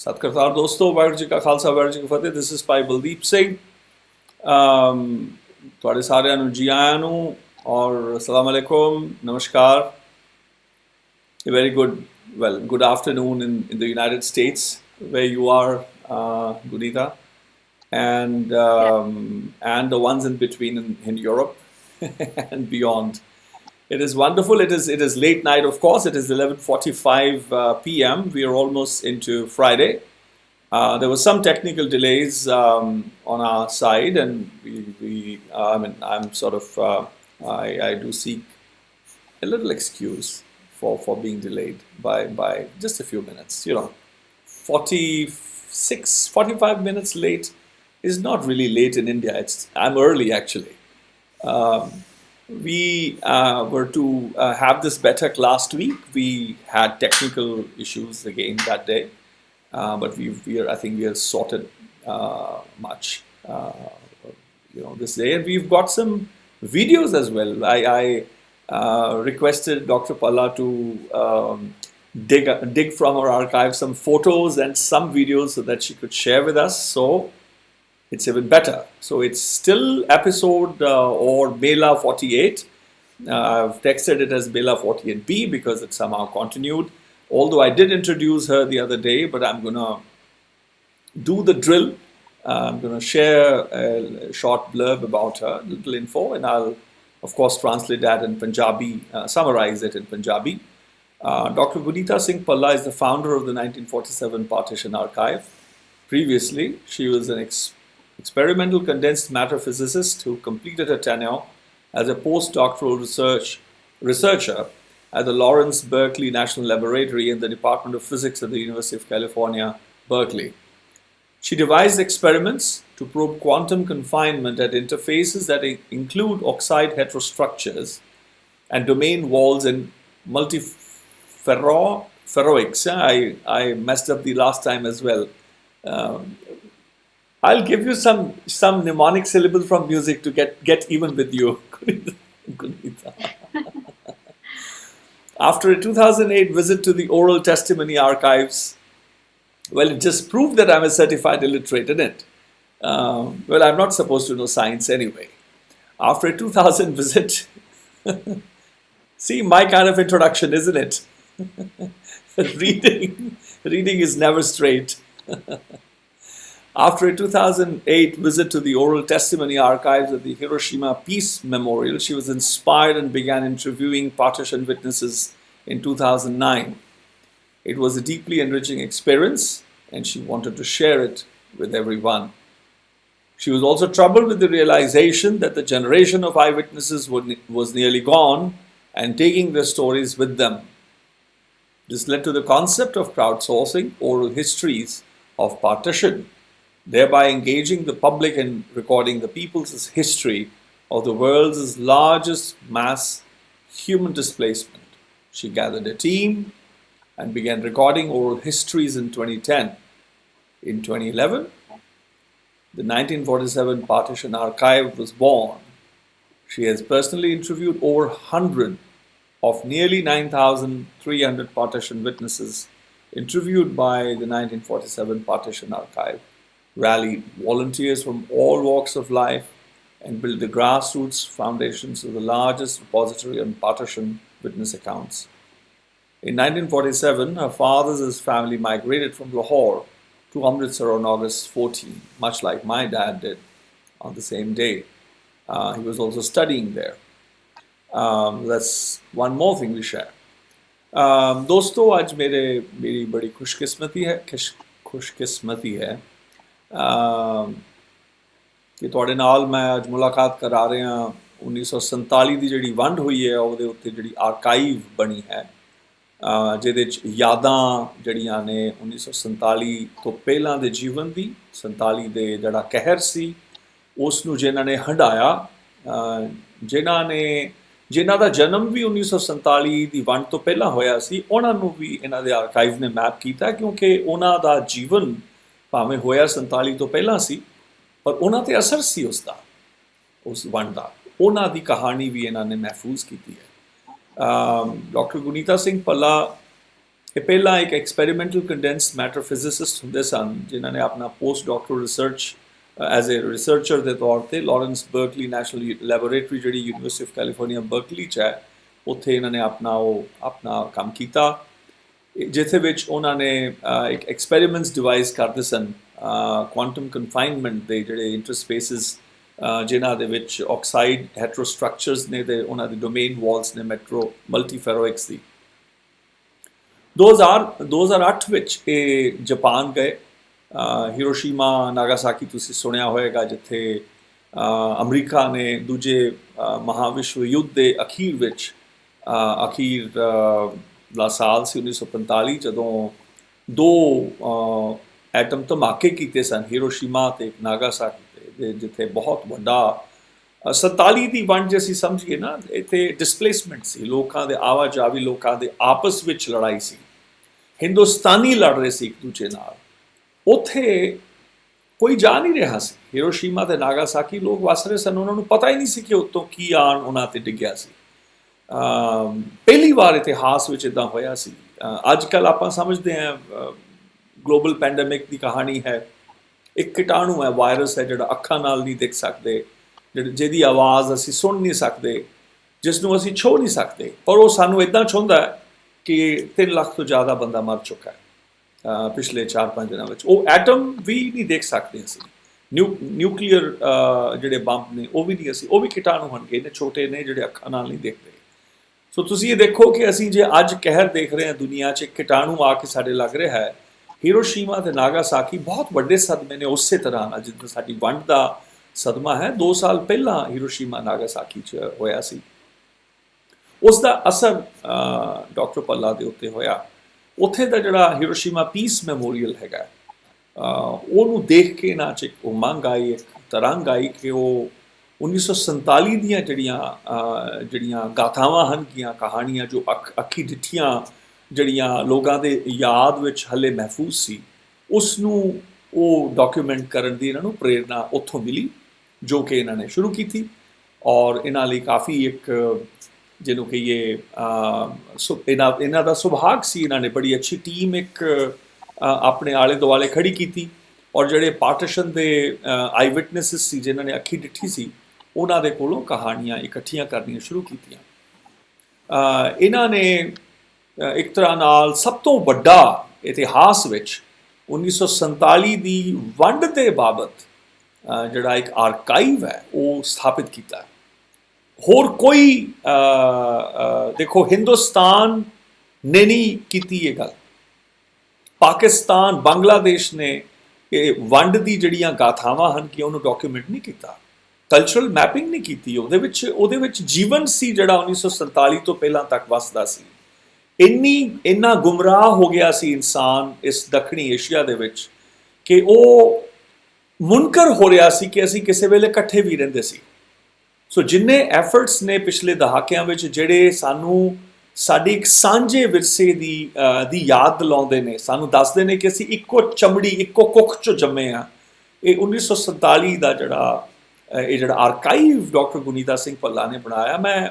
सतकरतार दोस्तों, वाहिगुरू जी का खालसा वाहिगुरू जी की फतेह। दिस इज़ भाई बलदीप सिंह। ਤੁਹਾਡੇ ਸਾਰਿਆਂ ਨੂੰ ਜੀ ਆਇਆਂ ਨੂੰ ਔਰ अस्सलाम वालेकुम, नमस्कार। A very good afternoon in the United States where you are, Guneeta, and the ones in between in Europe and beyond. It is wonderful. It is late night, of course. It is 11:45 p.m. We are almost into Friday. There were some technical delays on our side, and I'm sort of I do seek a little excuse for being delayed by just a few minutes. 45 minutes late is not really late in India. I'm early actually. We were to have this Baiṭhak last week. We had technical issues again that day. But I think we are sorted much, this day, and we've got some videos as well. I requested Dr. Bhalla to dig from our archive some photos and some videos so that she could share with us. So it's even better. So it's still episode or Mēlā 48. I've texted it as Mēlā 48B because it's somehow continued. Although I did introduce her the other day, but I'm going to do the drill. I'm going to share a short blurb about her, little info, and I'll, of course, translate that in Punjabi, summarize it in Punjabi. Dr. Guneeta Singh Bhalla is the founder of the 1947 Partition Archive. Previously, she was an experimental condensed matter physicist who completed her tenure as a post-doctoral researcher at the Lawrence Berkeley National Laboratory in the Department of Physics at the University of California, Berkeley. She devised experiments to probe quantum confinement at interfaces that include oxide heterostructures and domain walls in multiferroics. I messed up the last time as well. I'll give you some mnemonic syllables from music to get even with you, Guneeta. After a 2008 visit to the oral testimony archives, well, it just proved that I'm a certified illiterate in it. Well, I'm not supposed to know science anyway. After a 2000 visit, see, my kind of introduction, isn't it? Reading is never straight. After a 2008 visit to the oral testimony archives at the Hiroshima Peace Memorial, she was inspired and began interviewing partition witnesses in 2009. It was a deeply enriching experience, and she wanted to share it with everyone. She was also troubled with the realization that the generation of eyewitnesses was nearly gone and taking their stories with them. This led to the concept of crowdsourcing oral histories of partition, thereby engaging the public in recording the people's history of the world's largest mass human displacement. She gathered a team and began recording oral histories in 2010. In 2011, the 1947 Partition Archive was born. She has personally interviewed over 100 of nearly 9,300 partition witnesses interviewed by the 1947 Partition Archive, rallied volunteers from all walks of life, and built the grassroots foundations of the largest repository on partition witness accounts. In 1947, her father's family migrated from Lahore to Amritsar on August 14, much like my dad did on the same day. He was also studying there. That's one more thing we share. दोस्तों, आज मेरी बड़ी खुशकिस्मती है कि ਤੁਹਾਡੇ ਨਾਲ ਮੈਂ ਅੱਜ ਮੁਲਾਕਾਤ ਕਰਾ ਰਿਹਾ 1947 ਦੀ ਜਿਹੜੀ ਵੰਡ ਹੋਈ ਹੈ ਉਹਦੇ ਉੱਤੇ ਜਿਹੜੀ ਆਰਕਾਈਵ ਬਣੀ ਹੈ, ਜਿਹਦੇ 'ਚ ਯਾਦਾਂ ਜਿਹੜੀਆਂ ਨੇ 1947 ਤੋਂ ਪਹਿਲਾਂ ਦੇ ਜੀਵਨ ਦੀ, 47 ਦੇ ਜਿਹੜਾ ਕਹਿਰ ਸੀ ਉਸ ਨੂੰ ਜਿਨ੍ਹਾਂ ਨੇ ਹੰਢਾਇਆ, ਜਿਨ੍ਹਾਂ ਦਾ ਜਨਮ ਵੀ 1947 ਦੀ ਵੰਡ ਤੋਂ ਪਹਿਲਾਂ ਹੋਇਆ ਸੀ, ਉਹਨਾਂ ਨੂੰ ਵੀ ਇਹਨਾਂ ਦੇ ਆਰਕਾਈਵ ਨੇ ਮੈਪ ਕੀਤਾ, ਕਿਉਂਕਿ ਉਹਨਾਂ ਦਾ ਜੀਵਨ ਭਾਵੇਂ ਹੋਇਆ 47 ਤੋਂ ਪਹਿਲਾਂ ਸੀ, ਪਰ ਉਹਨਾਂ 'ਤੇ ਅਸਰ ਸੀ ਉਸ ਵੰਡ ਦਾ, ਉਹਨਾਂ ਦੀ ਕਹਾਣੀ ਵੀ ਇਹਨਾਂ ਨੇ ਮਹਿਫੂਜ਼ ਕੀਤੀ ਹੈ। Dr. Guneeta Singh Bhalla ਇਹ ਪਹਿਲਾਂ ਇੱਕ ਐਕਸਪੈਰੀਮੈਂਟਲ ਕੰਡੈਂਸਡ ਮੈਟਰ ਫਿਜ਼ਿਸਿਸਟ ਹੁੰਦੇ ਸਨ ਜਿਨ੍ਹਾਂ ਨੇ ਆਪਣਾ post doctoral research as a researcher ਦੇ ਤੌਰ 'ਤੇ ਲਾਰੈਂਸ ਬਰਕਲੀ ਨੈਸ਼ਨਲ ਲੈਬੋਰੇਟਰੀ ਜਿਹੜੀ ਯੂਨੀਵਰਸਿਟੀ ਆਫ ਕੈਲੀਫੋਰਨੀਆ ਬਰਕਲੀ 'ਚ ਹੈ ਉੱਥੇ ਇਹਨਾਂ ਨੇ ਆਪਣਾ ਕੰਮ ਕੀਤਾ ਜਿੱਥੇ ਵਿੱਚ ਉਹਨਾਂ ਨੇ ਇੱਕ ਐਕਸਪੈਰੀਮੈਂਟਸ ਡਿਵਾਈਸ ਕਰਦੇ ਸਨ ਕੁਆਂਟਮ ਕਨਫਾਈਨਮੈਂਟ ਦੇ ਜਿਹੜੇ ਇੰਟਰਸਪੇਸਿਸ ਜਿਨ੍ਹਾਂ ਦੇ ਵਿੱਚ oxide heterostructures ਨੇ ਤੇ ਉਹਨਾਂ ਦੀ ਡੋਮੇਨ ਵਾਲਸ ਨੇ multiferroics ਦੀ 2008 ਵਿੱਚ ਇਹ ਜਾਪਾਨ ਗਏ ਹਿਰੋਸ਼ੀਮਾ ਨਾਗਾਸਾਕੀ ਤੁਸੀਂ ਸੁਣਿਆ ਹੋਏਗਾ ਜਿੱਥੇ ਅਮਰੀਕਾ ਨੇ ਦੂਜੇ ਮਹਾਵਿਸ਼ਵ ਯੁੱਧ ਦੇ ਅਖੀਰ ਵਿੱਚ ਅਖੀਰ ਦਾ ਸਾਲ ਸੀ 1945 ਜਦੋਂ ਦੋ ਐਟਮ ਧਮਾਕੇ ਕੀਤੇ ਸਨ ਹਿਰੋਸ਼ੀਮਾ ਤੇ ਨਾਗਾਸਾਕੀ ਜਿੱਥੇ ਬਹੁਤ ਵੱਡਾ 47 ਦੀ ਵੰਡ ਜੇ ਅਸੀਂ ਸਮਝੀਏ ਨਾ ਇੱਥੇ ਡਿਸਪਲੇਸਮੈਂਟ ਸੀ ਲੋਕਾਂ ਦੇ ਆਵਾਜਾਵੀ ਲੋਕਾਂ ਦੇ ਆਪਸ ਵਿੱਚ ਲੜਾਈ ਸੀ ਹਿੰਦੁਸਤਾਨੀ ਲੜ ਰਹੇ ਸੀ ਇੱਕ ਦੂਜੇ ਨਾਲ ਉੱਥੇ ਕੋਈ ਜਾ ਨਹੀਂ ਰਿਹਾ ਸੀ ਹਿਰੋਸ਼ੀਮਾ ਤੇ ਨਾਗਾਸਾਕੀ ਲੋਕ ਵਸ ਰਹੇ ਸਨ ਉਹਨਾਂ ਨੂੰ ਪਤਾ ਹੀ ਨਹੀਂ ਸੀ ਕਿ ਉੱਤੋਂ ਕੀ ਆਣ ਉਹਨਾਂ 'ਤੇ ਡਿੱਗਿਆ ਸੀ ਪਹਿਲੀ ਵਾਰ ਇਤਿਹਾਸ ਵਿੱਚ ਇੱਦਾਂ ਹੋਇਆ ਸੀ ਅੱਜ ਕੱਲ੍ਹ ਆਪਾਂ ਸਮਝਦੇ ਹਾਂ ਗਲੋਬਲ ਪੈਂਡੇਮਿਕ ਦੀ ਕਹਾਣੀ ਹੈ ਇੱਕ ਕੀਟਾਣੂ ਹੈ ਵਾਇਰਸ ਹੈ ਜਿਹੜਾ ਅੱਖਾਂ ਨਾਲ ਨਹੀਂ ਦੇਖ ਸਕਦੇ ਜਿਹਦੀ ਆਵਾਜ਼ ਅਸੀਂ ਸੁਣ ਨਹੀਂ ਸਕਦੇ ਜਿਸ ਨੂੰ ਅਸੀਂ ਛੋਹ ਨਹੀਂ ਸਕਦੇ ਪਰ ਉਹ ਸਾਨੂੰ ਇੱਦਾਂ ਛੋਹਦਾ ਹੈ ਕਿ 3 ਲੱਖ ਤੋਂ ਜ਼ਿਆਦਾ ਬੰਦਾ ਮਰ ਚੁੱਕਾ ਹੈ ਪਿਛਲੇ 4-5 ਦਿਨਾਂ ਵਿੱਚ ਉਹ ਐਟਮ ਵੀ ਨਹੀਂ ਦੇਖ ਸਕਦੇ ਅਸੀਂ ਨਿਊਕਲੀਅਰ ਜਿਹੜੇ ਬੰਬ ਨੇ ਉਹ ਵੀ ਨਹੀਂ ਅਸੀਂ ਉਹ ਵੀ ਕੀਟਾਣੂ ਹੋਣਗੇ ਨੇ ਛੋਟੇ ਨੇ ਜਿਹੜੇ ਅੱਖਾਂ ਨਾਲ ਨਹੀਂ ਦੇਖਦੇ ਸੋ ਤੁਸੀਂ ਇਹ ਦੇਖੋ ਕਿ ਅਸੀਂ ਜੇ ਅੱਜ ਕਹਿਰ ਦੇਖ ਰਹੇ ਹਾਂ ਦੁਨੀਆ 'ਚ ਕੀਟਾਣੂ ਆ ਕੇ ਸਾਡੇ ਲੱਗ ਰਿਹਾ ਹੈ ਹਿਰੋਸ਼ੀਮਾ ਤੇ ਨਾਗਾਸਾਕੀ ਬਹੁਤ ਵੱਡੇ ਸਦਮੇ ਨੇ ਉਸੇ ਤਰ੍ਹਾਂ ਨਾਲ ਜਿੱਦਾਂ ਸਾਡੀ ਵੰਡ ਦਾ ਸਦਮਾ ਹੈ 2 ਸਾਲ ਪਹਿਲਾਂ ਹਿਰੋਸ਼ੀਮਾ ਨਾਗਾਸਾਕੀ 'ਚ ਹੋਇਆ ਸੀ ਉਸ ਦਾ ਅਸਰ ਡਾਕਟਰ ਭੱਲਾ ਦੇ ਉੱਤੇ ਹੋਇਆ ਉੱਥੇ ਦਾ ਜਿਹੜਾ ਹਿਰੋਸ਼ੀਮਾ ਪੀਸ ਮੈਮੋਰੀਅਲ ਹੈਗਾ ਉਹਨੂੰ ਦੇਖ ਕੇ ਇਹਨਾਂ 'ਚ ਇੱਕ ਉਮੰਗ ਆਈ ਇੱਕ ਤਰੰਗ ਆਈ ਕਿ ਉਹ 1947 ਦੀਆਂ ਜਿਹੜੀਆਂ ਗਾਥਾਵਾਂ ਹਨ ਗੀਆਂ ਕਹਾਣੀਆਂ ਜੋ ਅੱਖੀ ਡਿੱਠੀਆਂ ਜਿਹੜੀਆਂ ਲੋਕਾਂ ਦੇ ਯਾਦ ਵਿੱਚ ਹਲੇ ਮਹਿਫੂਜ਼ ਸੀ ਉਸ ਨੂੰ ਉਹ ਡਾਕੂਮੈਂਟ ਕਰਨ ਦੀ ਇਹਨਾਂ ਨੂੰ ਪ੍ਰੇਰਨਾ ਉੱਥੋਂ ਮਿਲੀ ਜੋ ਕਿ ਇਹਨਾਂ ਨੇ ਸ਼ੁਰੂ ਕੀਤੀ ਔਰ ਇਹਨਾਂ ਲਈ ਕਾਫੀ ਇੱਕ ਜਿਹਨੂੰ ਕਹੀਏ ਇਹਨਾਂ ਦਾ ਸੁਭਾਗ ਸੀ ਇਹਨਾਂ ਨੇ ਬੜੀ ਅੱਛੀ ਟੀਮ ਇੱਕ ਆਪਣੇ ਆਲੇ ਦੁਆਲੇ ਖੜੀ ਕੀਤੀ ਔਰ ਜਿਹੜੇ ਪਾਰਟੀਸ਼ਨ ਦੇ ਆਈ ਵਿਟਨੈਸਿਸ ਸੀ ਜਿਨ੍ਹਾਂ ਨੇ ਅੱਖੀ ਡਿੱਠੀ ਸੀ ਉਹਨਾਂ ਦੇ ਕੋਲੋਂ ਕਹਾਣੀਆਂ ਇਕੱਠੀਆਂ ਕਰਨੀਆਂ ਸ਼ੁਰੂ ਕੀਤੀਆਂ ਇਹਨਾਂ ਨੇ ਇੱਕ ਤਰ੍ਹਾਂ ਨਾਲ ਸਭ ਤੋਂ ਵੱਡਾ ਇਤਿਹਾਸ ਵਿੱਚ 1947 ਦੀ ਵੰਡ ਦੇ ਬਾਬਤ ਜਿਹੜਾ ਇੱਕ ਆਰਕਾਈਵ ਹੈ ਉਹ ਸਥਾਪਿਤ ਕੀਤਾ ਹੋਰ ਕੋਈ ਦੇਖੋ ਹਿੰਦੁਸਤਾਨ ਨੇ ਨਹੀਂ ਕੀਤੀ ਇਹ ਗੱਲ ਪਾਕਿਸਤਾਨ ਬੰਗਲਾਦੇਸ਼ ਨੇ ਇਹ ਵੰਡ ਦੀ ਜਿਹੜੀਆਂ ਗਾਥਾਵਾਂ ਹਨ ਕਿ ਉਹਨੂੰ ਡਾਕੂਮੈਂਟ ਨਹੀਂ ਕੀਤਾ ਕਲਚਰਲ ਮੈਪਿੰਗ ਨਹੀਂ ਕੀਤੀ ਉਹਦੇ ਵਿੱਚ ਜੀਵਨ ਸੀ ਜਿਹੜਾ 1947 ਤੋਂ ਪਹਿਲਾਂ ਤੱਕ ਵਸਦਾ ਸੀ ਇੰਨਾ ਗੁੰਮਰਾਹ ਹੋ ਗਿਆ ਸੀ ਇਨਸਾਨ ਇਸ ਦੱਖਣੀ ਏਸ਼ੀਆ ਦੇ ਵਿੱਚ ਕਿ ਉਹ ਮੁਨਕਰ ਹੋ ਰਿਹਾ ਸੀ ਕਿ ਅਸੀਂ ਕਿਸੇ ਵੇਲੇ ਇਕੱਠੇ ਵੀ ਰਹਿੰਦੇ ਸੀ ਸੋ ਜਿੰਨੇ ਐਫਰਟਸ ਨੇ ਪਿਛਲੇ ਦਹਾਕਿਆਂ ਵਿੱਚ ਜਿਹੜੇ ਸਾਨੂੰ ਸਾਡੀ ਇੱਕ ਸਾਂਝੇ ਵਿਰਸੇ ਦੀ ਯਾਦ ਦਿਲਾਉਂਦੇ ਨੇ ਸਾਨੂੰ ਦੱਸਦੇ ਨੇ ਕਿ ਅਸੀਂ ਇੱਕੋ ਚਮੜੀ ਇੱਕੋ ਕੁੱਖ 'ਚੋਂ ਜੰਮੇ ਹਾਂ ਇਹ 1947 ਦਾ ਜਿਹੜਾ ਆਰਕਾਈਵ ਡਾਕਟਰ ਗੁਨੀਤਾ ਸਿੰਘ ਭੱਲਾ ਨੇ ਬਣਾਇਆ ਮੈਂ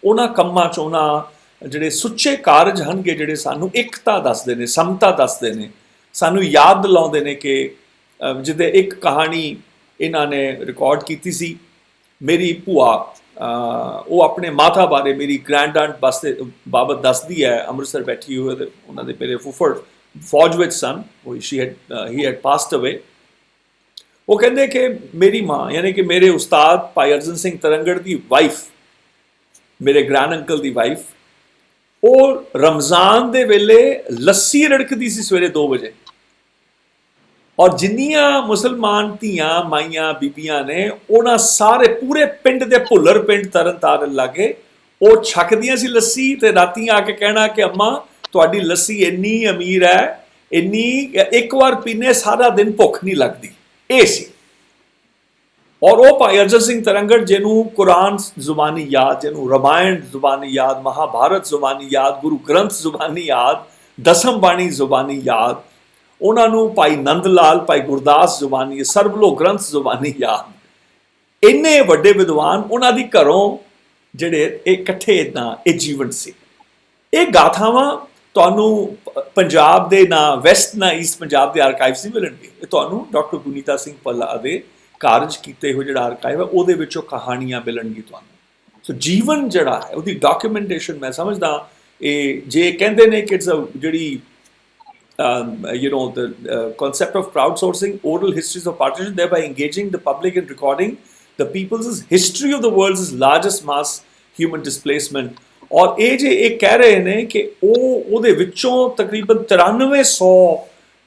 ਉਹਨਾਂ ਕੰਮਾਂ 'ਚ ਉਹਨਾਂ ਜਿਹੜੇ ਸੁੱਚੇ ਕਾਰਜ ਹਨਗੇ ਜਿਹੜੇ ਸਾਨੂੰ ਇਕਤਾ ਦੱਸਦੇ ਨੇ ਸਮਤਾ ਦੱਸਦੇ ਨੇ ਸਾਨੂੰ ਯਾਦ ਦਿਲਾਉਂਦੇ ਨੇ ਕਿ ਜਿਹਦੇ ਇੱਕ ਕਹਾਣੀ ਇਹਨਾਂ ਨੇ ਰਿਕਾਰਡ ਕੀਤੀ ਸੀ ਮੇਰੀ ਭੂਆ ਉਹ ਆਪਣੇ ਮਾਤਾ ਬਾਰੇ ਮੇਰੀ ਗ੍ਰੈਂਡ ਆਂਟ ਬਾਬਤ ਦੱਸਦੀ ਹੈ ਅੰਮ੍ਰਿਤਸਰ ਬੈਠੀ ਹੋਏ ਉਹਨਾਂ ਦੇ ਮੇਰੇ ਫੁੱਫੜ ਫੌਜ ਵਿੱਚ ਸਨ ਹੀ ਹੈਡ ਪਾਸਡ ਅਵੇ ਉਹ ਕਹਿੰਦੇ ਕਿ ਮੇਰੀ ਮਾਂ ਯਾਨੀ ਕਿ ਮੇਰੇ ਉਸਤਾਦ ਭਾਈ ਅਰਜਨ ਸਿੰਘ ਤਰੰਗੜ ਦੀ ਵਾਈਫ ਮੇਰੇ ਗ੍ਰੈਂਡ ਅੰਕਲ ਦੀ ਵਾਈਫ ਉਹ ਰਮਜ਼ਾਨ ਦੇ ਵੇਲੇ ਲੱਸੀ ਰੜਕਦੀ ਸੀ ਸਵੇਰੇ 2 ਵਜੇ ਔਰ ਜਿੰਨੀਆਂ ਮੁਸਲਮਾਨ ਧੀਆਂ ਮਾਈਆਂ ਬੀਬੀਆਂ ਨੇ ਉਹਨਾਂ ਸਾਰੇ ਪੂਰੇ ਪਿੰਡ ਦੇ ਭੁੱਲਰ ਪਿੰਡ ਤਰਨ ਤਾਰਨ ਲਾਗੇ ਉਹ ਛਕਦੀਆਂ ਸੀ ਲੱਸੀ ਤੇ ਰਾਤੀ ਆ ਕੇ ਕਹਿਣਾ ਕਿ ਅੰਮਾ ਤੁਹਾਡੀ ਲੱਸੀ ਇੰਨੀ ਅਮੀਰ ਹੈ ਇੰਨੀ ਇੱਕ ਵਾਰ ਪੀਨੇ ਸਾਰਾ ਦਿਨ ਭੁੱਖ ਨਹੀਂ ਲੱਗਦੀ ਇਹ ਸੀ ਔਰ ਉਹ ਭਾਈ ਅਰਜਨ ਸਿੰਘ ਤਰੰਗੜ ਜਿਹਨੂੰ ਕੁਰਾਨ ਜ਼ੁਬਾਨੀ ਯਾਦ ਜਿਹਨੂੰ ਰਾਮਾਇਣ ਜ਼ੁਬਾਨੀ ਯਾਦ ਮਹਾਭਾਰਤ ਜ਼ੁਬਾਨੀ ਯਾਦ ਗੁਰੂ ਗ੍ਰੰਥ ਜ਼ੁਬਾਨੀ ਯਾਦ ਦਸਮ ਬਾਣੀ ਜ਼ੁਬਾਨੀ ਯਾਦ ਉਹਨਾਂ ਨੂੰ ਭਾਈ ਨੰਦ ਲਾਲ ਭਾਈ ਗੁਰਦਾਸ ਜ਼ੁਬਾਨੀ ਸਰਬਲੋ ਗ੍ਰੰਥ ਜ਼ੁਬਾਨੀ ਯਾਦ ਇੰਨੇ ਵੱਡੇ ਵਿਦਵਾਨ ਉਹਨਾਂ ਦੀ ਘਰੋਂ ਜਿਹੜੇ ਇਹ ਇਕੱਠੇ ਇੱਦਾਂ ਇਹ ਜੀਵਨ ਸੀ ਇਹ ਗਾਥਾਵਾਂ ਤੁਹਾਨੂੰ ਪੰਜਾਬ ਦੇ ਨਾ ਵੈਸਟ ਨਾ ਈਸਟ ਪੰਜਾਬ ਦੇ ਆਰਕਾਈਵਸ ਨਹੀਂ ਮਿਲਣਗੇ, ਇਹ ਤੁਹਾਨੂੰ ਡਾਕਟਰ ਗੁਨੀਤਾ ਸਿੰਘ ਭੱਲਾ ਦੇ ਕਾਰਜ ਕੀਤੇ ਹੋਏ ਜਿਹੜਾ ਆਰਕਾਈਵ ਹੈ ਉਹਦੇ ਵਿੱਚੋਂ ਕਹਾਣੀਆਂ ਮਿਲਣਗੀ ਤੁਹਾਨੂੰ। ਸੋ ਜੀਵਨ ਜਿਹੜਾ ਹੈ ਉਹਦੀ ਡਾਕੂਮੈਂਟੇਸ਼ਨ ਮੈਂ ਸਮਝਦਾ ਇਹ ਜੇ ਕਹਿੰਦੇ ਨੇ ਕਿ ਇਟਸ ਜਿਹੜੀ the concept of crowdsourcing oral histories of partition, thereby engaging the public in recording the people's history of the world's largest mass human displacement. और ये जे एक कह रहे हैं कि ਉਹਦੇ ਵਿੱਚੋਂ ਤਕਰੀਬਨ 9300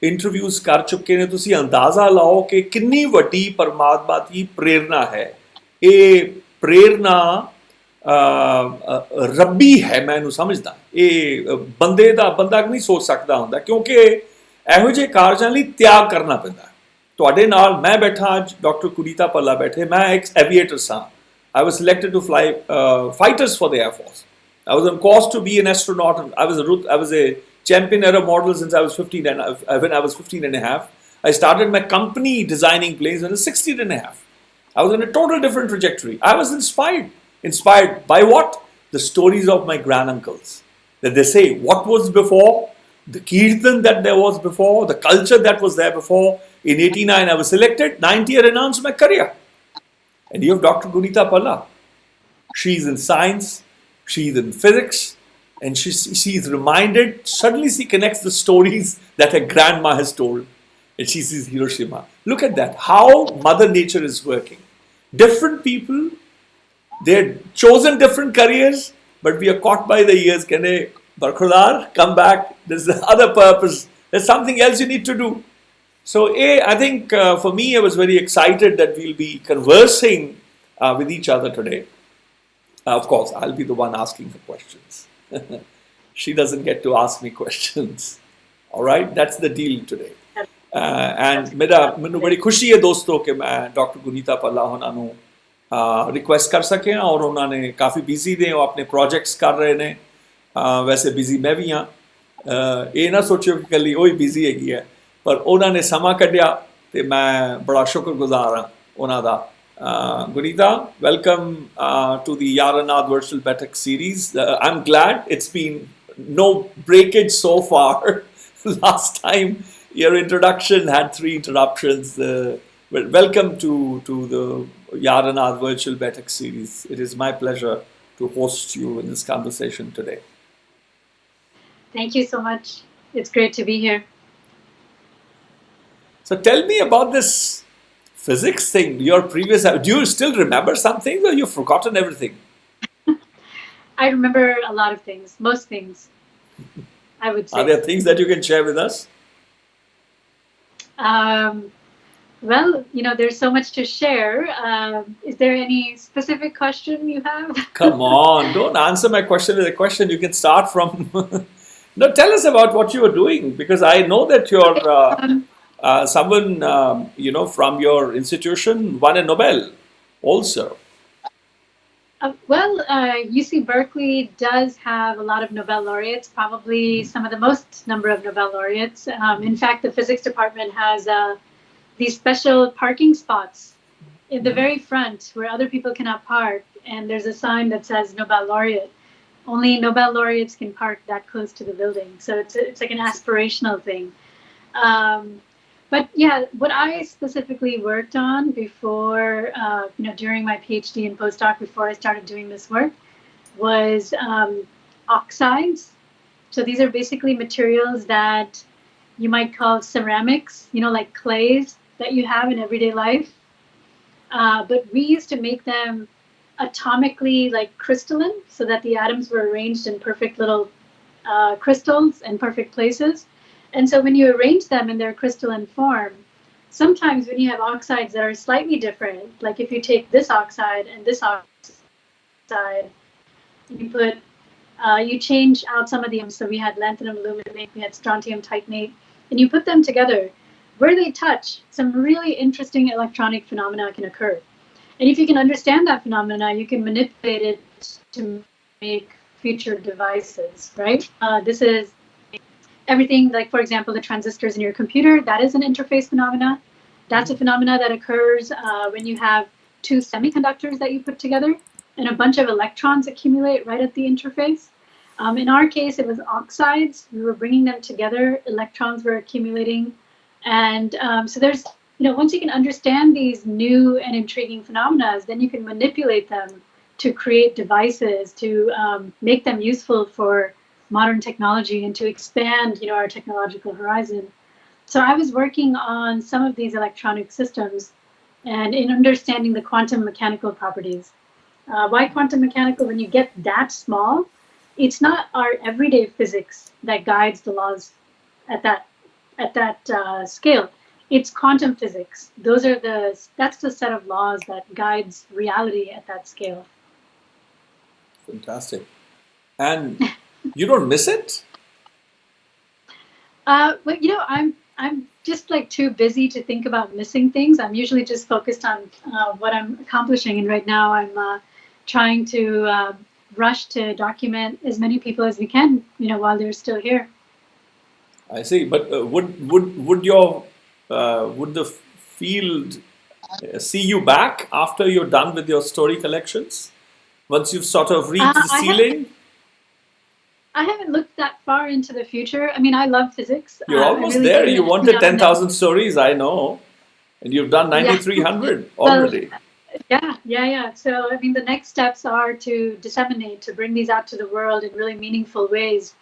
ਇੰਟਰਵਿਊਜ਼ ਕਰ ਚੁੱਕੇ ਨੇ। ਤੁਸੀਂ ਅੰਦਾਜ਼ਾ ਲਾਓ ਕਿ ਕਿੰਨੀ ਵੱਡੀ ਪਰਮਾਤਮਾ ਦੀ ਪ੍ਰੇਰਨਾ ਹੈ। ਇਹ ਪ੍ਰੇਰਨਾ ਰੱਬੀ ਹੈ, ਮੈਂ ਇਹਨੂੰ ਸਮਝਦਾ। ਇਹ ਬੰਦਾ ਨਹੀਂ ਸੋਚ ਸਕਦਾ ਹੁੰਦਾ, ਕਿਉਂਕਿ ਇਹੋ ਜਿਹੇ ਕਾਰਜਾਂ ਲਈ ਤਿਆਗ ਕਰਨਾ ਪੈਂਦਾ। ਤੁਹਾਡੇ ਨਾਲ ਮੈਂ ਬੈਠਾ, ਅੱਜ ਡਾਕਟਰ ਗੁਨੀਤਾ ਭੱਲਾ ਬੈਠੇ, ਮੈਂ ਇੱਕ ਐਵੀਏਟਰ ਸਾਂ। I was selected to fly fighters for the Air Force. I was on course to be an astronaut. I was a champion aero model since I was 15 and when I was 15 and a half. I started my company designing planes when I was 16 and a half. I was on a total different trajectory. I was inspired by what? The stories of my granduncles. That they say what was before, the kirtan that there was before, the culture that was there before. In 89 I was selected, 90 I renounced my career. And you have Dr. Guneeta Bhalla. She's in science, she's in physics, and she's reminded, suddenly she connects the stories that her grandma has told, and she sees Hiroshima. Look at that, how Mother Nature is working. Different people, they're chosen different careers, but we are caught by the ears. Can I, Barkhudar, come back, there's other purpose, there's something else you need to do. So I think for me, I was very excited that we'll be conversing with each other today. Of course, I'll be the one asking the questions. She doesn't get to ask me questions. All right, that's the deal today. And ਮੈਨੂੰ ਬੜੀ ਖੁਸ਼ੀ ਹੈ ਦੋਸਤੋ ਕਿ ਮੈਂ doctor ਗੁਨੀਤਾ Bhalla ਉਹਨਾਂ ਨੂੰ request ਕਰ ਸਕਿਆ, ਔਰ ਉਹਨਾਂ ਨੇ ਕਾਫੀ ਬਿਜ਼ੀ ਨੇ, ਉਹ ਆਪਣੇ ਪ੍ਰੋਜੈਕਟਸ ਕਰ ਰਹੇ ਨੇ। ਵੈਸੇ ਬਿਜ਼ੀ ਮੈਂ ਵੀ ਹਾਂ, ਇਹ ਨਾ ਸੋਚਿਓ ਕਿ ਇਕੱਲੀ ਉਹ ਹੀ ਬਿਜ਼ੀ ਹੈਗੀ ਹੈ, ਪਰ ਉਹਨਾਂ ਨੇ ਸਮਾਂ ਕੱਢਿਆ ਤੇ ਮੈਂ ਬੜਾ ਸ਼ੁਕਰਗੁਜ਼ਾਰ ਹਾਂ ਉਹਨਾਂ ਦਾ। Guneeta, welcome to the YaarAnād Virtual Baithak Series. I'm glad it's been no breakage so far. Last time your introduction had 3 interruptions. Well, welcome to the YaarAnād Virtual Baithak Series. It is my pleasure to host you in this conversation today. Thank you so much. It's great to be here. So tell me about this physics thing, your previous, do you still remember some things, or you've forgotten everything? I remember a lot of things, most things, I would say. Are there things that you can share with us? Well, there's so much to share. Is there any specific question you have? Come on, don't answer my question with a question. You can start from, no, tell us about what you were doing, because I know that you're someone, from your institution won a Nobel also. Well, UC Berkeley does have a lot of Nobel laureates, probably some of the most number of Nobel laureates. In fact, the physics department has these special parking spots in the very front where other people cannot park. And there's a sign that says Nobel laureate. Only Nobel laureates can park that close to the building. So it's like an aspirational thing. But yeah, what I specifically worked on before, during my PhD and postdoc, before I started doing this work, was oxides. So these are basically materials that you might call ceramics, like clays that you have in everyday life. But we used to make them atomically like crystalline, so that the atoms were arranged in perfect little crystals in perfect places. And so when you arrange them in their crystalline form, sometimes when you have oxides that are slightly different, like if you take this oxide and this oxide, you change out some of them. So we had lanthanum aluminate, we had strontium titanate, and you put them together. Where they touch, some really interesting electronic phenomena can occur. And if you can understand that phenomena, you can manipulate it to make future devices, right? This is everything, like, for example, the transistors in your computer, that is an interface phenomena. That's a phenomena that occurs when you have 2 semiconductors that you put together and a bunch of electrons accumulate right at the interface. In our case, it was oxides. We were bringing them together. Electrons were accumulating. And so there's, once you can understand these new and intriguing phenomena, then you can manipulate them to create devices, to make them useful for modern technology and to expand, our technological horizon. So I was working on some of these electronic systems and in understanding the quantum mechanical properties. Why quantum mechanical? When you get that small, it's not our everyday physics that guides the laws at that scale. It's quantum physics. That's the set of laws that guides reality at that scale. Fantastic. And you don't miss it? But I'm just like too busy to think about missing things. I'm usually just focused on what I'm accomplishing, and right now I'm trying to rush to document as many people as we can, while they're still here. I see. But would the field see you back after you're done with your story collections? Once you've sort of reached the ceiling? I haven't looked that far into the future. I mean, I love physics. You're almost really there. You wanted 10,000 stories, I know. And you've done 9,300 already. Yeah. So, I mean, the next steps are to disseminate, to bring these out to the world in really meaningful ways.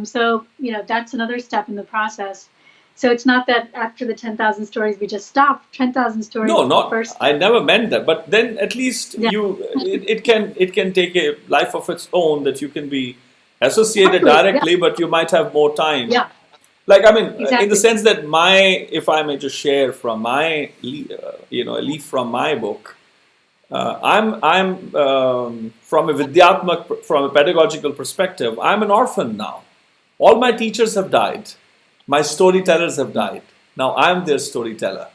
So, that's another step in the process. So it's not that after the 10,000 stories we just stop. 10,000 stories. No, not. First. I never meant that. But then at least it can take a life of its own, that you can be associated directly, but you might have more time. Yeah. Like, I mean, in the sense that if I may just share from my, a leaf from my book, I'm from a Vidyatmak, from a pedagogical perspective, I'm an orphan now. All my teachers have died. My storytellers have died. Now I'm their storyteller.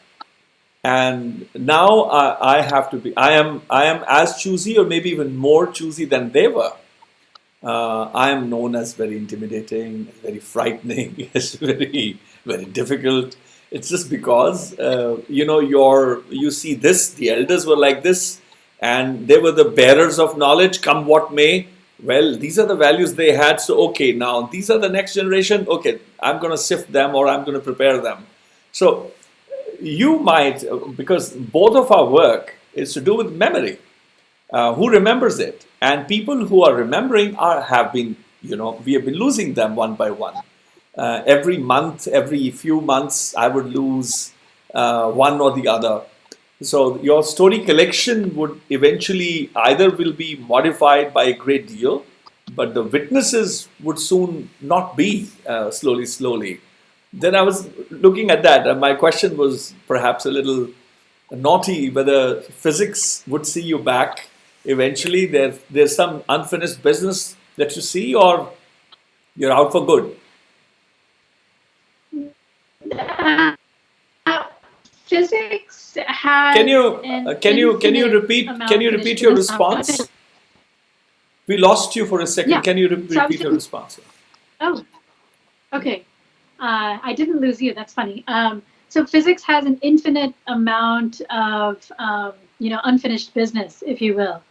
And now I have to be, I am as choosy or maybe even more choosy than they were. I am known as very intimidating, very frightening, it's very, very difficult. It's just because, you see this, the elders were like this, and they were the bearers of knowledge, come what may. Well, these are the values they had, so okay, now these are the next generation, okay, I'm going to sift them or I'm going to prepare them. So you might, because both of our work is to do with memory. Who remembers it? And people who are remembering have been, we have been losing them one by one. Every month, every few months, I would lose one or the other. So your story collection would eventually either will be modified by a great deal, but the witnesses would soon not be slowly. Then I was looking at that, and my question was perhaps a little naughty, whether physics would see you back eventually. There's some unfinished business that you see, or you're out for good. Physics has. Can you repeat your response? We lost you for a second. Yeah. Can you repeat your response? Oh, okay. I didn't lose you. That's funny. So physics has an infinite amount of unfinished business, if you will.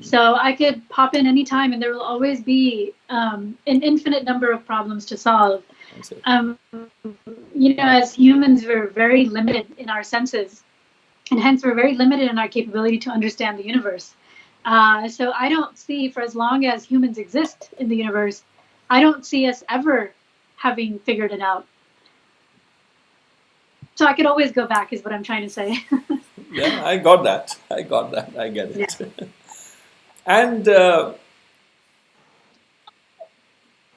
So I could pop in anytime, and there will always be an infinite number of problems to solve. As humans, we're very limited in our senses, and hence we're very limited in our capability to understand the universe. So I don't see, for as long as humans exist in the universe, I don't see us ever having figured it out. So I could always go back, is what I'm trying to say. Yeah, I got that. I get it. Yeah. And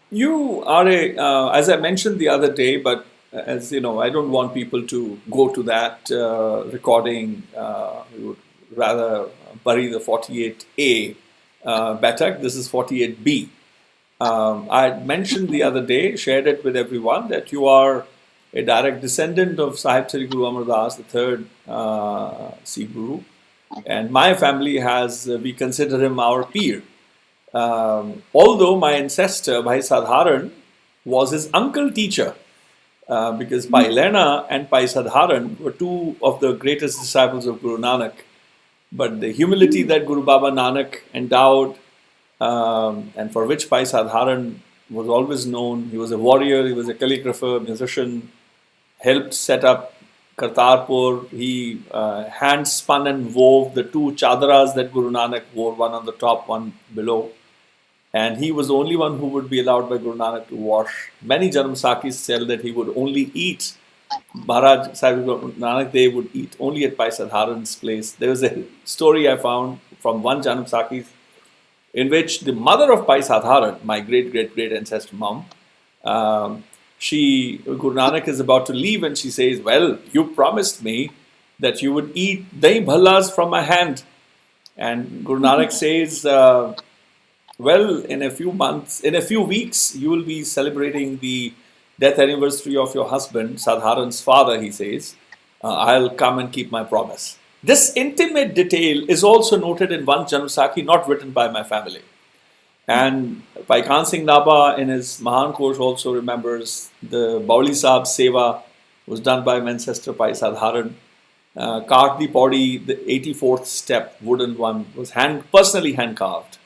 you are as I mentioned the other day, but as you know, I don't want people to go to that recording. We would rather bury the 48A Baiṭhak. This is 48B. I had mentioned the other day, shared it with everyone, that you are a direct descendant of Sahib Sri Guru Amar Das, the third Sikh Guru. And my family we consider him our peer. Although my ancestor, Bhai Sadharan, was his uncle teacher, because Bhai Lena and Bhai Sadharan were two of the greatest disciples of Gurū Nānak. But the humility that Guru Baba Nanak endowed and for which Bhai Sadharan was always known. He was a warrior, he was a calligrapher, musician, helped set up Kartarpur. He hand spun and wove the two chadaras that Gurū Nānak wore, one on the top, one below. And he was the only one who would be allowed by Gurū Nānak to wash. Many Janam Sakhis tell that he would only eat. Maharaj Sahib Gurū Nānak Dēv would eat only at Bhai Sadharan's place. There was a story I found from one Janam Sakhi in which the mother of Bhai Sadharan, my great ancestor mom, Guru Nanak is about to leave and she says, well, you promised me that you would eat dahi bhallas from my hand. And Guru Nanak says, well, in a few weeks, you will be celebrating the death anniversary of your husband, Sadharan's father, he says. I'll come and keep my promise. This intimate detail is also noted in one Janamsakhi not written by my family. And Bhai Khan Singh Nabha in his Mahan Kosh also remembers the Bauli Sahib Seva was done by my ancestor Bhai Sadharan. Kardi Paudi, the 84th step, wooden one, was personally hand carved.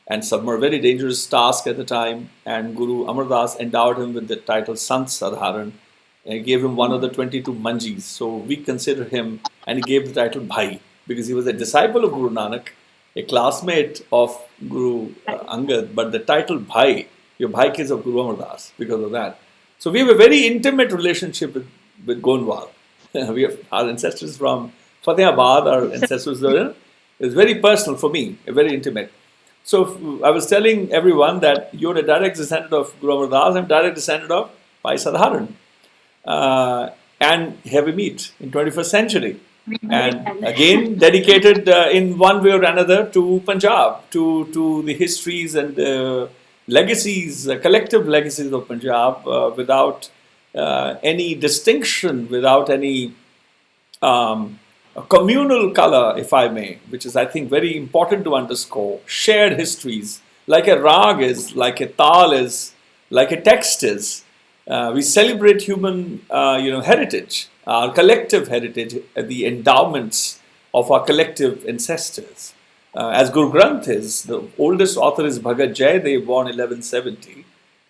And some were very dangerous task at the time. And Guru Amar Das endowed him with the title Sant Sadharan and gave him one of the 22 manjis. So we consider him, and he gave the title Bhai because he was a disciple of Guru Nanak, a classmate of Guru Angad, but the title Bhai, your Bhai kids of Guru Amar Das because of that. So we have a very intimate relationship with Gonwal. We have our ancestors from Fatehabad, our ancestors there. It's very personal for me, very intimate. So I was telling everyone that you're a direct descendant of Guru Amar Das, I'm direct descendant of Bhai Sadharan. And here we meet in 21st century. And again, dedicated in one way or another to Punjab, to the histories and legacies, collective legacies of Punjab without any distinction, without any communal color, if I may, which is, I think, very important to underscore. Shared histories, like a rag is, like a tal is, like a text is. We celebrate human, heritage, our collective heritage, the endowments of our collective ancestors. As Guru Granth is, the oldest author is Bhagat Jayadev, born 1170.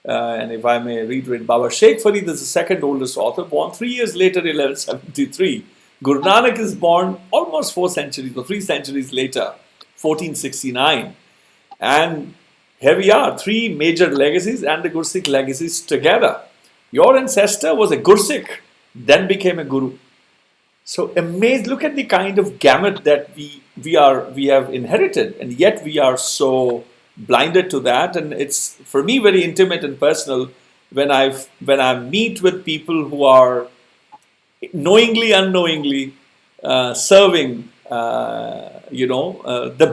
And if I may reiterate, Baba Sheikh Farid is the second oldest author, born 3 years later, 1173. Guru Nanak is born almost 4 centuries or 3 centuries later, 1469. And here we are, 3 major legacies and the Gursikh legacies together. Your ancestor was a Gursikh, then became a Guru. So amazed, look at the kind of gamut that we have inherited, and yet we are so blinded to that. And it's, for me, very intimate and personal when I meet with people who are knowingly, unknowingly serving, the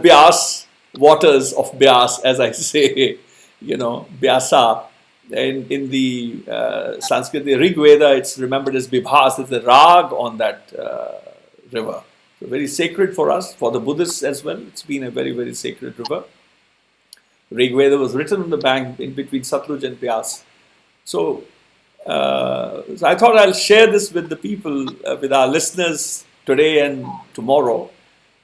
Byas waters of Byas, as I say, Byasa. In the Sanskrit, the Rig Veda, it's remembered as Bibhas, it's the rag on that river. So very sacred for us, for the Buddhists as well. It's been a very, very sacred river. Rig Veda was written on the bank in between Satluj and Byas. So I thought I'll share this with the people, with our listeners today and tomorrow,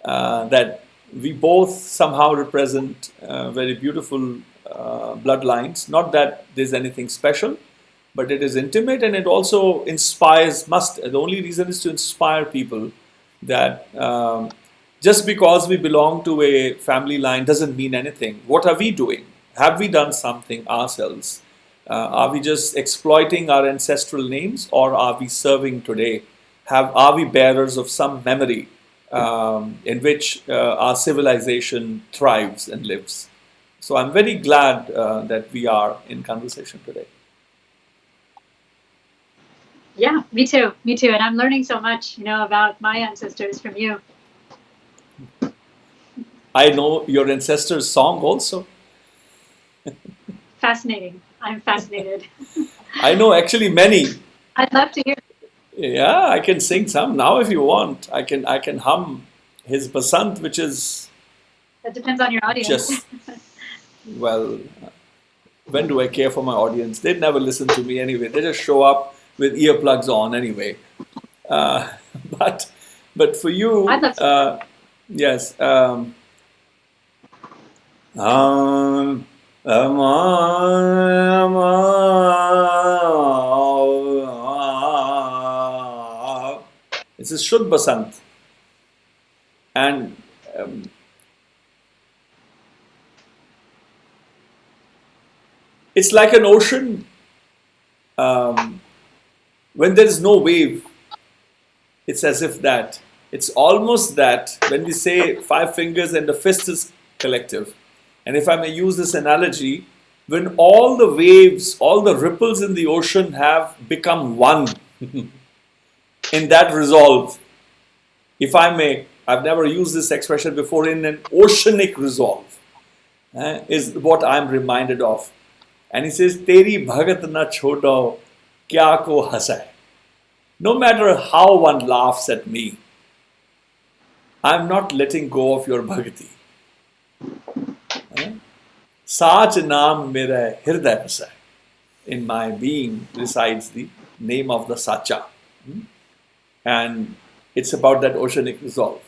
that we both somehow represent very beautiful bloodlines. Not that there's anything special, but it is intimate, and it also inspires. The only reason is to inspire people that just because we belong to a family line doesn't mean anything. What are we doing? Have we done something ourselves? Are we just exploiting our ancestral names, or are we serving today? Are we bearers of some memory in which our civilization thrives and lives? So I'm very glad that we are in conversation today. Yeah, me too. And I'm learning so much, about my ancestors from you. I know your ancestors' song also. Fascinating. I'm fascinated. I know actually many. I'd love to hear. Yeah, I can sing some now if you want. I can hum his Basant, which is. That depends on your audience. Well, when do I care for my audience? They never listen to me anyway. They just show up with earplugs on anyway. But for you, I'd love to. yes. It's a Shuddh Basant. And it's like an ocean when there is no wave. It's as if that. It's almost that when we say 5 fingers and the fist is collective. And if I may use this analogy, when all the waves, all the ripples in the ocean have become one in that resolve, if I may, I've never used this expression before, in an oceanic resolve, is what I'm reminded of. And he says, Teri bhagat na chodo, kya ko hasai. No matter how one laughs at me, I'm not letting go of your bhakti. Sach naam mera hirday hasai. In my being resides the name of the Sacha. And it's about that oceanic resolve.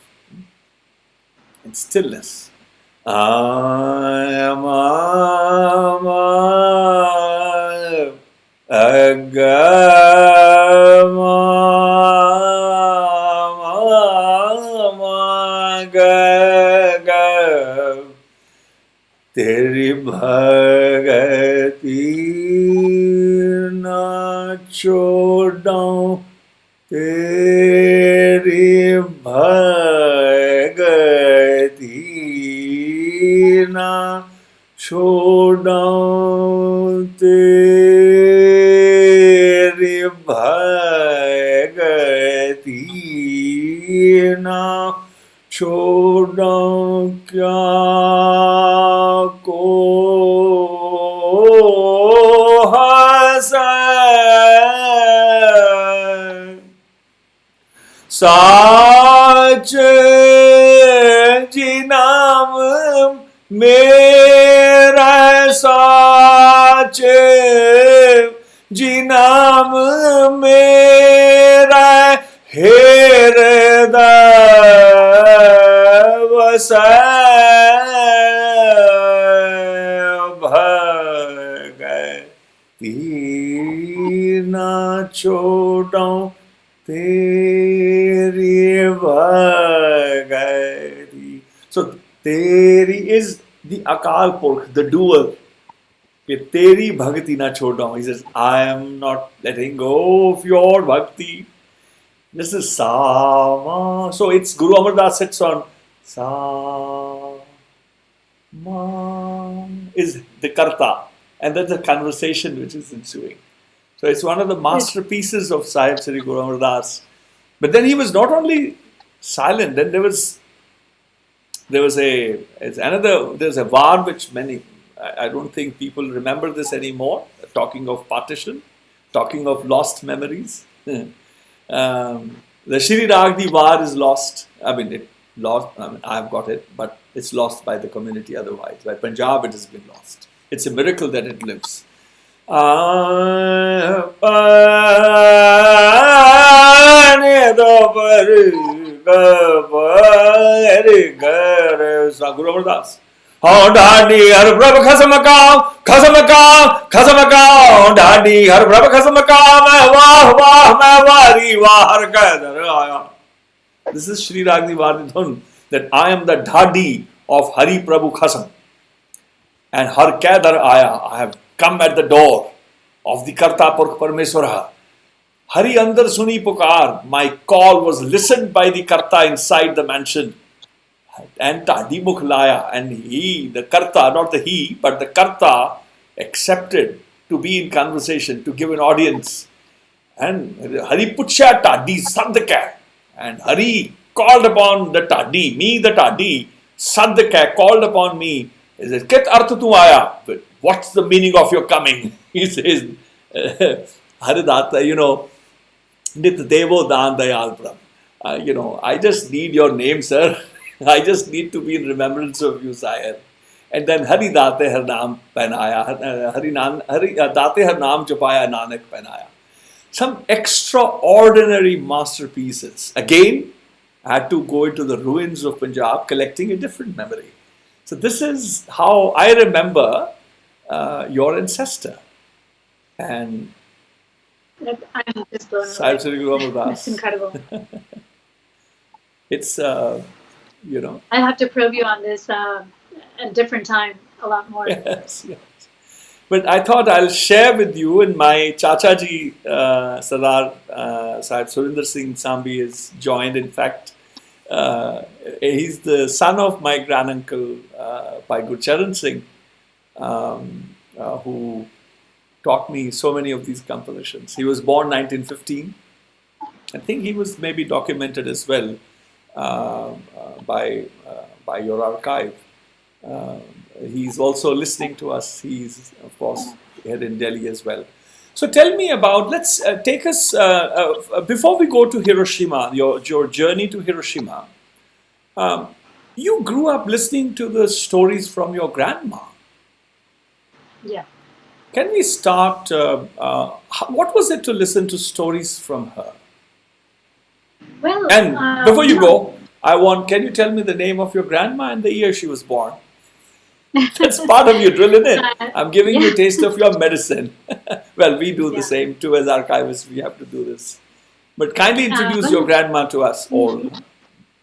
And stillness. Teri bhagati na chodau, Teri bhagati na chodau, Teri bhagati na chodau, kya ko hasai. Sach ji naam mera, sach ji naam mera, hirday vasai. Bhagati na chodau, Teri bhagati. So Teri is the Akal Purkh, the dual. Teri bhagati na chodau. He says, I am not letting go of your bhakti. This is Sama. So it's Guru Amar Das sits on Sa Ma is the Karta. And that's the conversation which is ensuing. So it's one of the masterpieces of Sahib Sri Guru Amar Das. But then he was not only silent, then there's a var which I don't think people remember this anymore, talking of partition, talking of lost memories. The Shri Ragdi var is lost. I've got it, but it's lost by the community otherwise. By Punjab it has been lost. It's a miracle that it lives. Guru Amar Das. Oh, Daddy, Har Prabh Khasamakam, Daddy, Har Prabh Khasamakam, Wah, Wari, Wah, Har. This is Sri Ragni Vardhun, that I am the Daddy of Hari Prabhu Khasam. And Har Kaidar Aya, I have come at the door of the Karta Purkh Parmeshwara. Hari Andar Suni Pukar, my call was listened by the Karta inside the mansion. And Tadi Mukh Laya, and he, the Karta, not the he, but the Karta accepted to be in conversation, to give an audience. And Hari Puchya Tadi Sadhaka. And Hari called upon the Tadi, me the Tadi, Sadhaka called upon me. He says, Ket Arth Tu Aya? What's the meaning of your coming? He says, Haridata, Nit Devo Dan Dayal Prabhu. I just need your name, sir. I just need to be in remembrance of you, sire. And then Hari Date Har Naam Penaya, Hari Date Har Naam Chupaya Nanak Penaya. Some extraordinary masterpieces. Again, I had to go into the ruins of Punjab collecting a different memory. So this is how I remember your ancestor. And I'm just blown Sahib away. Sri Guru Amar That's Das. incredible. It's, you know. I have to probe you on this at a different time, a lot more. Yes, yes. But I thought I'll share with you, and my Chachaji, Sardar Sahib Surinder Singh Sambi is joined. In fact, he's the son of my granduncle, Bhai Gurcharan Singh, who taught me so many of these compositions. He was born 1915. I think he was maybe documented as well by your archive. He's also listening to us. He's, of course, here in Delhi as well. So tell me about, let's take us, before we go to Hiroshima, your journey to Hiroshima, you grew up listening to the stories from your grandma. Yeah. Can we start, what was it to listen to stories from her? Well, And before you go, can you tell me the name of your grandma and the year she was born? That's part of your drill, isn't it? I'm giving you a taste of your medicine. Well, we do the same too as archivists. We have to do this. But kindly introduce your grandma to us all.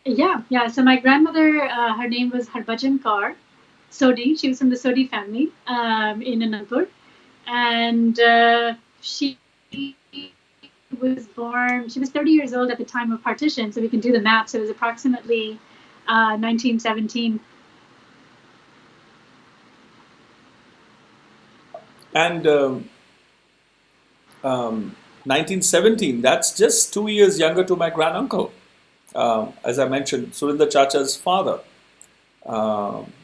Yeah. So my grandmother, her name was Harbhajan Kaur Sodhi. She was from the Sodhi family in Anandpur. And she was born, she was 30 years old at the time of partition. So we can do the math. So it was approximately 1917. And 1917, that's just 2 years younger to my granduncle. As I mentioned, Surinder Chacha's father.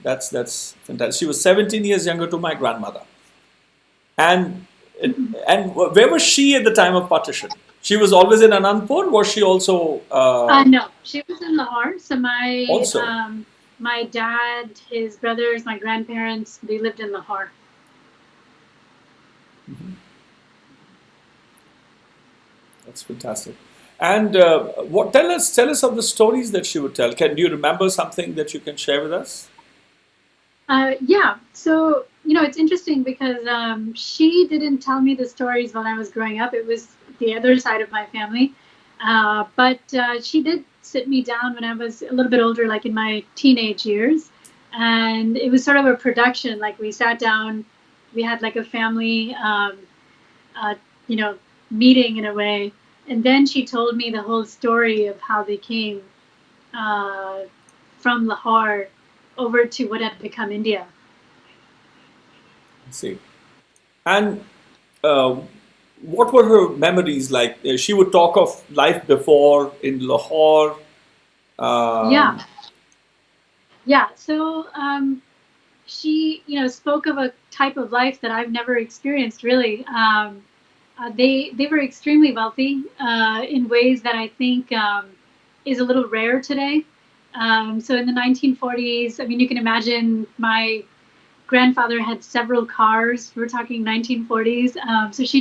That's fantastic. She was 17 years younger to my grandmother. And where was she at the time of partition? She was always in Anandpur? Was she also... No, she was in Lahore. So my dad, his brothers, my grandparents, they lived in Lahore. Mm-hmm. That's fantastic. And tell us of the stories that she would tell. Do you remember something that you can share with us? Yeah. So, it's interesting because she didn't tell me the stories when I was growing up. It was the other side of my family. But she did sit me down when I was a little bit older, like in my teenage years. And it was sort of a production. Like we sat down, we had like a family, meeting in a way. And then she told me the whole story of how they came from Lahore over to what had become India. I see. And what were her memories like? She would talk of life before in Lahore. Yeah. So she, spoke of a type of life that I've never experienced, really. They were extremely wealthy in ways that I think is a little rare today. So in the 1940s, I mean, you can imagine my grandfather had several cars. We're talking 1940s. So she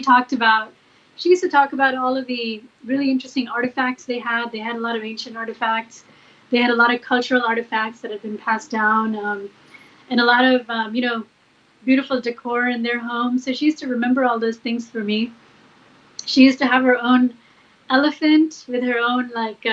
used to talk about all of the really interesting artifacts they had. They had a lot of ancient artifacts. They had a lot of cultural artifacts that had been passed down, and a lot of, beautiful decor in their home. So she used to remember all those things for me. She used to have her own elephant with her own, like,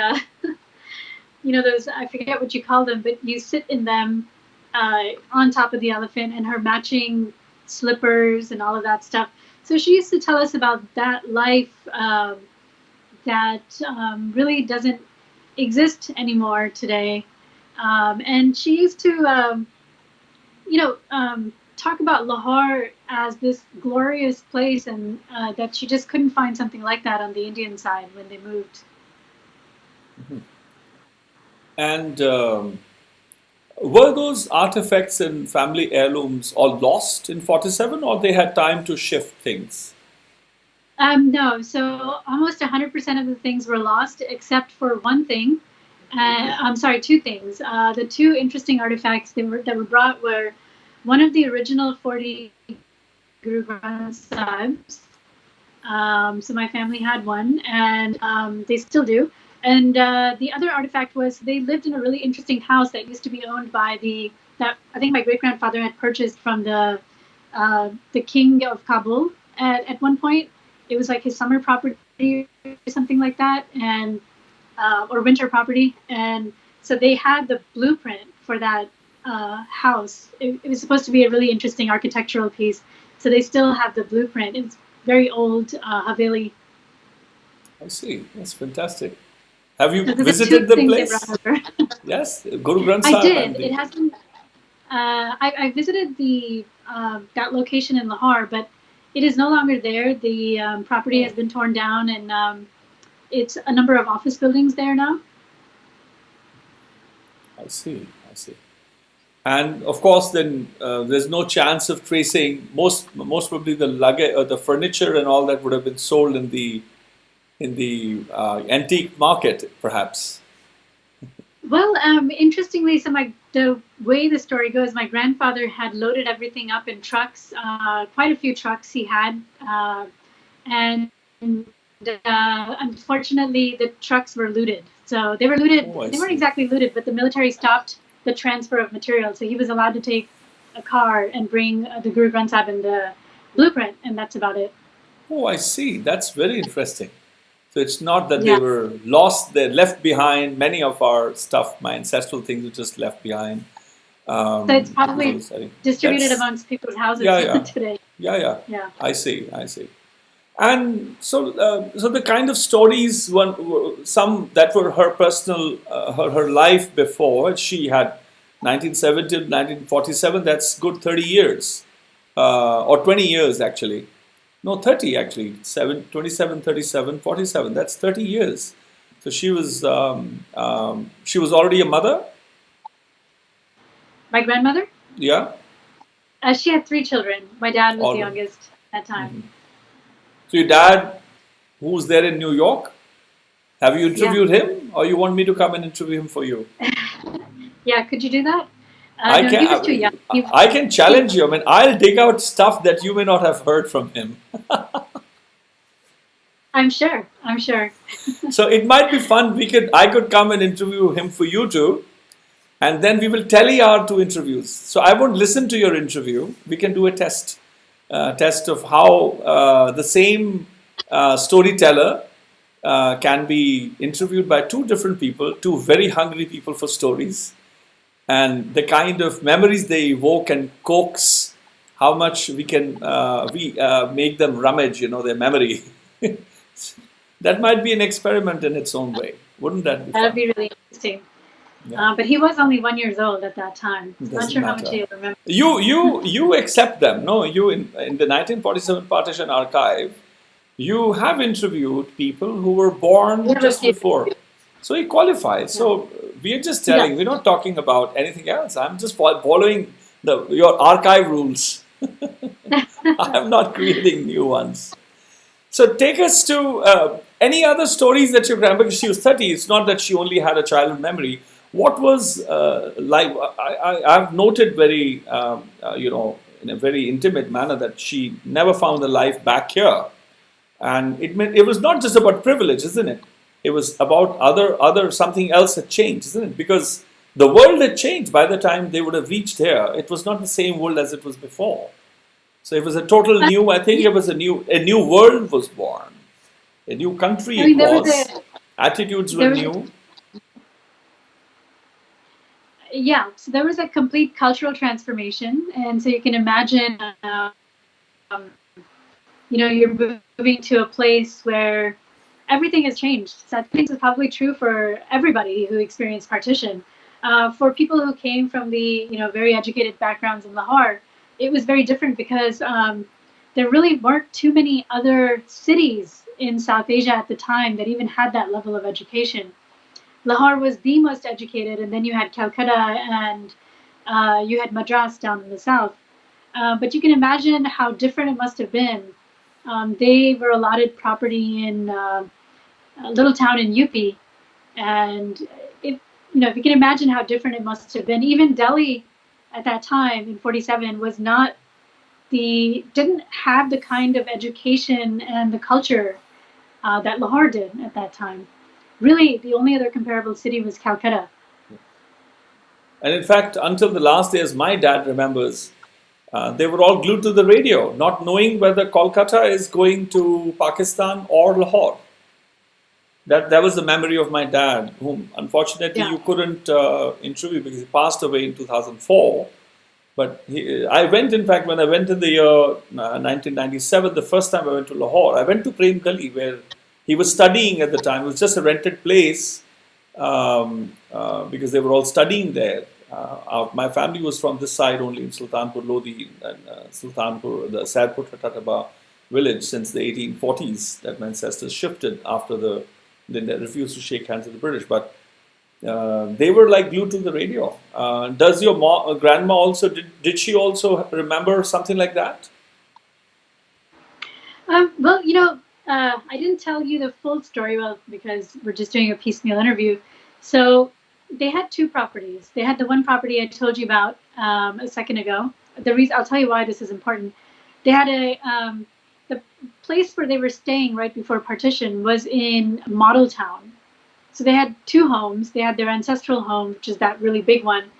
those, I forget what you call them, but you sit in them on top of the elephant, and her matching slippers and all of that stuff. So she used to tell us about that life that really doesn't exist anymore today. And she used to, talk about Lahore as this glorious place, and that she just couldn't find something like that on the Indian side when they moved. Mm-hmm. And were those artifacts and family heirlooms all lost in 47, or they had time to shift things? No, so almost 100% of the things were lost except for one thing. Two things. The two interesting artifacts that were brought were one of the original 40 Guru Granth Sahibs. So my family had one, and they still do. And the other artifact was they lived in a really interesting house that used to be owned by the that I think my great-grandfather had purchased from the king of Kabul at one point. It was like his summer property or something like that, and or winter property. And so they had the blueprint for that house. It was supposed to be a really interesting architectural piece. So they still have the blueprint. It's very old Haveli. I see. That's fantastic. Have you So those are visited two the things they place? brought over. Yes, Guru Granth I Sahib and did. the- It hasn't. I visited the that location in Lahore, but it is no longer there. The property has been torn down, and it's a number of office buildings there now. I see. I see. And of course, then there's no chance of tracing. Most probably the luggage or the furniture and all that would have been sold in the antique market, perhaps. Well, interestingly, so the way the story goes, my grandfather had loaded everything up in trucks, quite a few trucks he had, and unfortunately, the trucks were looted. So they were looted. Oh, I They weren't see. exactly looted, but the military stopped the transfer of material. So he was allowed to take a car and bring the Guru Granth Sahib and the blueprint, and that's about it. Oh, I see. That's very interesting. So it's not that they Yeah. were lost, they're left behind. Many of our stuff, my ancestral things, are just left behind. So it's probably because I think distributed that's- amongst people's houses Yeah. today. Yeah. Yeah. I see. And so the kind of stories, some that were her personal, her life before. She had 1970 to 1947. That's good 30 years, or 20 years actually. No, 30 actually. 27, 37, 47. That's 30 years. So she was already a mother. My grandmother, Yeah. she had 3 children. My dad was All the right. youngest at that time. So your dad, who's there in New York, have you interviewed him, or you want me to come and interview him for you? Yeah, could you do that? I no, can. he was too young. I can challenge you. I mean, I'll dig out stuff that you may not have heard from him. I'm sure. So it might be fun. I could come and interview him for you too, and then we will tally our 2 interviews. So I won't listen to your interview. We can do a test of how the same storyteller can be interviewed by 2 different people, 2 very hungry people for stories, and the kind of memories they evoke and coax, how much we can make them rummage, their memory. That might be an experiment in its own way. Wouldn't that be That'd fun? be really interesting. Yeah. But he was only 1 year old at that time. It Not doesn't sure how much matter. he'll remember. You accept them, no? You in the 1947 Partition Archive, you have interviewed people who were born Yeah, just okay. before, so he qualifies. So we are just telling. We're not talking about anything else. I'm just following your archive rules. I'm not creating new ones. So take us to any other stories that your grandmother, because she was 30, it's not that she only had a childhood memory. What was like, I've noted very, in a very intimate manner that she never found the life back here. And it was not just about privilege, isn't it? It was about other something else had changed, isn't it? Because the world had changed by the time they would have reached here. It was not the same world as it was before. So it was a total new, I think it was a new world was born. A new country it was. Attitudes were new. Yeah, so there was a complete cultural transformation. And so you can imagine, you're moving to a place where everything has changed. So I think it's probably true for everybody who experienced partition. For people who came from the very educated backgrounds in Lahore, it was very different because there really weren't too many other cities in South Asia at the time that even had that level of education. Lahore was the most educated, and then you had Calcutta and you had Madras down in the south. But you can imagine how different it must have been. They were allotted property in a little town in UP, and if you can imagine how different it must have been. Even Delhi at that time in 47 was not didn't have the kind of education and the culture that Lahore did at that time. Really, the only other comparable city was Calcutta. And in fact, until the last day, as my dad remembers, they were all glued to the radio, not knowing whether Kolkata is going to Pakistan or Lahore. That was the memory of my dad, whom unfortunately you couldn't interview because he passed away in 2004. But I went, in fact, when I went in the year 1997, the first time I went to Lahore, I went to Prem Gali, where he was studying at the time. It was just a rented place because they were all studying there. My family was from this side only, in Sultanpur Lodi and Sultanpur, the Saidpur Tataba village, since the 1840s, that my ancestors shifted after they refused to shake hands with the British. But they were like glued to the radio. Does your grandma also, did she also remember something like that? Well, you know, I didn't tell you the full story, well, because we're just doing a piecemeal interview. So they had two properties. They had the one property I told you about a second ago. The reason, I'll tell you why this is important. They had the place where they were staying right before partition was in Model Town. So they had two homes. They had their ancestral home, which is that really big one.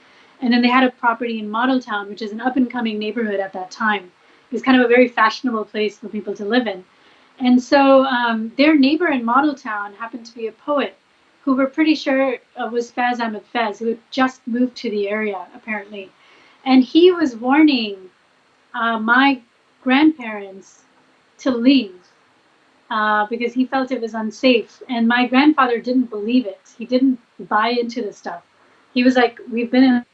And then they had a property in Model Town, which is an up-and-coming neighborhood at that time. It was kind of a very fashionable place for people to live in. And so their neighbor in Model Town happened to be a poet who we're pretty sure was Faz Ahmed Fez, who had just moved to the area, apparently. And he was warning my grandparents to leave because he felt it was unsafe. And my grandfather didn't believe it. He didn't buy into the stuff. He was like, we've been in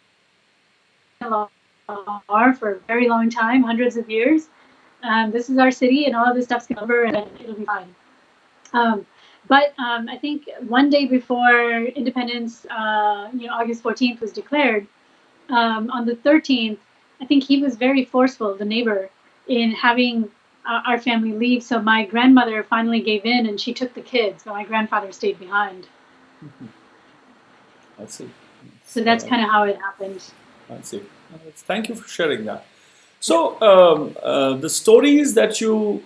Lahore for a very long time, hundreds of years. This is our city, and all of this stuff's going over, and it'll be fine. But I think one day before independence, August 14th was declared, on the 13th, I think he was very forceful, the neighbor, in having our family leave. So my grandmother finally gave in, and she took the kids, but my grandfather stayed behind. I see. So that's kind of how it happened. I see. Thank you for sharing that. So the stories that you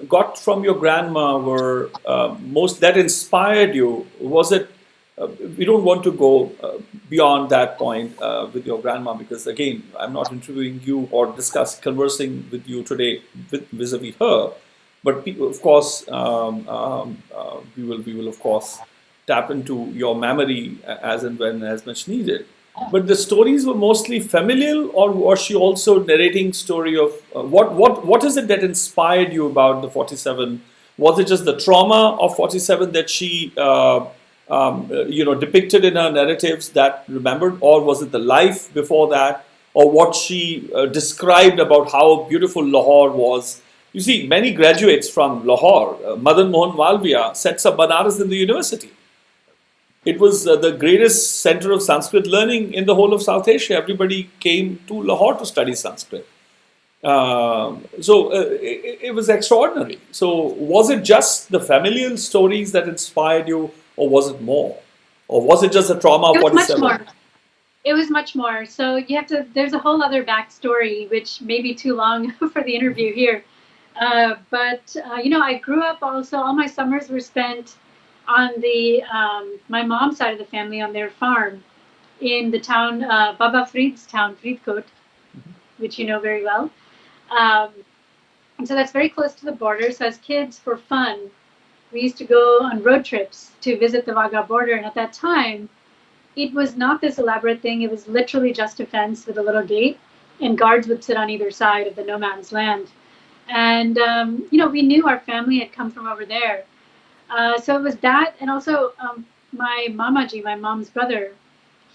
got from your grandma were most that inspired you. Was it? We don't want to go beyond that point with your grandma because again, I'm not interviewing you or conversing with you today vis-a-vis her. But people, of course, we will of course tap into your memory as and when as much needed. But the stories were mostly familial, or was she also narrating story of what is it that inspired you about the 47? Was it just the trauma of 47 that she depicted in her narratives that remembered, or was it the life before that, or what she described about how beautiful Lahore was? You see, many graduates from Lahore, Madan Mohan Malviya sets up Banaras in the university. It was the greatest center of Sanskrit learning in the whole of South Asia. Everybody came to Lahore to study Sanskrit. It was extraordinary. So was it just the familial stories that inspired you, or was it more? Or was it just the trauma of 47? Much more. It was much more. So you have to, there's a whole other backstory, which may be too long for the interview here. But I grew up also, all my summers were spent on the my mom's side of the family on their farm in the town, Baba Frid's town, Fridkot, which you know very well. And so that's very close to the border. So as kids, for fun, we used to go on road trips to visit the Wagah border. And at that time, it was not this elaborate thing. It was literally just a fence with a little gate, and guards would sit on either side of the no man's land. And, we knew our family had come from over there. So it was that, and also my Mamaji, my mom's brother,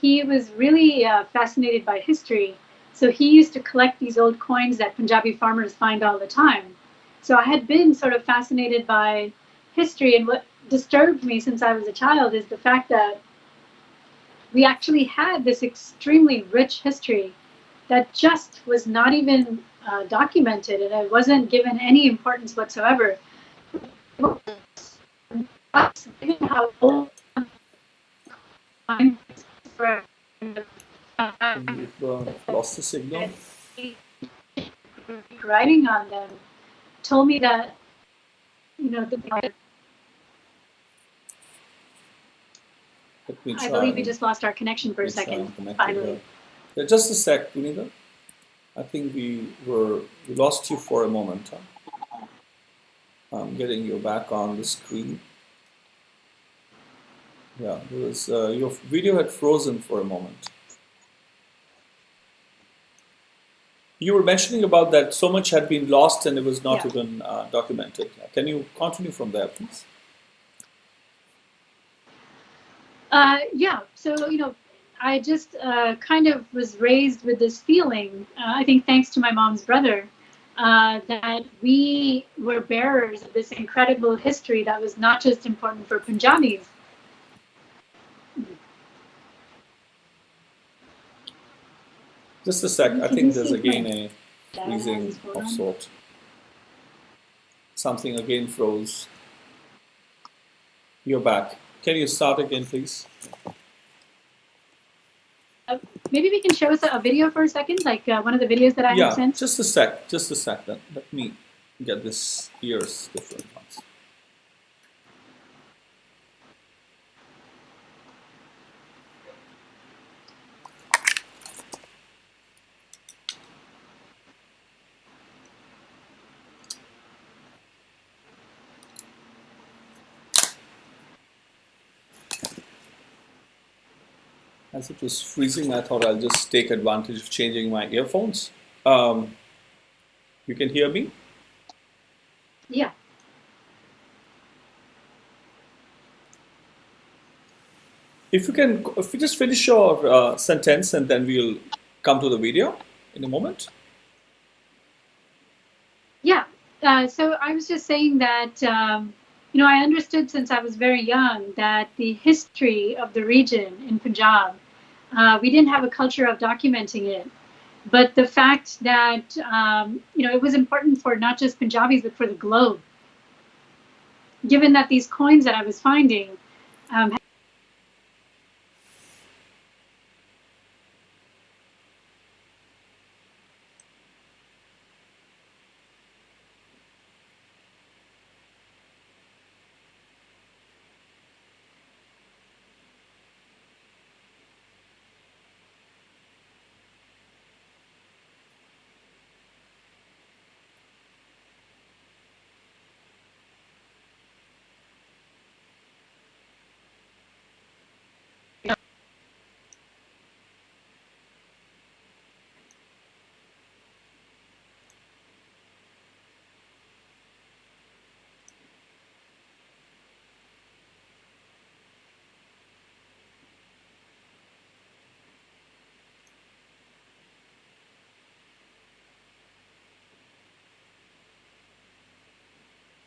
he was really fascinated by history. So he used to collect these old coins that Punjabi farmers find all the time. So I had been sort of fascinated by history, and what disturbed me since I was a child is the fact that we actually had this extremely rich history that just was not even documented, and it wasn't given any importance whatsoever. Given how old lost the signal. Writing on them told me that Let me I try. believe we just lost our connection for a second, finally. Yeah, just a sec, Guneeta. I think we lost you for a moment. Huh? I'm getting you back on the screen. Yeah, there was, your video had frozen for a moment. You were mentioning about that so much had been lost and it was not even documented. Can you continue from there, please? Yeah, so, you know, I just kind of was raised with this feeling, I think thanks to my mom's brother, that we were bearers of this incredible history that was not just important for Punjabis. Just a sec. I think there's again a freezing of sort. Something again froze. You're back. Can you start again, please? Maybe we can show us a video for a second, like one of the videos that I had sent. Yeah, just a sec. Just a sec. Then let me get this ears different ones. As it was freezing, I thought I'll just take advantage of changing my earphones. You can hear me? Yeah. If you just finish your sentence and then we'll come to the video in a moment. Yeah. So I was just saying that, you know, I understood since I was very young that the history of the region in Punjab, we didn't have a culture of documenting it. But the fact that, you know, it was important for not just Punjabis, but for the globe. Given that these coins that I was finding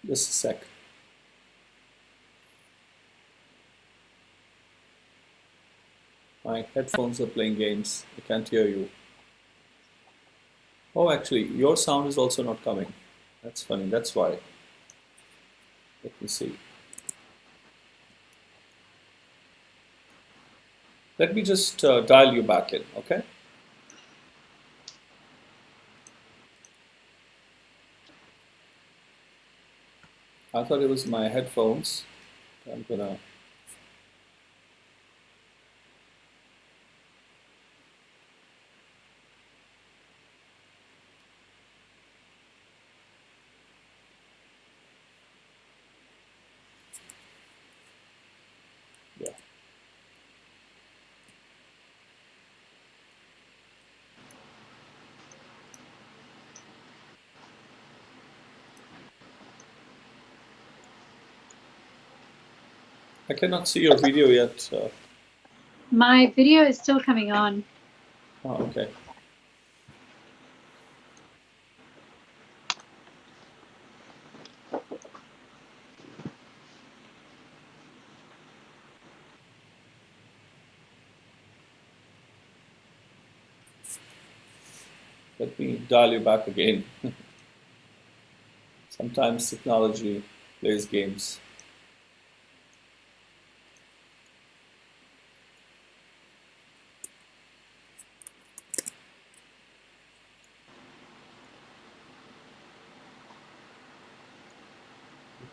Just a sec. My headphones are playing games. I can't hear you. Oh, actually, your sound is also not coming. That's funny. That's why. Let me see. Let me just dial you back in, okay? I thought it was my headphones. I'm gonna. Yeah. I cannot see your video yet. My video is still coming on. Oh, okay. Let me dial you back again. Sometimes technology plays games.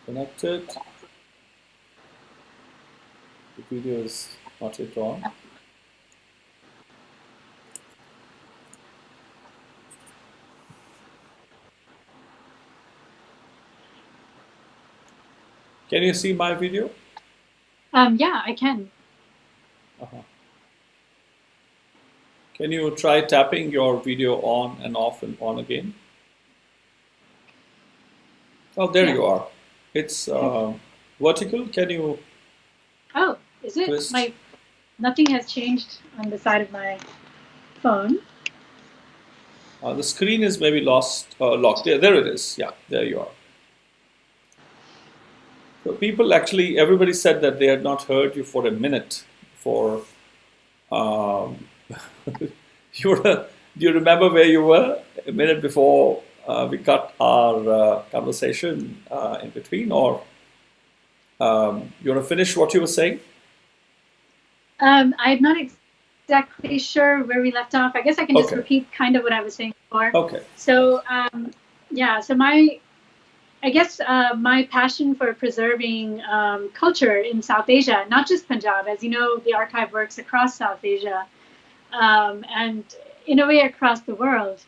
Connected. The video is not yet on. Can you see my video? Yeah, I can. Can you try tapping your video on and off and on again? Oh, there you are. It's vertical. Can you? Oh, is it? Twist? Nothing has changed on the side of my phone. The screen is maybe locked. There it is. Yeah, there you are. So people actually, everybody said that they had not heard you for a minute. Do you remember where you were a minute before we cut our conversation in between, or you want to finish what you were saying? I'm not exactly sure where we left off. I guess I can just repeat kind of what I was saying before. Okay. So my passion for preserving culture in South Asia, not just Punjab, as you know, the archive works across South Asia and in a way across the world,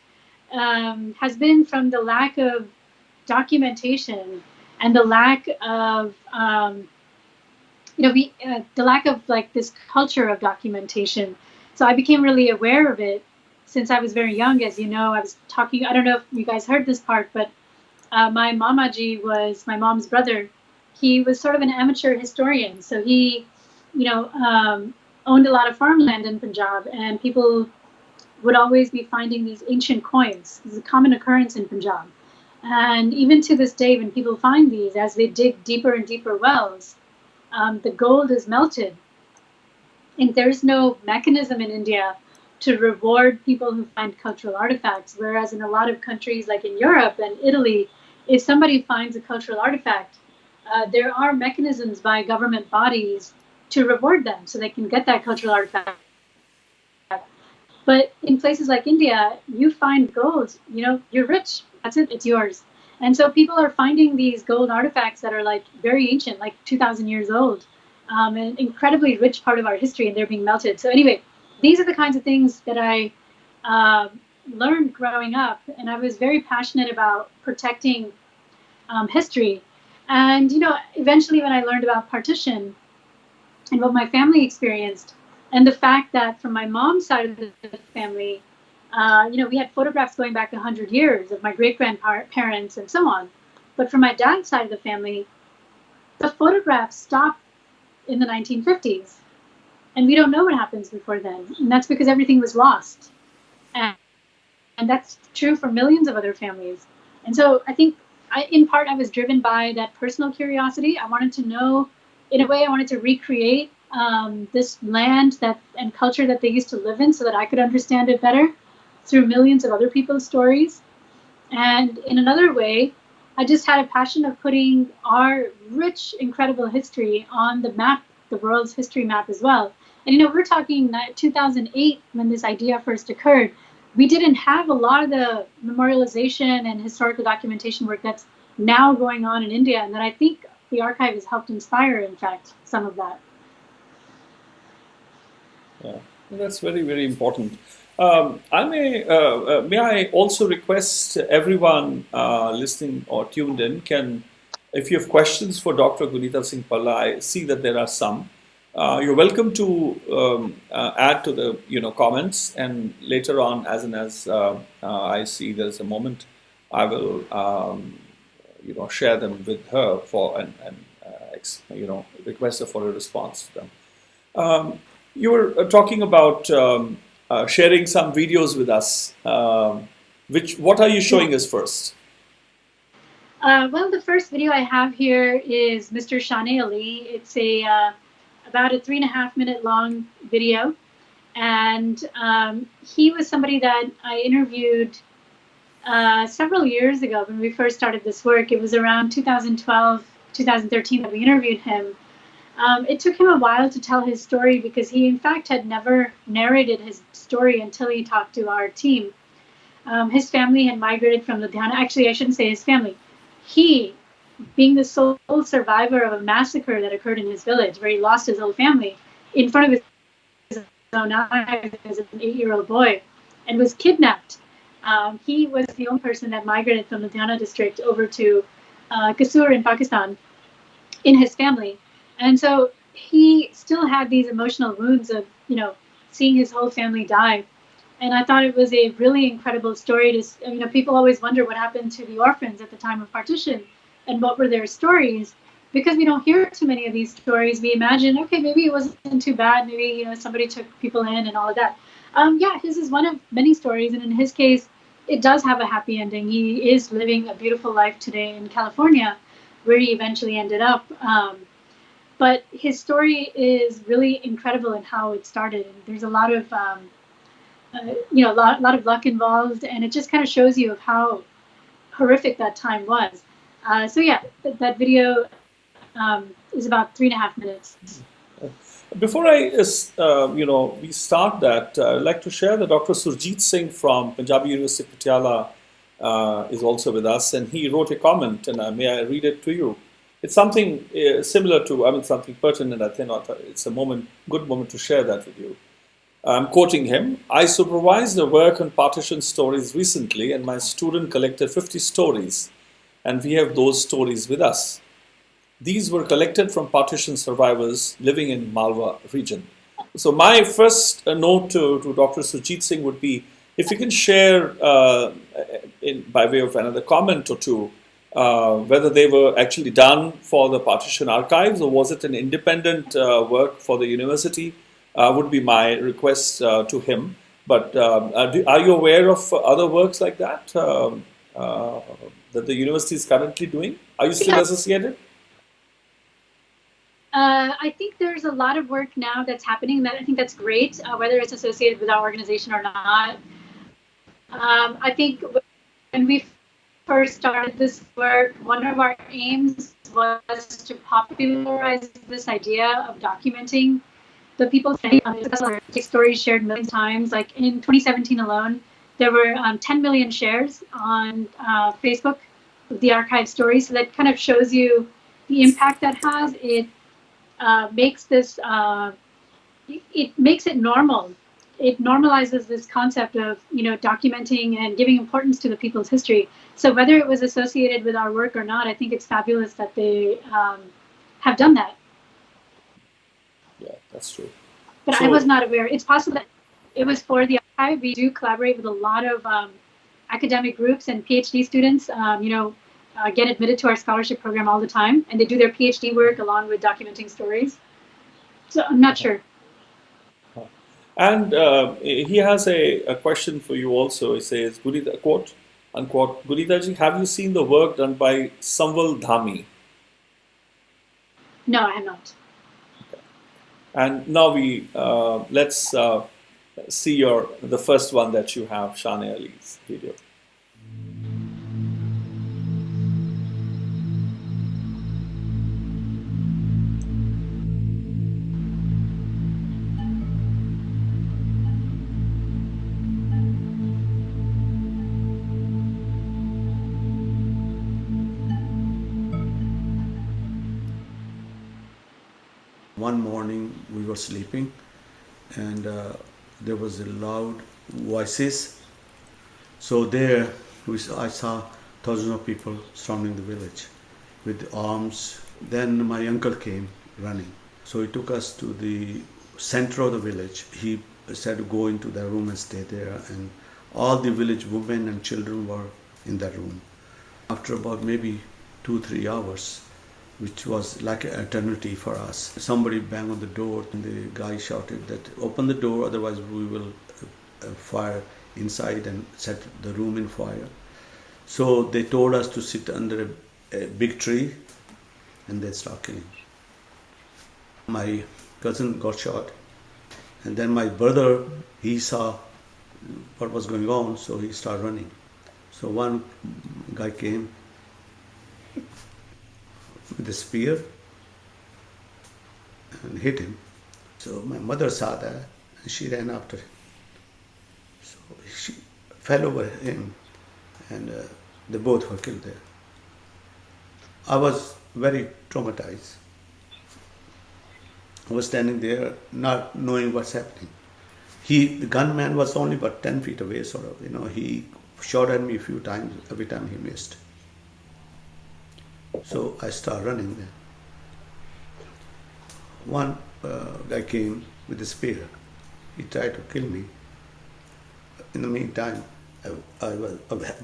has been from the lack of documentation and the lack of the lack of like this culture of documentation. So I became really aware of it since I was very young. As you know, I was talking, I don't know if you guys heard this part, but my Mamaji was my mom's brother. He was sort of an amateur historian. So he, owned a lot of farmland in Punjab, and people would always be finding these ancient coins. This is a common occurrence in Punjab. And even to this day, when people find these, as they dig deeper and deeper wells, the gold is melted. And there's no mechanism in India to reward people who find cultural artifacts. Whereas in a lot of countries like in Europe and Italy, if somebody finds a cultural artifact, there are mechanisms by government bodies to reward them so they can get that cultural artifact. But in places like India, you find gold, you're rich, that's it, it's yours. And so people are finding these gold artifacts that are like very ancient, like 2,000 years old, an incredibly rich part of our history, and they're being melted. So anyway, these are the kinds of things that I learned growing up, and I was very passionate about protecting history. And, eventually when I learned about partition and what my family experienced, and the fact that from my mom's side of the family, we had photographs going back 100 years of my great-grandparents and so on. But from my dad's side of the family, the photographs stopped in the 1950s. And we don't know what happens before then. And that's because everything was lost. And that's true for millions of other families. And so I think, in part, I was driven by that personal curiosity. I wanted to know, in a way, I wanted to recreate this land and culture that they used to live in so that I could understand it better through millions of other people's stories. And in another way, I just had a passion of putting our rich, incredible history on the map, the world's history map as well. And, we're talking 2008 when this idea first occurred. We didn't have a lot of the memorialization and historical documentation work that's now going on in India, and that I think the archive has helped inspire, in fact, some of that. Yeah, that's very, very important. May I also request everyone listening or tuned in if you have questions for Dr. Guneeta Singh Bhalla, I see that there are some. You're welcome to add to the comments, and later on, as I see there's a moment, I will share them with her and request her for a response to them. You were talking about sharing some videos with us. What are you showing us first? Well, the first video I have here is Mr. Shane Ali. It's about a 3.5-minute long video. And he was somebody that I interviewed several years ago when we first started this work. It was around 2012, 2013 that we interviewed him. It took him a while to tell his story because he, in fact, had never narrated his story until he talked to our team. His family had migrated from Ludhiana. Actually, I shouldn't say his family. He, being the sole survivor of a massacre that occurred in his village, where he lost his whole family, in front of his own eyes as an 8-year-old boy and was kidnapped. He was the only person that migrated from the Ludhiana district over to Kasur in Pakistan in his family. And so he still had these emotional wounds of, seeing his whole family die. And I thought it was a really incredible story to, people always wonder what happened to the orphans at the time of partition and what were their stories. Because we don't hear too many of these stories, we imagine, okay, maybe it wasn't too bad. Maybe, somebody took people in and all of that. His is one of many stories. And in his case, it does have a happy ending. He is living a beautiful life today in California, where he eventually ended up. But his story is really incredible in how it started. And there's a lot of, lot of luck involved, and it just kind of shows you of how horrific that time was. That video is about 3.5 minutes. Before we start that, I'd like to share that Dr. Surjit Singh from Punjabi University Patiala is also with us, and he wrote a comment, and may I read it to you? It's something similar to, something pertinent. I think it's a good moment to share that with you. I'm quoting him. I supervised a work on partition stories recently, and my student collected 50 stories, and we have those stories with us. These were collected from partition survivors living in Malwa region. So my first note to Dr. Surjit Singh would be, if you can share, by way of another comment or two, whether they were actually done for the Partition Archives or was it an independent work for the university, would be my request to him. But are you aware of other works like that that the university is currently doing? Are you still associated? I think there's a lot of work now that's happening that I think that's great, whether it's associated with our organization or not. I think when we first started this work, one of our aims was to popularize this idea of documenting the people's stories shared millions of times. Like in 2017 alone, there were 10 million shares on Facebook of the archive stories. So that kind of shows you the impact that has. It makes this, it makes it normal. It normalizes this concept of, documenting and giving importance to the people's history. So whether it was associated with our work or not, I think it's fabulous that they have done that. Yeah, that's true. But so, I was not aware. It's possible that it was for the archive. We do collaborate with a lot of academic groups and PhD students, get admitted to our scholarship program all the time, and they do their PhD work along with documenting stories. So I'm not sure. And he has a question for you also. He says, Guneeta, quote, unquote, Guneeta ji, have you seen the work done by Samval Dhami? No, I have not. Okay. And now let's see the first one that you have, Shane Ali's video. One morning we were sleeping and there was a loud voices. So there I saw thousands of people surrounding the village with arms. Then my uncle came running. So he took us to the center of the village. He said to go into the room and stay there, and all the village women and children were in that room. After about maybe 2-3 hours, which was like an eternity for us, somebody banged on the door and the guy shouted that open the door, otherwise we will fire inside and set the room in fire. So they told us to sit under a big tree and they started killing. My cousin got shot, and then my brother, he saw what was going on, so he started running. So one guy came with a spear and hit him. So my mother saw that and she ran after him. So she fell over him and they both were killed there. I was very traumatized. I was standing there not knowing what's happening. The gunman was only about 10 feet away, sort of, he shot at me a few times, every time he missed. So I started running there. One guy came with a spear. He tried to kill me. In the meantime, I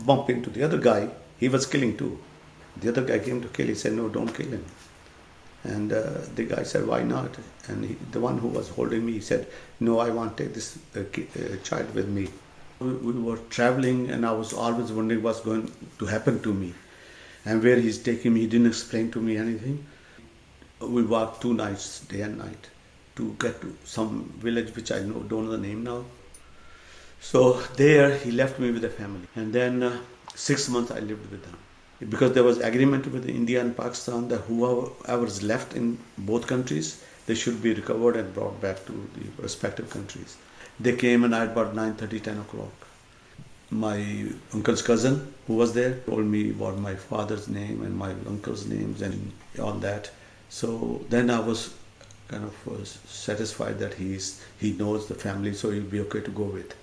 bumped into the other guy. He was killing too. The other guy came to kill. He said, "No, don't kill him." And the guy said, "Why not?" And the one who was holding me, he said, "No, I want to take this child with me." We were traveling, and I was always wondering what's going to happen to me and where he's taking me. He didn't explain to me anything. We walked 2 nights, day and night, to get to some village which I don't know the name now. So there he left me with a family, and then 6 months I lived with them. Because there was agreement with India and Pakistan that whoever is left in both countries, they should be recovered and brought back to the respective countries. They came and at about 9:30, 10 o'clock. My uncle's cousin who was there told me about my father's name and my uncle's names and all that. So then I was kind of satisfied that he knows the family, so he'll be okay to go with.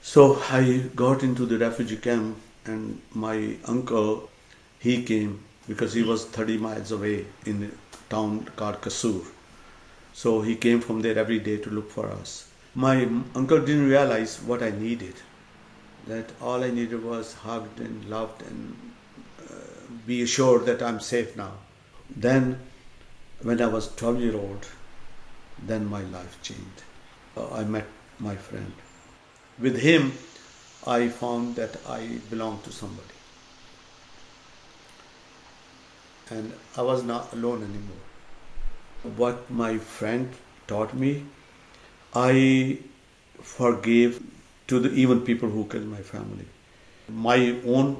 So I got into the refugee camp, and my uncle, he came because he was 30 miles away in a town called Kasur. So he came from there every day to look for us. My uncle didn't realize what I needed, that all I needed was hugged and loved and be assured that I'm safe now. Then when I was 12-year-old, then my life changed. I met my friend. With him, I found that I belonged to somebody. And I was not alone anymore. What my friend taught me, I forgave to the even people who killed my family. My own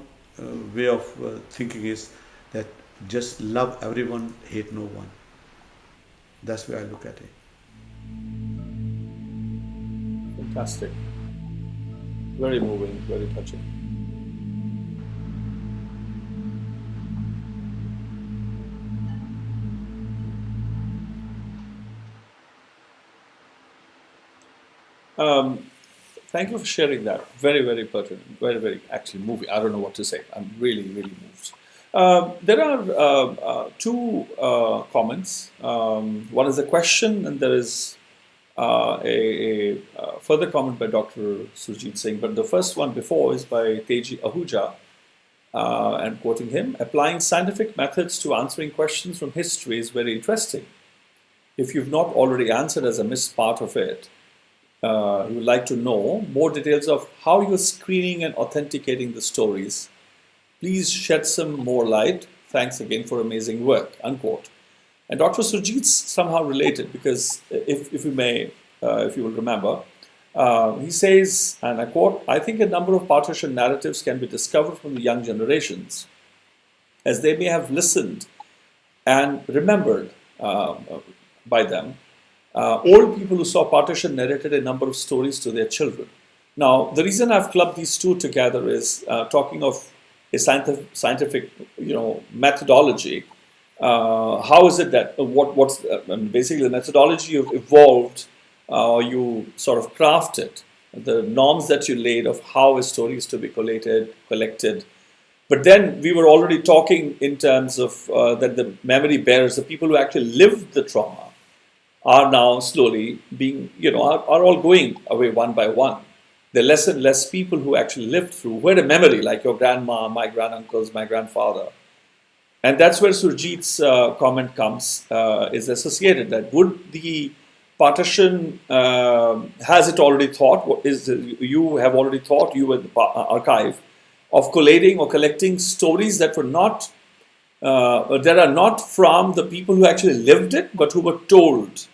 way of thinking is that just love everyone, hate no one. That's where I look at it. Fantastic. Very moving, very touching. Thank you for sharing that. Very, very pertinent. Very, very actually moving. I don't know what to say. I'm really, really moved. There are 2 comments. One is a question, and there is a further comment by Dr. Surjit Singh. But the first one before is by Teji Ahuja, and quoting him, "Applying scientific methods to answering questions from history is very interesting. If you've not already answered as a missed part of it, you would like to know more details of how you're screening and authenticating the stories. Please shed some more light. Thanks again for amazing work," unquote. And Dr. Surjit's somehow related, because if you may, if you will remember, he says, and I quote, "I think a number of partition narratives can be discovered from the young generations, as they may have listened and remembered by them. Old people who saw partition narrated a number of stories to their children." Now, the reason I've clubbed these 2 together is talking of a scientific, methodology. How is it that what's basically the methodology you've evolved, you sort of crafted, the norms that you laid of how a story is to be collected. But then we were already talking in terms of that the memory bearers, the people who actually lived the trauma, are now slowly being, are all going away one by one. There are less and less people who actually lived through, who had a memory, like your grandma, my granduncles, my grandfather. And that's where Surjit's comment comes, is associated, that would the partition, has it already thought, you have already thought, you at the archive, of collating or collecting stories that were not, that are not from the people who actually lived it, but who were told.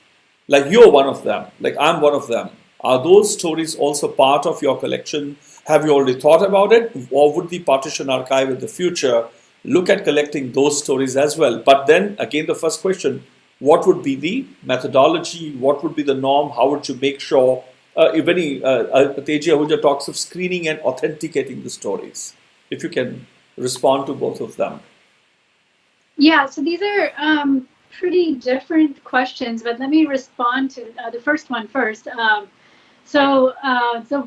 Like you're one of them, like I'm one of them. Are those stories also part of your collection? Have you already thought about it? Or would the Partition Archive in the future look at collecting those stories as well? But then again, the first question, what would be the methodology? What would be the norm? How would you make sure, Teji Ahuja talks of screening and authenticating the stories. If you can respond to both of them. Yeah, so these are pretty different questions, but let me respond to the first one first. The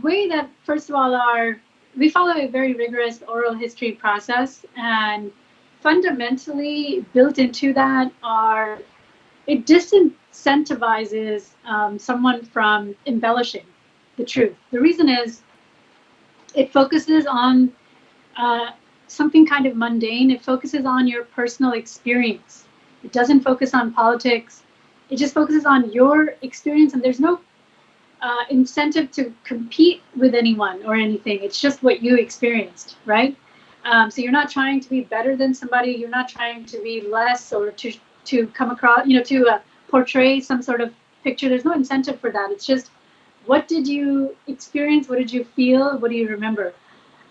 way that, first of all, we follow a very rigorous oral history process, and fundamentally built into that it disincentivizes someone from embellishing the truth. The reason is it focuses on something kind of mundane. It focuses on your personal experience. It doesn't focus on politics. It just focuses on your experience, and there's no incentive to compete with anyone or anything. It's just what you experienced, right? So you're not trying to be better than somebody. You're not trying to be less or to come across, to portray some sort of picture. There's no incentive for that. It's just, what did you experience? What did you feel? What do you remember?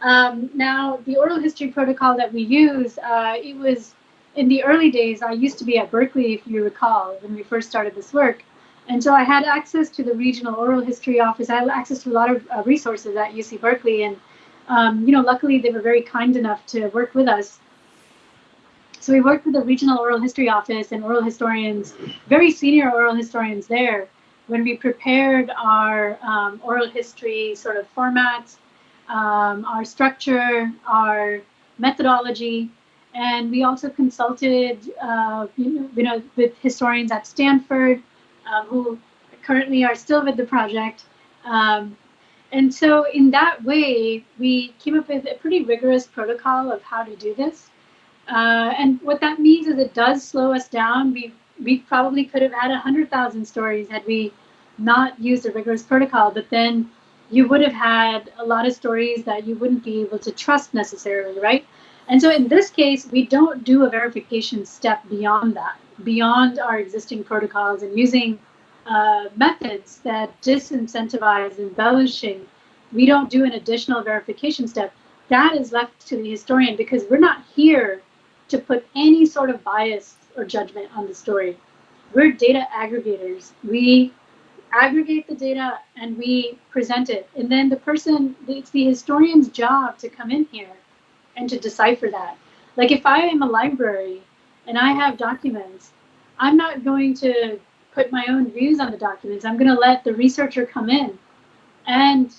Now, the oral history protocol that we use, it was in the early days. I used to be at Berkeley, if you recall, when we first started this work. And so I had access to the regional oral history office. I had access to a lot of resources at UC Berkeley. And, luckily they were very kind enough to work with us. So we worked with the regional oral history office and oral historians, very senior oral historians there, when we prepared our oral history sort of formats, our structure, our methodology. And we also consulted, with historians at Stanford, who currently are still with the project. And so in that way, we came up with a pretty rigorous protocol of how to do this. And what that means is it does slow us down. We probably could have had 100,000 stories had we not used a rigorous protocol, but then you would have had a lot of stories that you wouldn't be able to trust necessarily, right? And so in this case, we don't do a verification step beyond that, beyond our existing protocols, and using methods that disincentivize embellishing. We don't do an additional verification step. That is left to the historian, because we're not here to put any sort of bias or judgment on the story. We're data aggregators. We aggregate the data and we present it. And then it's the historian's job to come in here and to decipher that. Like, if I am a library and I have documents, I'm not going to put my own views on the documents. I'm going to let the researcher come in and,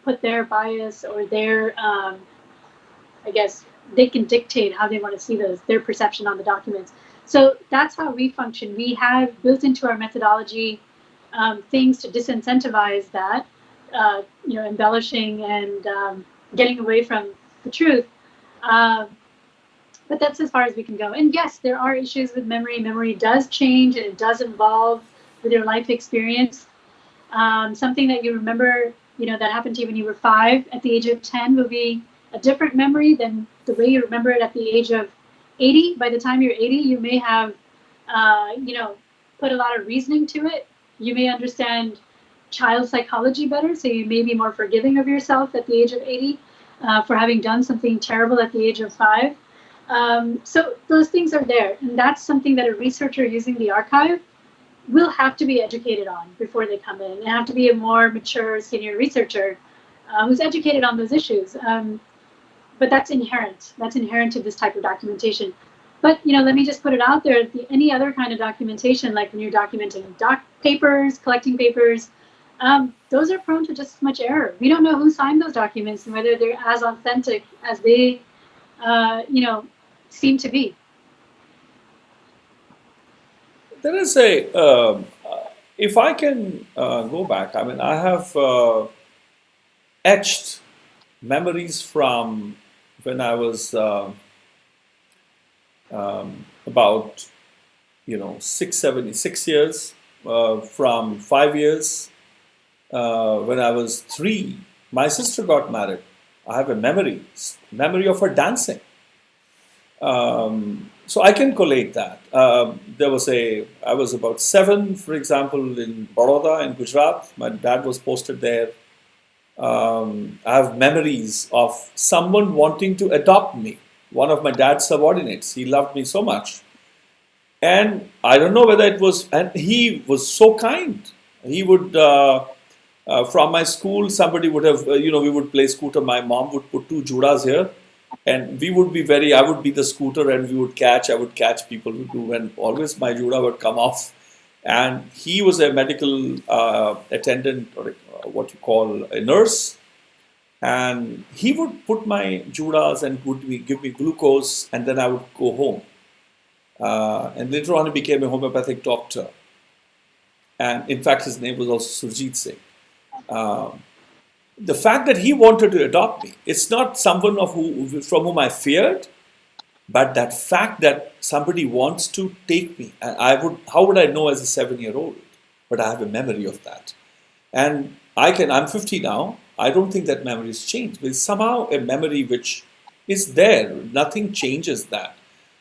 put their bias or their, they can dictate how they want to see their perception on the documents. So that's how we function. We have built into our methodology things to disincentivize that, embellishing and getting away from the truth. But that's as far as we can go. And yes, there are issues with memory. Memory does change and it does evolve with your life experience. Something that you remember, that happened to you when you were 5 at the age of 10 will be a different memory than the way you remember it at the age of 80. By the time you're 80, you may have, put a lot of reasoning to it. You may understand child psychology better, so you may be more forgiving of yourself at the age of 80 for having done something terrible at the age of 5. So those things are there, and that's something that a researcher using the archive will have to be educated on before they come in. They have to be a more mature senior researcher who's educated on those issues. But that's inherent. That's inherent to this type of documentation. But let me just put it out there. Any other kind of documentation, like when you're documenting papers, collecting papers, those are prone to just as much error. We don't know who signed those documents and whether they're as authentic as they, seem to be. There is if I can go back, I have etched memories from when I was about 6 years, from 5 years, when I was 3, my sister got married. I have a memory of her dancing. So I can collate that. I was about 7, for example, in Baroda in Gujarat. My dad was posted there. I have memories of someone wanting to adopt me, one of my dad's subordinates. He loved me so much. And I don't know whether it was, and he was so kind. He would, from my school, somebody would have, we would play scooter. My mom would put 2 judas here, And we would be I would be the scooter and I would catch people who do, and always my juda would come off. And he was a medical attendant, or what you call a nurse. And he would put my judas and would give me glucose, and then I would go home. And later on, he became a homeopathic doctor. And in fact, his name was also Surjit Singh. The fact that he wanted to adopt me, it's not someone from whom I feared, but that fact that somebody wants to take me. And how would I know as a 7-year-old? But I have a memory of that. And I'm 50 now. I don't think that memory has changed. But it's somehow a memory which is there. Nothing changes that.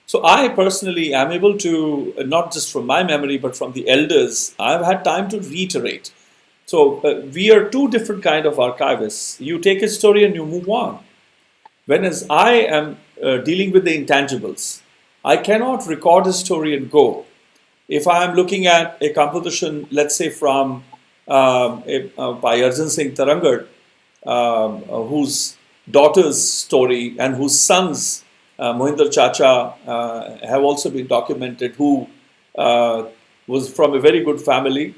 So I personally am able to, not just from my memory, but from the elders, I've had time to reiterate. So we are two different kind of archivists. You take a story and you move on. Whereas I am dealing with the intangibles. I cannot record a story and go. If I am looking at a composition, let's say from by Arjun Singh Tarangad, whose daughter's story and whose sons, Mohinder Chacha, have also been documented, who was from a very good family.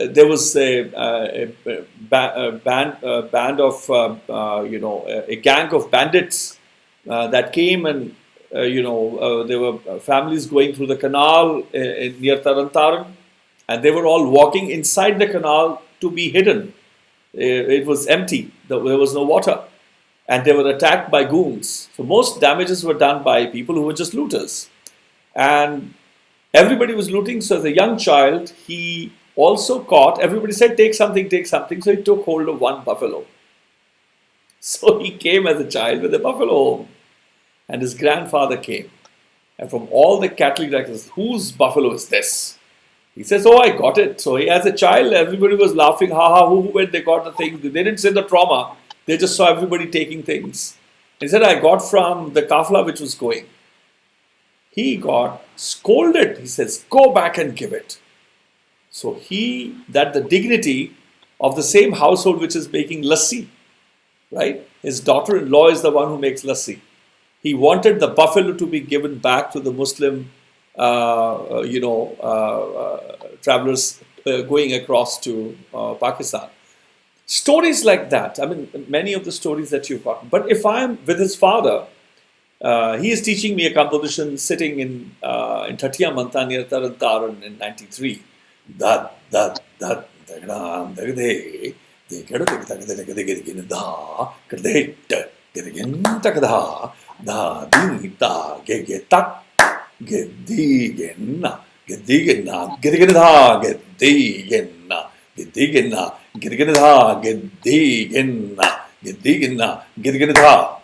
There was a gang of bandits that came, and there were families going through the canal near Taran, and they were all walking inside the canal to be hidden. It was empty. There was no water, and they were attacked by goons. So most damages were done by people who were just looters, and everybody was looting. So as a young child, he also caught, everybody said, take something. So he took hold of one buffalo. So he came as a child with a buffalo home. And his grandfather came. And from all the cattle directors, whose buffalo is this? He says, oh, I got it. So he, as a child, everybody was laughing, when they got the thing. They didn't say the trauma. They just saw everybody taking things. He said, I got from the kafla which was going. He got scolded. He says, go back and give it. So the dignity of the same household which is making lassi, right? His daughter-in-law is the one who makes lassi. He wanted the buffalo to be given back to the Muslim, travelers going across to Pakistan. Stories like that. I mean, many of the stories that you've gotten. But if I'm with his father, he is teaching me a composition sitting in Thatiya Manta near Taran in 93.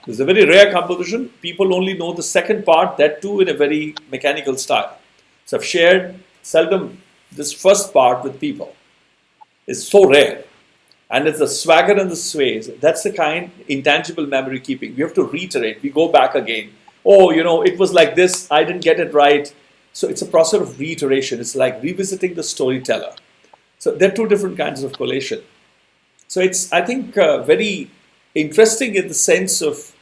It's a very rare composition. People only know the second part, that too in a very mechanical style. So I've shared seldom this first part with people. It's so rare. And it's the swagger and the sways. That's the kind intangible memory keeping. We have to reiterate. We go back again. Oh, it was like this. I didn't get it right. So it's a process of reiteration. It's like revisiting the storyteller. So there are two different kinds of collation. So it's, I think, very interesting in the sense of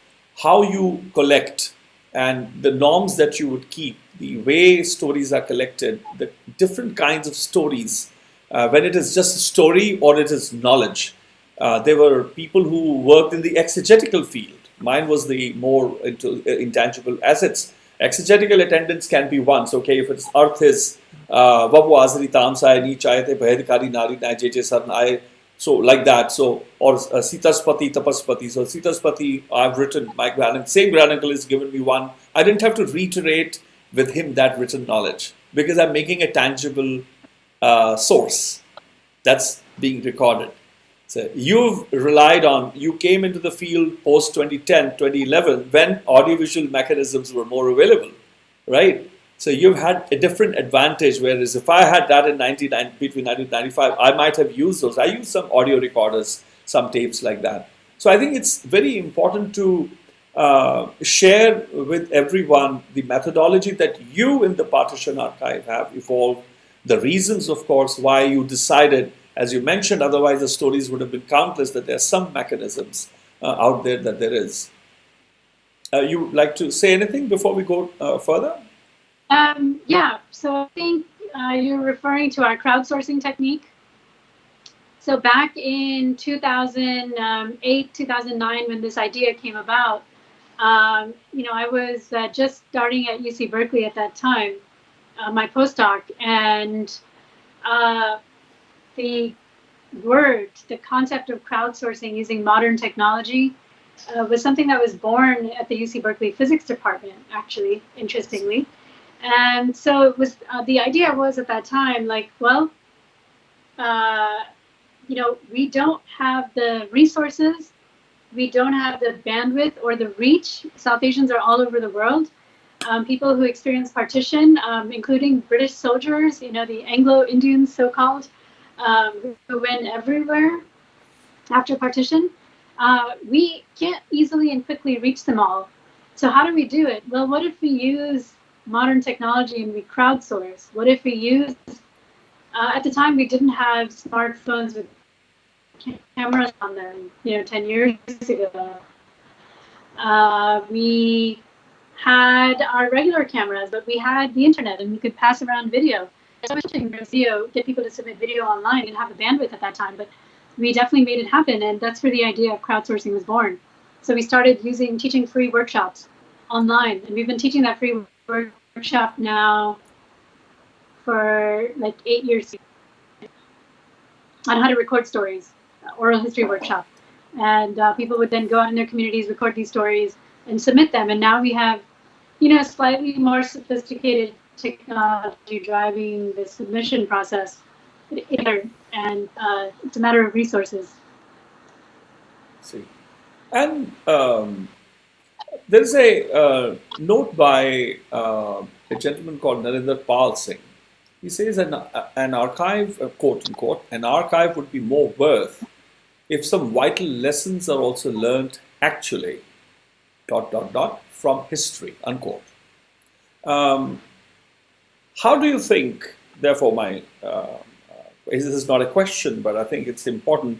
how you collect and the norms that you would keep, the way stories are collected, the different kinds of stories, when it is just a story or it is knowledge. There were people who worked in the exegetical field. Mine was the more into intangible assets. Exegetical attendance can be one. So, okay, if its earth is Vabu Azri Tamsai Ni Chayate Bhedkari Nari Nai Jeje Sarnai. So like that. So, or Sitaspati Tapaspati. So Sitaspati, I've written, my same granduncle has given me one. I didn't have to reiterate with him that written knowledge because I'm making a tangible source that's being recorded. So you've relied on, you came into the field post 2010, 2011 when audiovisual mechanisms were more available, right? So you've had a different advantage, whereas if I had that in between 1995, I might have used those. I used some audio recorders, some tapes like that. So I think it's very important to share with everyone the methodology that you in the Partition Archive have evolved, the reasons, of course, why you decided, as you mentioned, otherwise the stories would have been countless, that there are some mechanisms out there that there is. You would like to say anything before we go further? Yeah, so I think you're referring to our crowdsourcing technique. So back in 2008, 2009, when this idea came about, I was just starting at UC Berkeley at that time, my postdoc, and the concept of crowdsourcing using modern technology was something that was born at the UC Berkeley physics department, actually, interestingly. And so it was, the idea was at that time, like, well, we don't have the resources, we don't have the bandwidth or the reach. South Asians are all over the world. People who experienced partition, including British soldiers, the Anglo-Indians, so-called, who went everywhere after partition. We can't easily and quickly reach them all. So how do we do it? Well, what if we use modern technology and we crowdsource? What if we use, at the time we didn't have smartphones with cameras on them, 10 years ago. We had our regular cameras, but we had the internet and we could pass around video. Get people to submit video online. We didn't have the bandwidth at that time, but we definitely made it happen, and that's where the idea of crowdsourcing was born. So we started teaching free workshops online, and we've been teaching that free workshop now for like 8 years on how to record stories, oral history workshop. And people would then go out in their communities, record these stories, and submit them. And now we have, slightly more sophisticated technology driving the submission process. And it's a matter of resources. See. And there's a note by a gentleman called Narendra Singh. He says an archive, quote unquote, an archive would be more worth if some vital lessons are also learned actually, ... from history, unquote. How do you think, therefore, this is not a question, but I think it's important.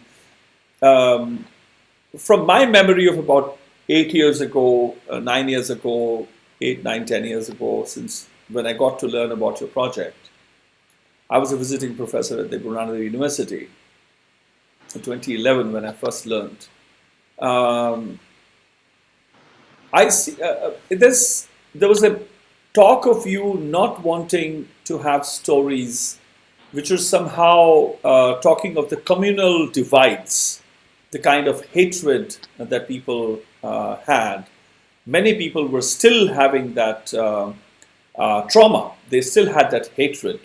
From my memory of about 8 years ago, 9 years ago, 8, 9, 10 years ago, since when I got to learn about your project, I was a visiting professor at the Gurū Nānak Dēv University in 2011 when I first learned. I see there was a talk of you not wanting to have stories which are somehow talking of the communal divides, the kind of hatred that people had. Many people were still having that trauma. They still had that hatred.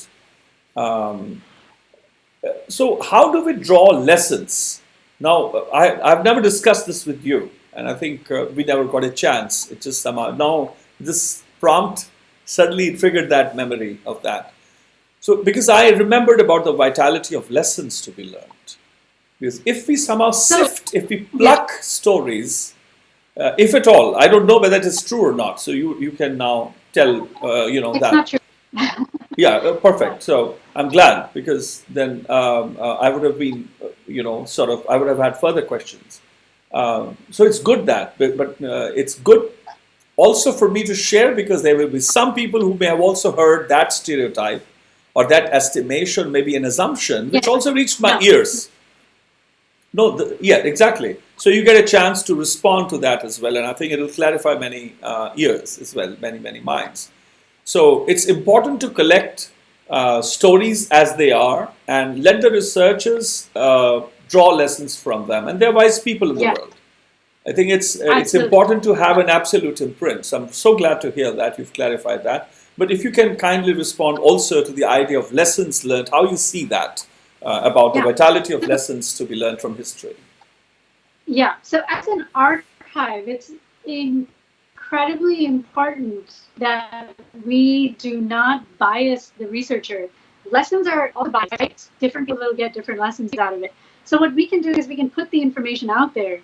So how do we draw lessons? Now, I've never discussed this with you, and I think we never got a chance. It just somehow, now this prompt suddenly triggered that memory of that. So, because I remembered about the vitality of lessons to be learned. Because if we somehow sift, if we pluck stories, if at all, I don't know whether it is true or not. So you can now tell, it's that. Not true. Yeah, perfect. So I'm glad, because then I would have been, I would have had further questions. So it's good that, but it's good also for me to share, because there will be some people who may have also heard that stereotype or that estimation, maybe an assumption, which also reached my ears. Yeah, exactly. So you get a chance to respond to that as well, and I think it will clarify many ears as well, many minds. So it's important to collect stories as they are and let the researchers draw lessons from them, and they're wise people in the world. I think it's important to have an absolute imprint. So I'm so glad to hear that you've clarified that. But if you can kindly respond also to the idea of lessons learned, how you see that about the vitality of lessons to be learned from history. Yeah, so as an archive, it's incredibly important that we do not bias the researcher. Lessons are all biased. Different people will get different lessons out of it. So what we can do is we can put the information out there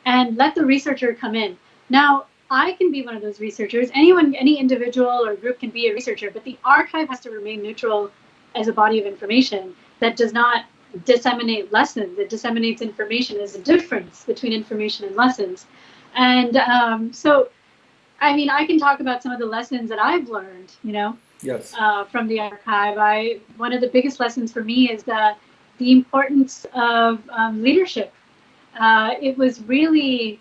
and let the researcher come in. Now, I can be one of those researchers. Anyone, any individual or group can be a researcher, but the archive has to remain neutral as a body of information that does not disseminate lessons. It disseminates information. There's a difference between information and lessons. And so I mean, I can talk about some of the lessons that I've learned, Yes. From the archive. One of the biggest lessons for me is the importance of leadership. It was really,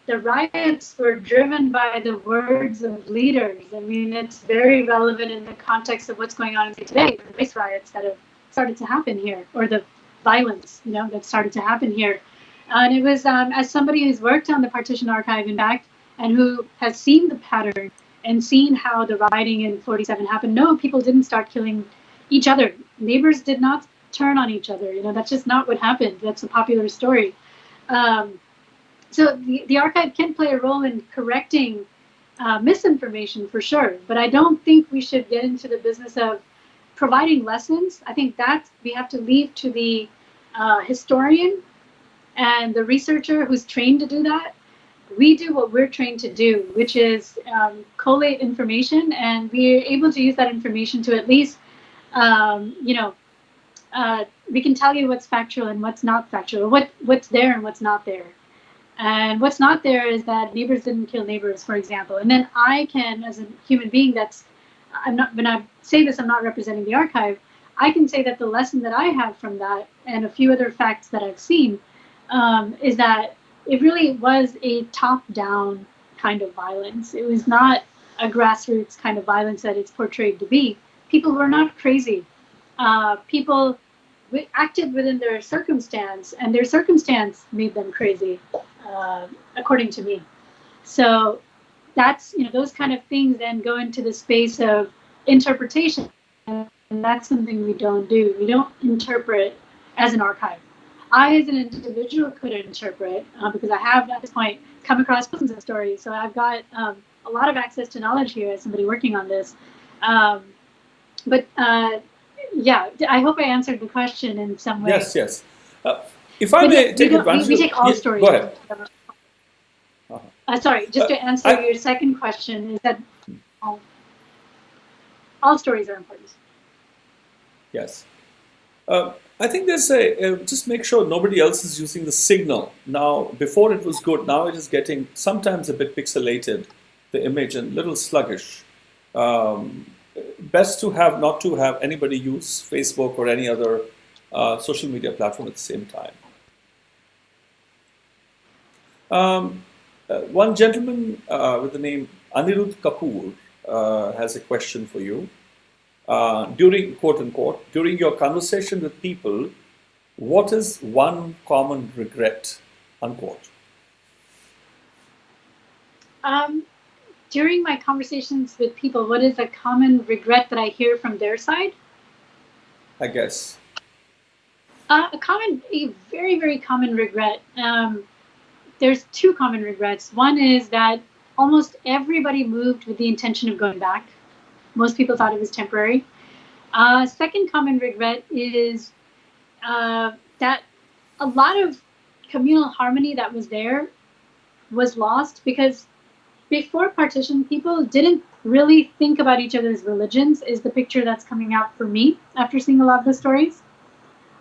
the riots were driven by the words of leaders. I mean, it's very relevant in the context of what's going on today, the race riots that have started to happen here, or the violence, that started to happen here. And it was, as somebody who's worked on the Partition Archive, in fact, and who has seen the pattern and seen how the rioting in 47 happened. No, people didn't start killing each other. Neighbors did not turn on each other. That's just not what happened. That's a popular story. So the archive can play a role in correcting misinformation for sure, but I don't think we should get into the business of providing lessons. I think that we have to leave to the historian and the researcher who's trained to do that. We do what we're trained to do, which is collate information, and we're able to use that information to at least, we can tell you what's factual and what's not factual, what's there and what's not there. And what's not there is that neighbors didn't kill neighbors, for example. And then I can, as a human being, when I say this, I'm not representing the archive. I can say that the lesson that I have from that, and a few other facts that I've seen, is that it really was a top-down kind of violence. It was not a grassroots kind of violence that it's portrayed to be. People were not crazy. People acted within their circumstance, and their circumstance made them crazy, according to me. So that's, those kind of things then go into the space of interpretation, and that's something we don't do. We don't interpret as an archive. I, as an individual, could interpret because I have, at this point, come across thousands of stories. So I've got a lot of access to knowledge here as somebody working on this. Yeah, I hope I answered the question in some way. Yes. If I may take advantage, we take all stories. Go ahead. Sorry, just to answer your second question, is that all stories are important. Yes. I think there's just make sure nobody else is using the signal. Now, before it was good, now it is getting sometimes a bit pixelated, the image, and a little sluggish. Best to not to have anybody use Facebook or any other social media platform at the same time. One gentleman with the name Anirudh Kapoor has a question for you. During, quote unquote, during your conversation with people, what is one common regret, unquote? During my conversations with people, what is a common regret that I hear from their side? I guess. A very, very common regret. There's two common regrets. One is that almost everybody moved with the intention of going back. Most people thought it was temporary. Second common regret is that a lot of communal harmony that was there was lost because before partition, people didn't really think about each other's religions, is the picture that's coming out for me after seeing a lot of the stories.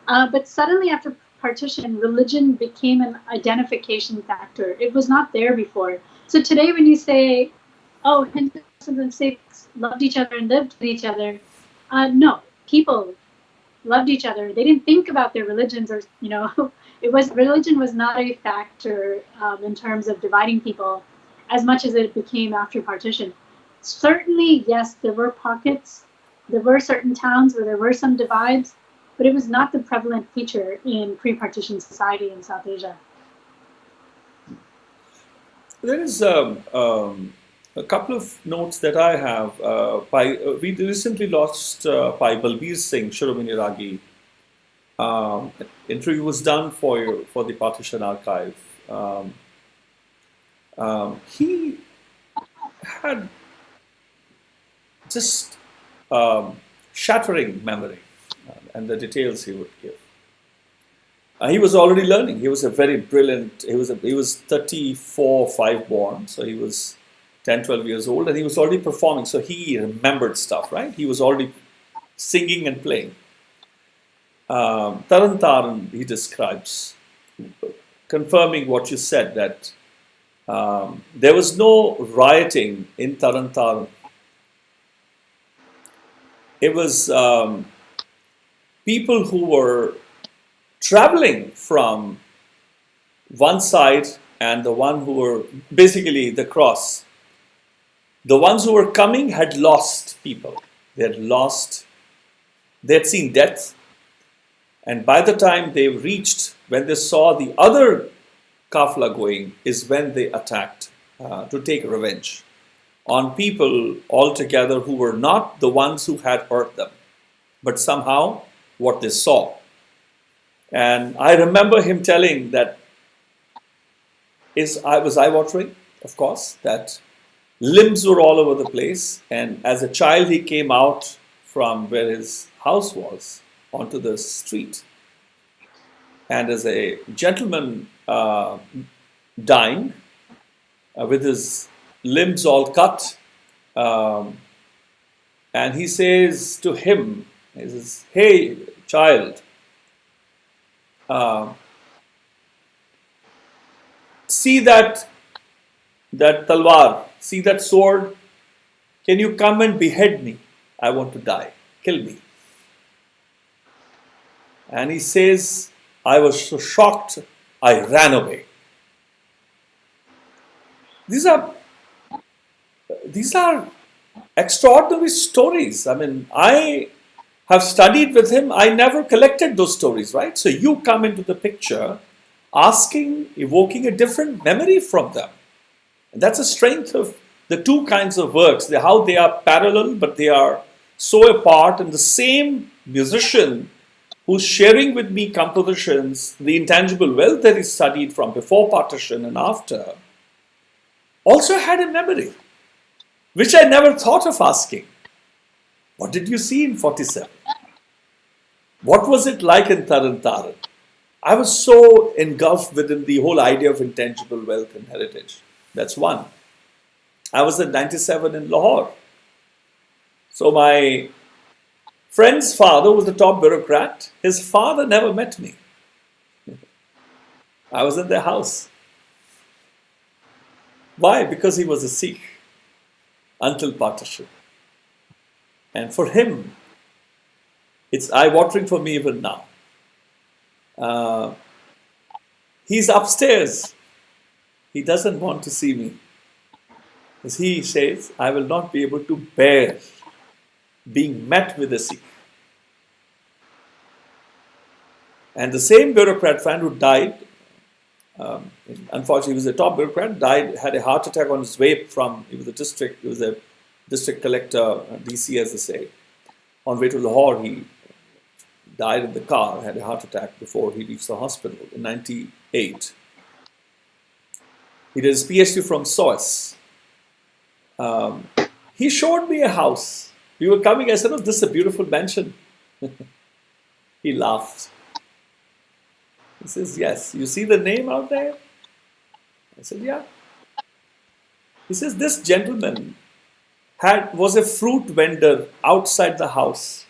But suddenly after partition, religion became an identification factor. It was not there before. So today when you say, oh, Hindus and Sikhs loved each other and lived with each other, no, people loved each other. They didn't think about their religions, or religion was not a factor in terms of dividing people as much as it became after partition. Certainly, yes, there were pockets, there were certain towns where there were some divides, but it was not the prevalent feature in pre-partition society in South Asia. There is a couple of notes that I have. We recently lost Bhai Baldeep Singh, Shiromani Ragi. Interview was done for the Partition Archive. He had just shattering memory, and the details he would give. He was already learning. He was a very brilliant. He was 34-5 born, so he was 10, 12 years old, and he was already performing. So he remembered stuff, right? He was already singing and playing. Taran Taran, he describes, confirming what you said, that There was no rioting in Taran. It was people who were traveling from one side and the one who were basically the cross. The ones who were coming had lost people. They had seen death. And by the time they reached, when they saw the other kafla going, is when they attacked to take revenge on people altogether who were not the ones who had hurt them, but somehow what they saw. And I remember him telling that was eye-watering, of course, that limbs were all over the place. And as a child, he came out from where his house was onto the street. And as a gentleman dying, with his limbs all cut, and he says to him, he says, "Hey, child, see that talwar, see that sword? Can you come and behead me? I want to die. Kill me." And he says, "I was so shocked, I ran away." These are extraordinary stories. I mean, I have studied with him. I never collected those stories, right? So you come into the picture evoking a different memory from them. And that's the strength of the two kinds of works, how they are parallel, but they are so apart. And the same musician who's sharing with me compositions, the intangible wealth that he studied from before partition and after, also had a memory, which I never thought of asking. What did you see in 47? What was it like in Taran? I was so engulfed within the whole idea of intangible wealth and heritage. That's one. I was in 97 in Lahore. So my friend's father was the top bureaucrat. His father never met me. I was in their house. Why? Because he was a Sikh until partition. And for him, it's eye-watering for me even now. He's upstairs. He doesn't want to see me. As he says, I will not be able to bear being met with a Sikh. And the same bureaucrat friend who died, unfortunately he was a top bureaucrat, had a heart attack on his way from, he was a district collector, DC as they say. On way to Lahore, he died in the car, had a heart attack before he reached the hospital in 98. He did his PhD from SOAS. He showed me a house. We were coming, I said, "Oh, this is a beautiful mansion." He laughed. He says, "Yes, you see the name out there?" I said, "Yeah." He says, "This gentleman was a fruit vendor outside the house.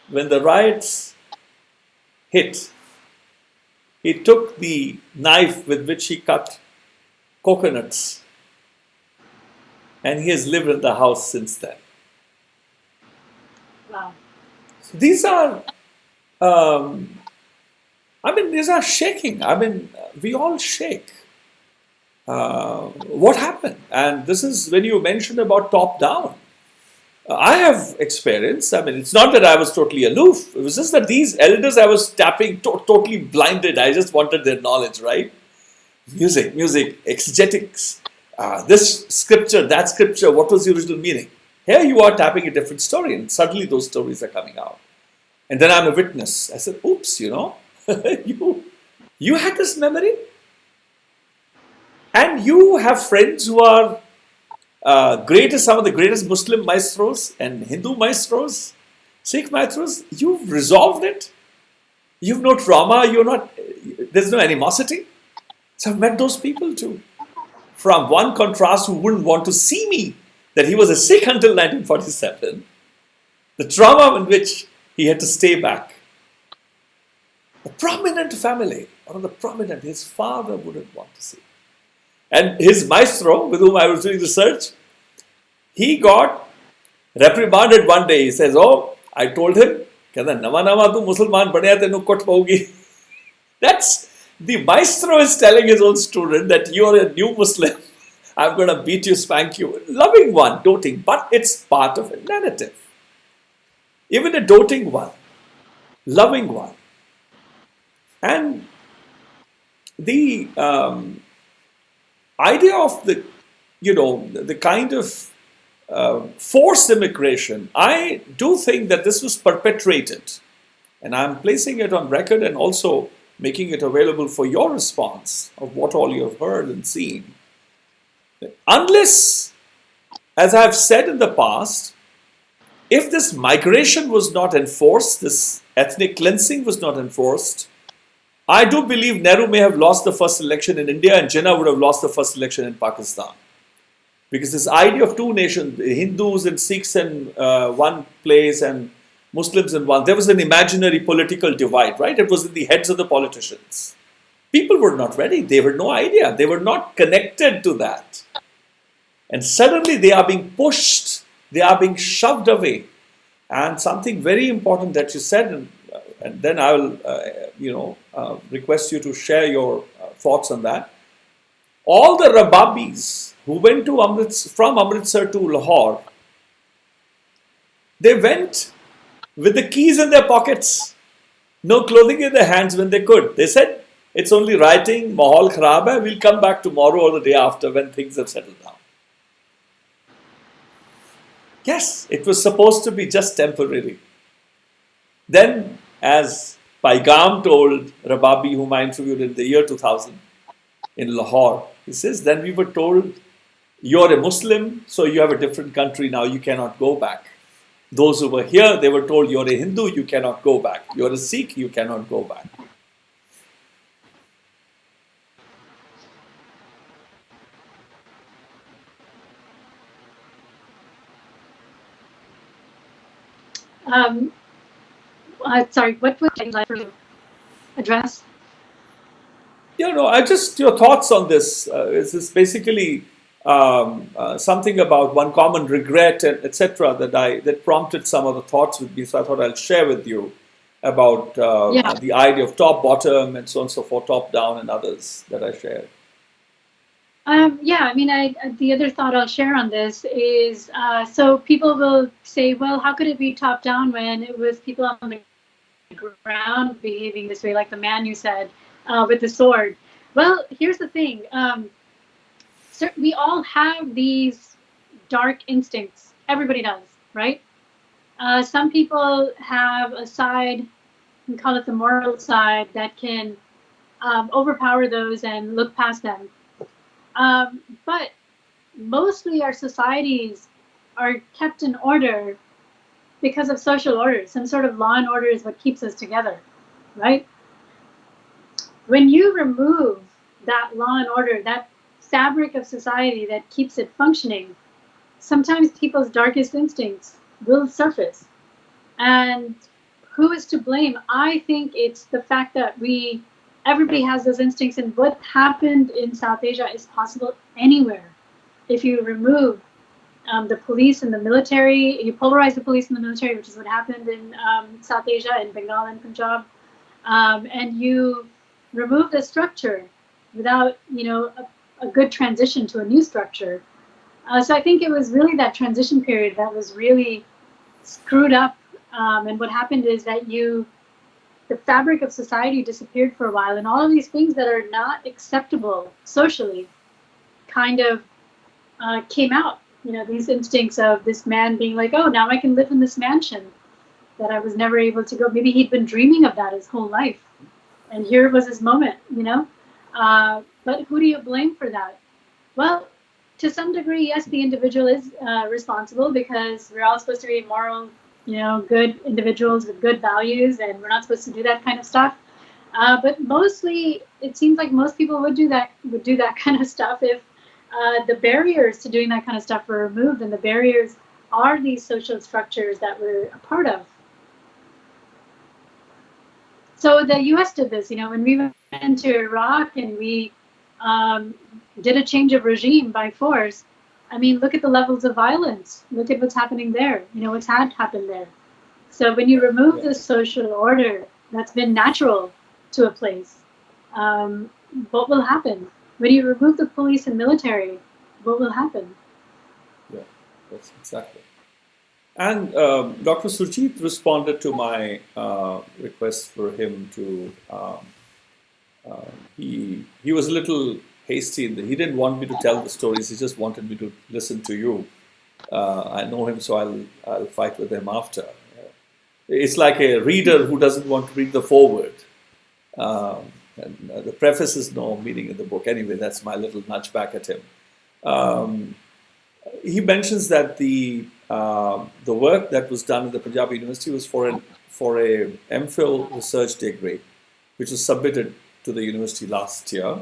When the riots hit, he took the knife with which he cut coconuts, and he has lived in the house since then." Wow. So these are, these are shaking. We all shake. What happened? And this is when you mentioned about top down. I have experience. It's not that I was totally aloof. It was just that these elders I was tapping totally blinded. I just wanted their knowledge, right? Music, exegetics, this scripture, that scripture, what was the original meaning? Here you are tapping a different story, and suddenly those stories are coming out. And then I'm a witness. I said, "Oops, you had this memory? And you have friends who are some of the greatest Muslim maestros and Hindu maestros, Sikh maestros. You've resolved it. You've no trauma. There's no animosity." So I've met those people too. From one contrast who wouldn't want to see me, that he was a Sikh until 1947, the trauma in which he had to stay back. A prominent family, his father wouldn't want to see. And his maestro, with whom I was doing research, he got reprimanded one day. He says, oh, I told him, Nama nama tu Musalman banaya tenu kot paugi. That's the maestro is telling his own student that you are a new Muslim. I'm going to beat you, spank you. Loving one, doting, but it's part of a narrative. Even a doting one, loving one. And the idea of the kind of forced immigration, I do think that this was perpetrated. And I'm placing it on record and also making it available for your response of what all you have heard and seen. Unless, as I've said in the past, if this migration was not enforced, this ethnic cleansing was not enforced, I do believe Nehru may have lost the first election in India and Jinnah would have lost the first election in Pakistan. Because this idea of two nations, Hindus and Sikhs in one place and Muslims in one, there was an imaginary political divide, right? It was in the heads of the politicians. People were not ready. They had no idea. They were not connected to that. And suddenly they are being pushed. They are being shoved away. And something very important that you said, and then I will, request you to share your thoughts on that. All the Rababis who went to from Amritsar to Lahore, they went with the keys in their pockets, no clothing in their hands when they could. They said, it's only writing, mahal kharab hai, we'll come back tomorrow or the day after when things have settled down. Yes, it was supposed to be just temporary. Then, as Paigam told Rababi, whom I interviewed in the year 2000 in Lahore, he says, then we were told, you're a Muslim, so you have a different country now, you cannot go back. Those who were here, they were told, you're a Hindu, you cannot go back. You're a Sikh, you cannot go back. Sorry, what would you like to address? I just, your thoughts on this. Is this basically something about one common regret, and etc., that prompted some of the thoughts with me. So I thought I'll share with you about the idea of top, bottom, and so on and so forth, top, down, and others that I shared. The other thought I'll share on this is, so people will say, well, how could it be top down when it was people on the ground behaving this way, like the man you said with the sword? Well, here's the thing. We all have these dark instincts. Everybody does, right? Some people have a side, we call it the moral side, that can overpower those and look past them. But mostly our societies are kept in order because of social order. Some sort of law and order is what keeps us together, right? When you remove that law and order, that fabric of society that keeps it functioning, sometimes people's darkest instincts will surface. And who is to blame? I think it's the fact that everybody has those instincts, and what happened in South Asia is possible anywhere. If you remove the police and the military, you polarize the police and the military, which is what happened in South Asia, in Bengal and Punjab, and you remove the structure without, a good transition to a new structure. So I think it was really that transition period that was really screwed up. And what happened is that the fabric of society disappeared for a while, and all of these things that are not acceptable socially kind of came out. These instincts of this man being like, oh, now I can live in this mansion that I was never able to go. Maybe he'd been dreaming of that his whole life, and here was his moment, But who do you blame for that? Well, to some degree, yes, the individual is responsible, because we're all supposed to be moral, good individuals with good values, and we're not supposed to do that kind of stuff. But mostly, it seems like most people would do that kind of stuff if the barriers to doing that kind of stuff were removed, and the barriers are these social structures that we're a part of. So the U.S. did this, when we went into Iraq and we did a change of regime by force, I mean, look at the levels of violence. Look at what's happening there. You know, what's had happened there. So when you remove the social order that's been natural to a place, what will happen? When you remove the police and military, what will happen? Yeah, that's exactly. And Dr. Surjit responded to my request for him to. He was a little hasty. He didn't want me to tell the stories. He just wanted me to listen to you. I know him, so I'll fight with him after. It's like a reader who doesn't want to read the foreword. And the preface is no meaning in the book. Anyway, that's my little nudge back at him. He mentions that the work that was done at the Punjab University was for a MPhil research degree, which was submitted to the university last year.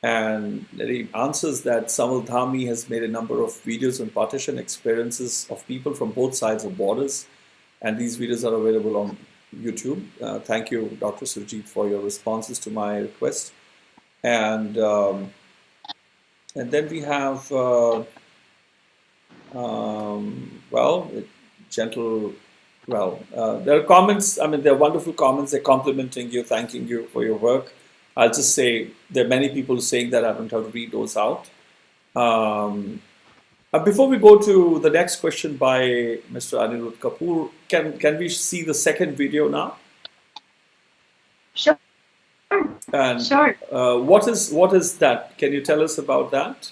And he answers that Samal Dhami has made a number of videos on partition experiences of people from both sides of borders. And these videos are available on YouTube. Thank you, Dr. Surjit, for your responses to my request. And then we have, there are comments. I mean, they're wonderful comments. They're complimenting you, thanking you for your work. I'll just say there are many people saying that I don't have to read those out. Before we go to the next question by Mr. Anirudh Kapoor, can we see the second video now? Sure. And sure. What is that? Can you tell us about that?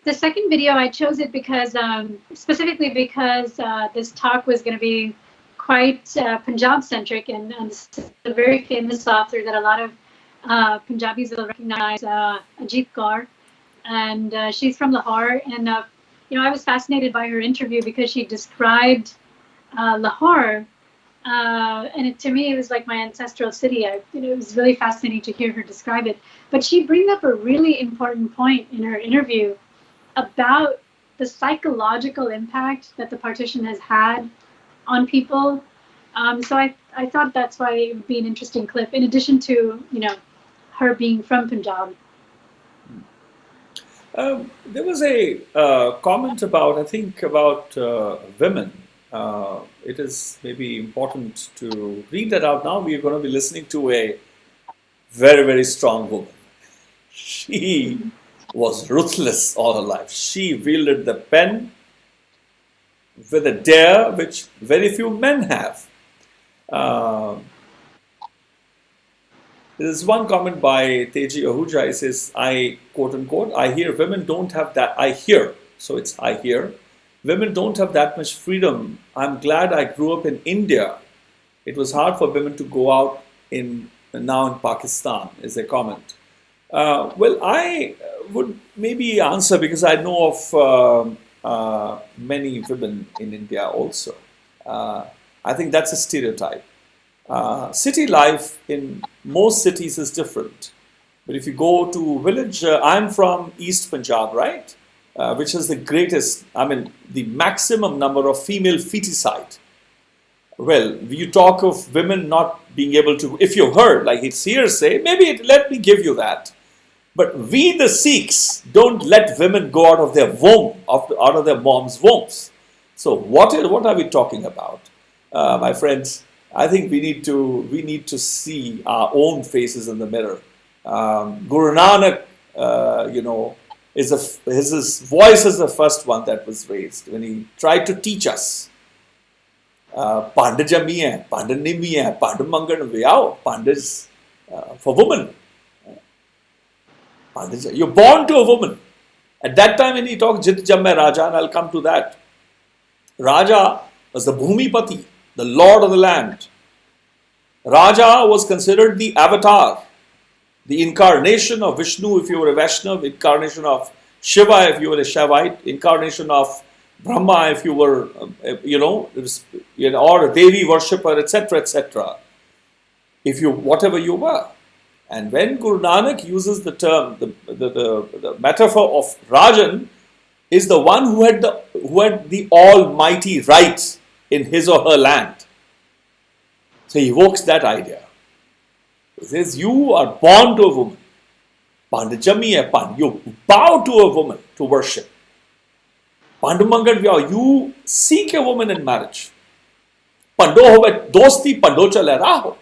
The second video, I chose it because specifically because this talk was going to be quite Punjab centric, and this is a very famous author that a lot of Punjabis will recognize, Ajit Kaur. And she's from Lahore, and I was fascinated by her interview because she described Lahore, and to me it was like my ancestral city. It was really fascinating to hear her describe it. But she brings up a really important point in her interview about the psychological impact that the partition has had on people. So I thought that's why it would be an interesting clip, in addition to her being from Punjab. There was a comment about women. It is maybe important to read that out now. We are going to be listening to a very, very strong woman. She was ruthless all her life. She wielded the pen with a dare which very few men have. There is one comment by Teji Ahuja. He says, I quote unquote, I hear women don't have that. I hear. So it's I hear. Women don't have that much freedom. I'm glad I grew up in India. It was hard for women to go out now in Pakistan, is a comment. Well, I would maybe answer because I know of many women in India also. I think that's a stereotype. City life in most cities is different. But if you go to village, I'm from East Punjab, right? Which is the greatest, the maximum number of female feticide. Well, you talk of women not being able to, if you heard, like it's hearsay, let me give you that. But we, the Sikhs, don't let women go out of their womb, out of their mom's wombs. So what are we talking about? My friends, I think we need to see our own faces in the mirror. Gurū Nānak, his voice is the first one that was raised when he tried to teach us. Pand jami hai, pand nimi hai, pand mangan vyao, pand is for women. You're born to a woman. At that time when he talked Jit Jamme Raja, and I'll come to that. Raja was the Bhumipati, the lord of the land. Raja was considered the avatar, the incarnation of Vishnu if you were a Vaishnav, incarnation of Shiva if you were a Shaivite, incarnation of Brahma if you were, or a Devi worshipper, etc., etc. Whatever you were. And when Gurū Nānak uses the term, the metaphor of Rajan, is the one who had the almighty right in his or her land. So he evokes that idea. He says, you are born to a woman. Pandajami hai Pand. You bow to a woman to worship. Pandumangat Vyao, you seek a woman in marriage. Pando hove dosti, pando chale raho.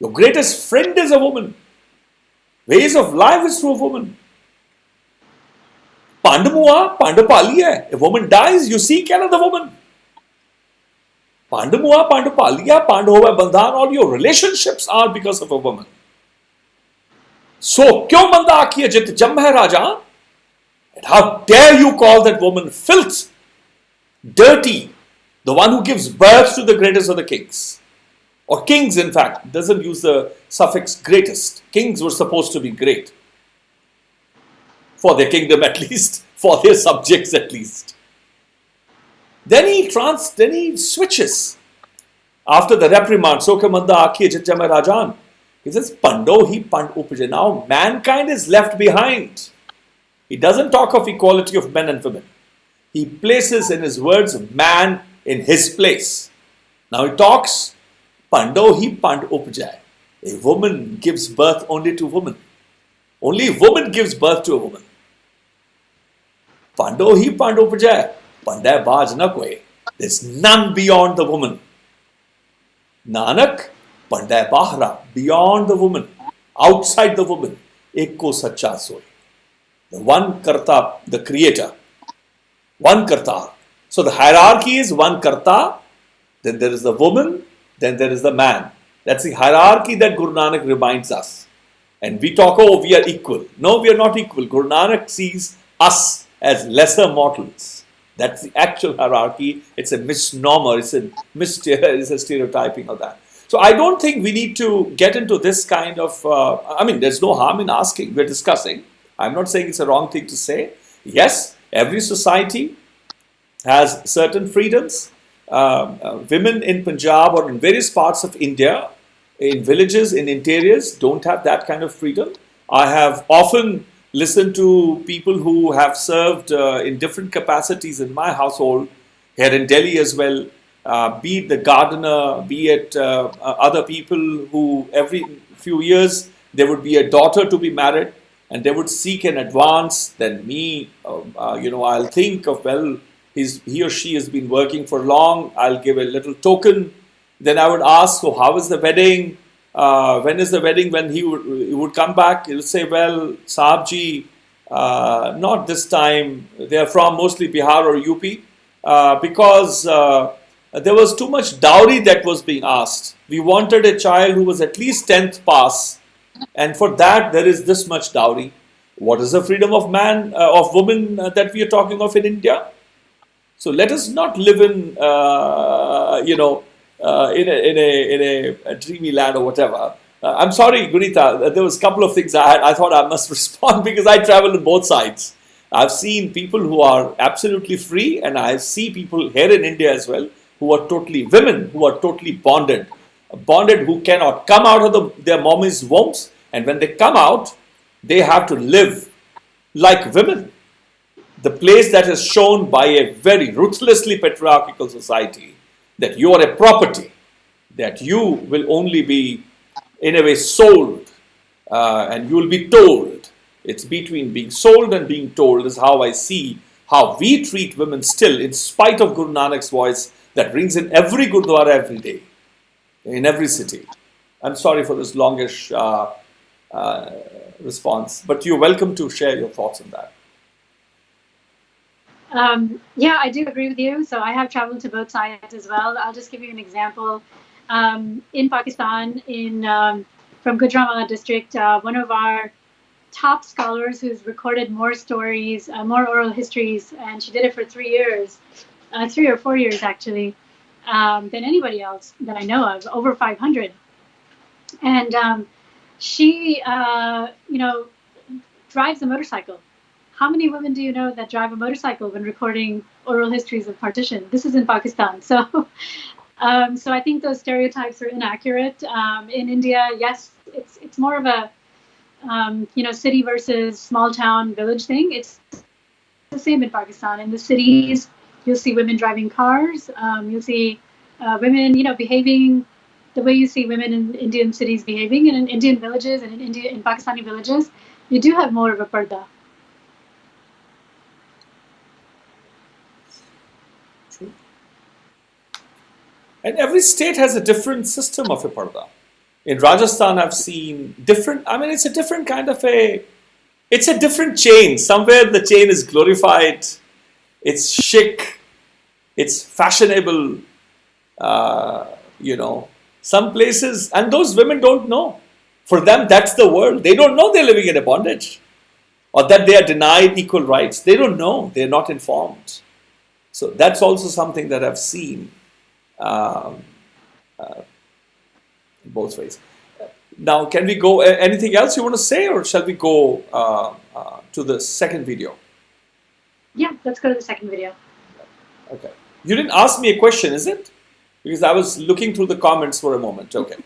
Your greatest friend is a woman. Ways of life is through a woman. Pandamua, Pandapali hai. A woman dies, you seek another woman. Pandamua, Pandapaliya, Pandahova Bandhan, all your relationships are because of a woman. So, kyo banda akhiye jit jam hai Raja? And how dare you call that woman filth, dirty, the one who gives birth to the greatest of the kings. Or kings, in fact, doesn't use the suffix greatest. Kings were supposed to be great. For their kingdom at least, for their subjects at least. Then he switches. After the reprimand, Sokamanda Akhi Jitjame Rajan, he says, Pando hi Pand Upje. Now mankind is left behind. He doesn't talk of equality of men and women. He places in his words man in his place. Now he talks, Pando hi Pand Upje. A woman gives birth only to woman. Only a woman gives birth to a woman. Pando hi Pand Upje. Pandai Baj na koi. There's none beyond the woman. Nanak, Pandai Bahra, beyond the woman, outside the woman, Ekko Sacha Soy. The one Karta, the creator. One Karta. So the hierarchy is one Karta, then there is the woman, then there is the man. That's the hierarchy that Gurū Nānak reminds us. And we talk, oh, we are equal. No, we are not equal. Gurū Nānak sees us as lesser mortals. That's the actual hierarchy. It's a misnomer. It's a stereotyping of that. So I don't think we need to get into this kind of, there's no harm in asking. We're discussing. I'm not saying it's a wrong thing to say. Yes, every society has certain freedoms. Women in Punjab or in various parts of India, in villages, in interiors, don't have that kind of freedom. I have often listen to people who have served in different capacities in my household, here in Delhi as well, be it the gardener, be it other people who every few years there would be a daughter to be married and they would seek an advance. Then me, I'll think of, well, he or she has been working for long, I'll give a little token. Then I would ask, so how is the wedding? When is the wedding? When he would come back, he would say, well, Saab ji, not this time. They are from mostly Bihar or UP because there was too much dowry that was being asked. We wanted a child who was at least 10th pass, and for that there is this much dowry. What is the freedom of woman that we are talking of in India? So let us not live in a dreamy land or whatever. I'm sorry, Guneeta, there was a couple of things I thought I must respond because I travel on both sides. I've seen people who are absolutely free, and I see people here in India as well who are women who are totally bonded, who cannot come out of their mommy's wombs, and when they come out, they have to live like women. The place that is shown by a very ruthlessly patriarchal society, that you are a property, that you will only be, in a way, sold, and you will be told. It's between being sold and being told is how I see how we treat women still, in spite of Gurū Nanak's voice that rings in every Gurdwara every day, in every city. I'm sorry for this longish response, but you're welcome to share your thoughts on that. Yeah, I do agree with you. So I have traveled to both sides as well. I'll just give you an example. In Pakistan, from Gujranwala district, one of our top scholars who's recorded more stories, more oral histories, and she did it for 3 years, 3 or 4 years actually, than anybody else that I know of, over 500. And she, drives a motorcycle. How many women do you know that drive a motorcycle when recording oral histories of partition? This is in Pakistan. So I think those stereotypes are inaccurate. In India, yes, it's more of a, city versus small town village thing. It's the same in Pakistan. In the cities, you'll see women driving cars. You'll see women, behaving the way you see women in Indian cities behaving, and in Indian villages and in Pakistani villages. You do have more of a parda. And every state has a different system of a parda. In Rajasthan, I've seen different, I mean, it's a different kind of it's a different chain. Somewhere the chain is glorified, it's chic, it's fashionable, Some places, and those women don't know. For them, that's the world. They don't know they're living in a bondage or that they are denied equal rights. They don't know. They're not informed. So that's also something that I've seen in both ways. Now, can we go, anything else you want to say, or shall we go to the second video? Yeah, let's go to the second video. Okay. You didn't ask me a question, is it? Because I was looking through the comments for a moment. Okay.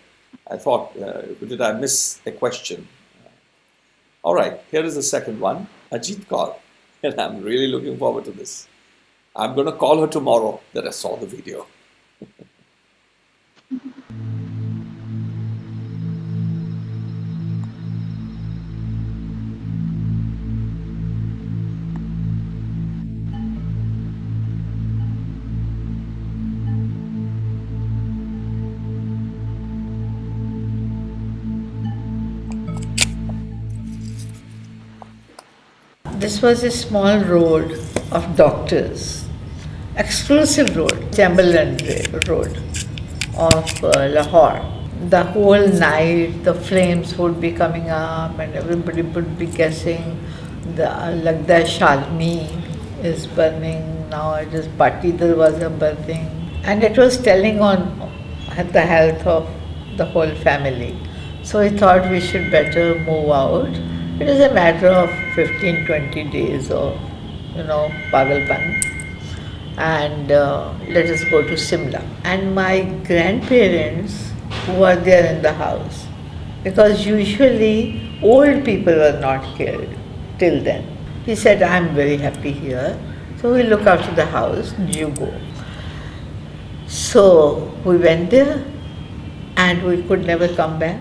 I thought, did I miss a question? All right, here is the second one. Ajit call. And I'm really looking forward to this. I'm going to call her tomorrow that I saw the video. This was a small road of doctors, exclusive road, Chamberlain Road of Lahore. The whole night the flames would be coming up and everybody would be guessing like the Shalmi is burning, now it is Bhatti Darwaza burning. And it was telling on the health of the whole family. So we thought we should better move out. It is a matter of 15-20 days of, pagalpan. And let us go to Simla. And my grandparents were there in the house, because usually old people were not killed till then. He said, I'm very happy here. So we look after the house, you go. So we went there and we could never come back.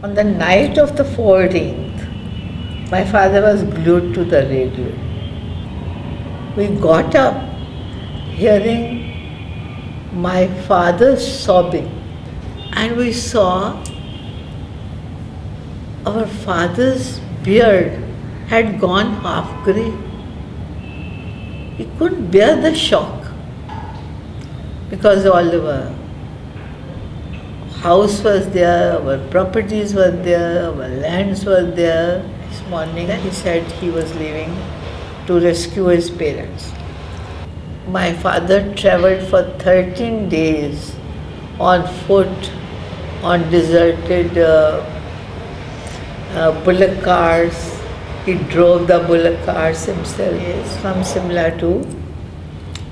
On the night of the 14th, my father was glued to the radio. We got up hearing my father sobbing, and we saw our father's beard had gone half grey. He couldn't bear the shock because all our house was there, our properties were there, our lands were there. This morning he said he was leaving to rescue his parents. My father travelled for 13 days on foot, on deserted bullock cars. He drove the bullock cars himself from Simla to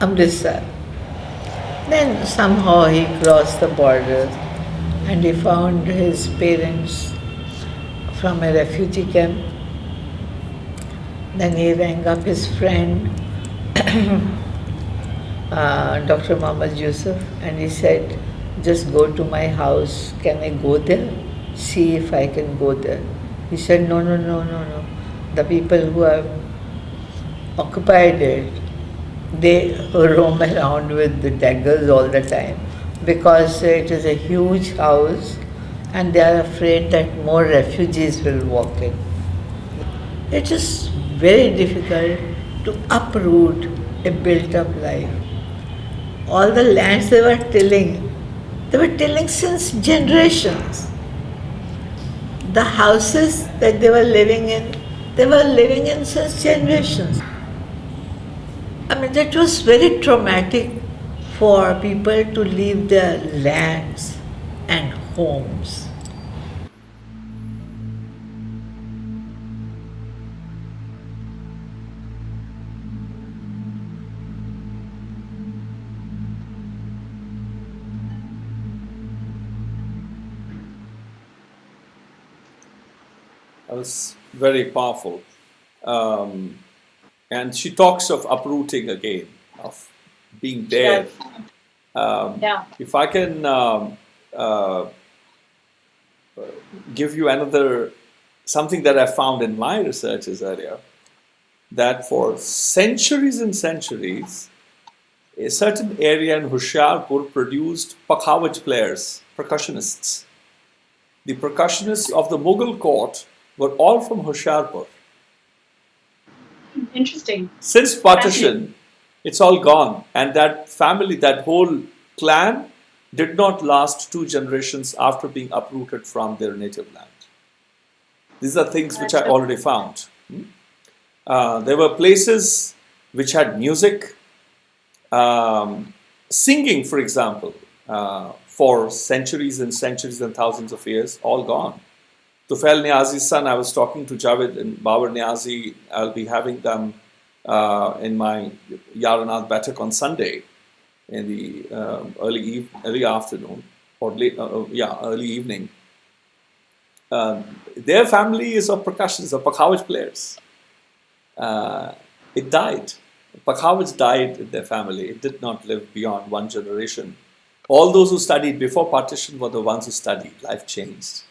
Amritsar. Then somehow he crossed the border and he found his parents from a refugee camp. Then he rang up his friend, Dr. Muhammad Yusuf, and he said, just go to my house, can I go there? See if I can go there. He said, no. The people who have occupied it, they roam around with the daggers all the time, because it is a huge house and they are afraid that more refugees will walk in. It is very difficult to uproot a built-up life. All the lands they were tilling since generations. The houses that they were living in since generations. I mean, that was very traumatic for people to leave their lands and homes. That was very powerful. And she talks of uprooting again, of being there. If I can give you another something that I found in my researches earlier, that for centuries and centuries, a certain area in Hoshiarpur produced pakhavaj players, percussionists. The percussionists of the Mughal court were all from Hoshiarpur. Interesting. Since partition, it's all gone. And that family, that whole clan, did not last 2 generations after being uprooted from their native land. These are things which I already found. There were places which had music, singing, for example, for centuries and centuries and thousands of years, all gone. Tufail Niazi's son, I was talking to Javed and Babar Niazi. I'll be having them in my YaarAnād Baithak on Sunday in the early afternoon or early evening. Their family is of percussionists, of pakhavaj players. It died. Pakhavaj died in their family. It did not live beyond 1 generation. All those who studied before partition were the ones who studied. Life changed.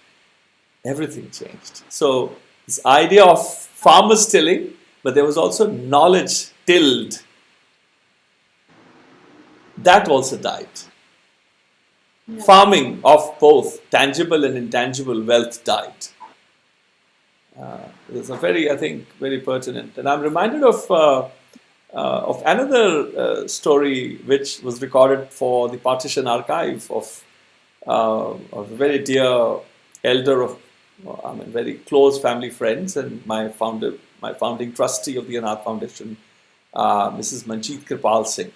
Everything changed. So this idea of farmers tilling, but there was also knowledge tilled. That also died. Yeah. Farming of both tangible and intangible wealth died. It's a very, I think, very pertinent. And I'm reminded of another story which was recorded for the Partition Archive of a very dear elder of, very close family friends, and my founding trustee of the Anād Foundation, Mrs. Manjeet Kirpal Singh.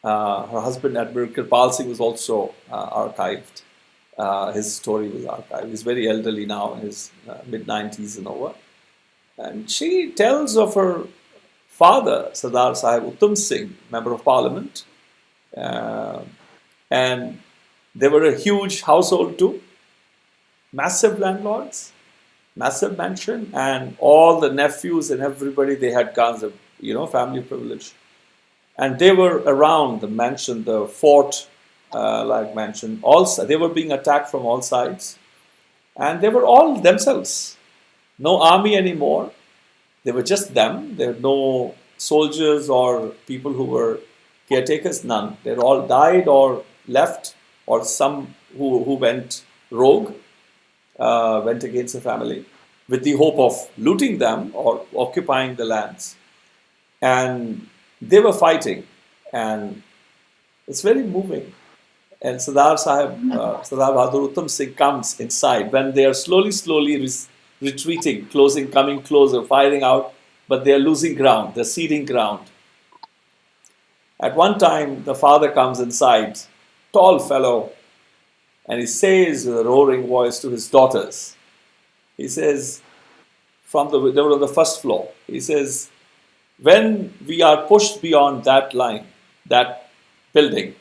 Her husband, Admiral Kirpal Singh, was also archived. His story was archived. He's very elderly now, in his mid-90s and over. And she tells of her father, Sardar Sahib Uttam Singh, Member of Parliament. And they were a huge household too. Massive landlords, massive mansion, and all the nephews and everybody, they had guns of, family privilege. And they were around the mansion, the fort like mansion. Also, they were being attacked from all sides. And they were all themselves. No army anymore. They were just them. There were no soldiers or people who were caretakers, none. They all died or left, or some who went rogue, went against the family with the hope of looting them or occupying the lands. And they were fighting, and it's very moving. And Sardar Bahadur Uttam Singh comes inside when they are slowly retreating, coming closer, firing out, but they are losing ground, they're ceding ground. At one time, the father comes inside, tall fellow, and he says with a roaring voice to his daughters, he says, they were on the first floor, he says, when we are pushed beyond that line, that building,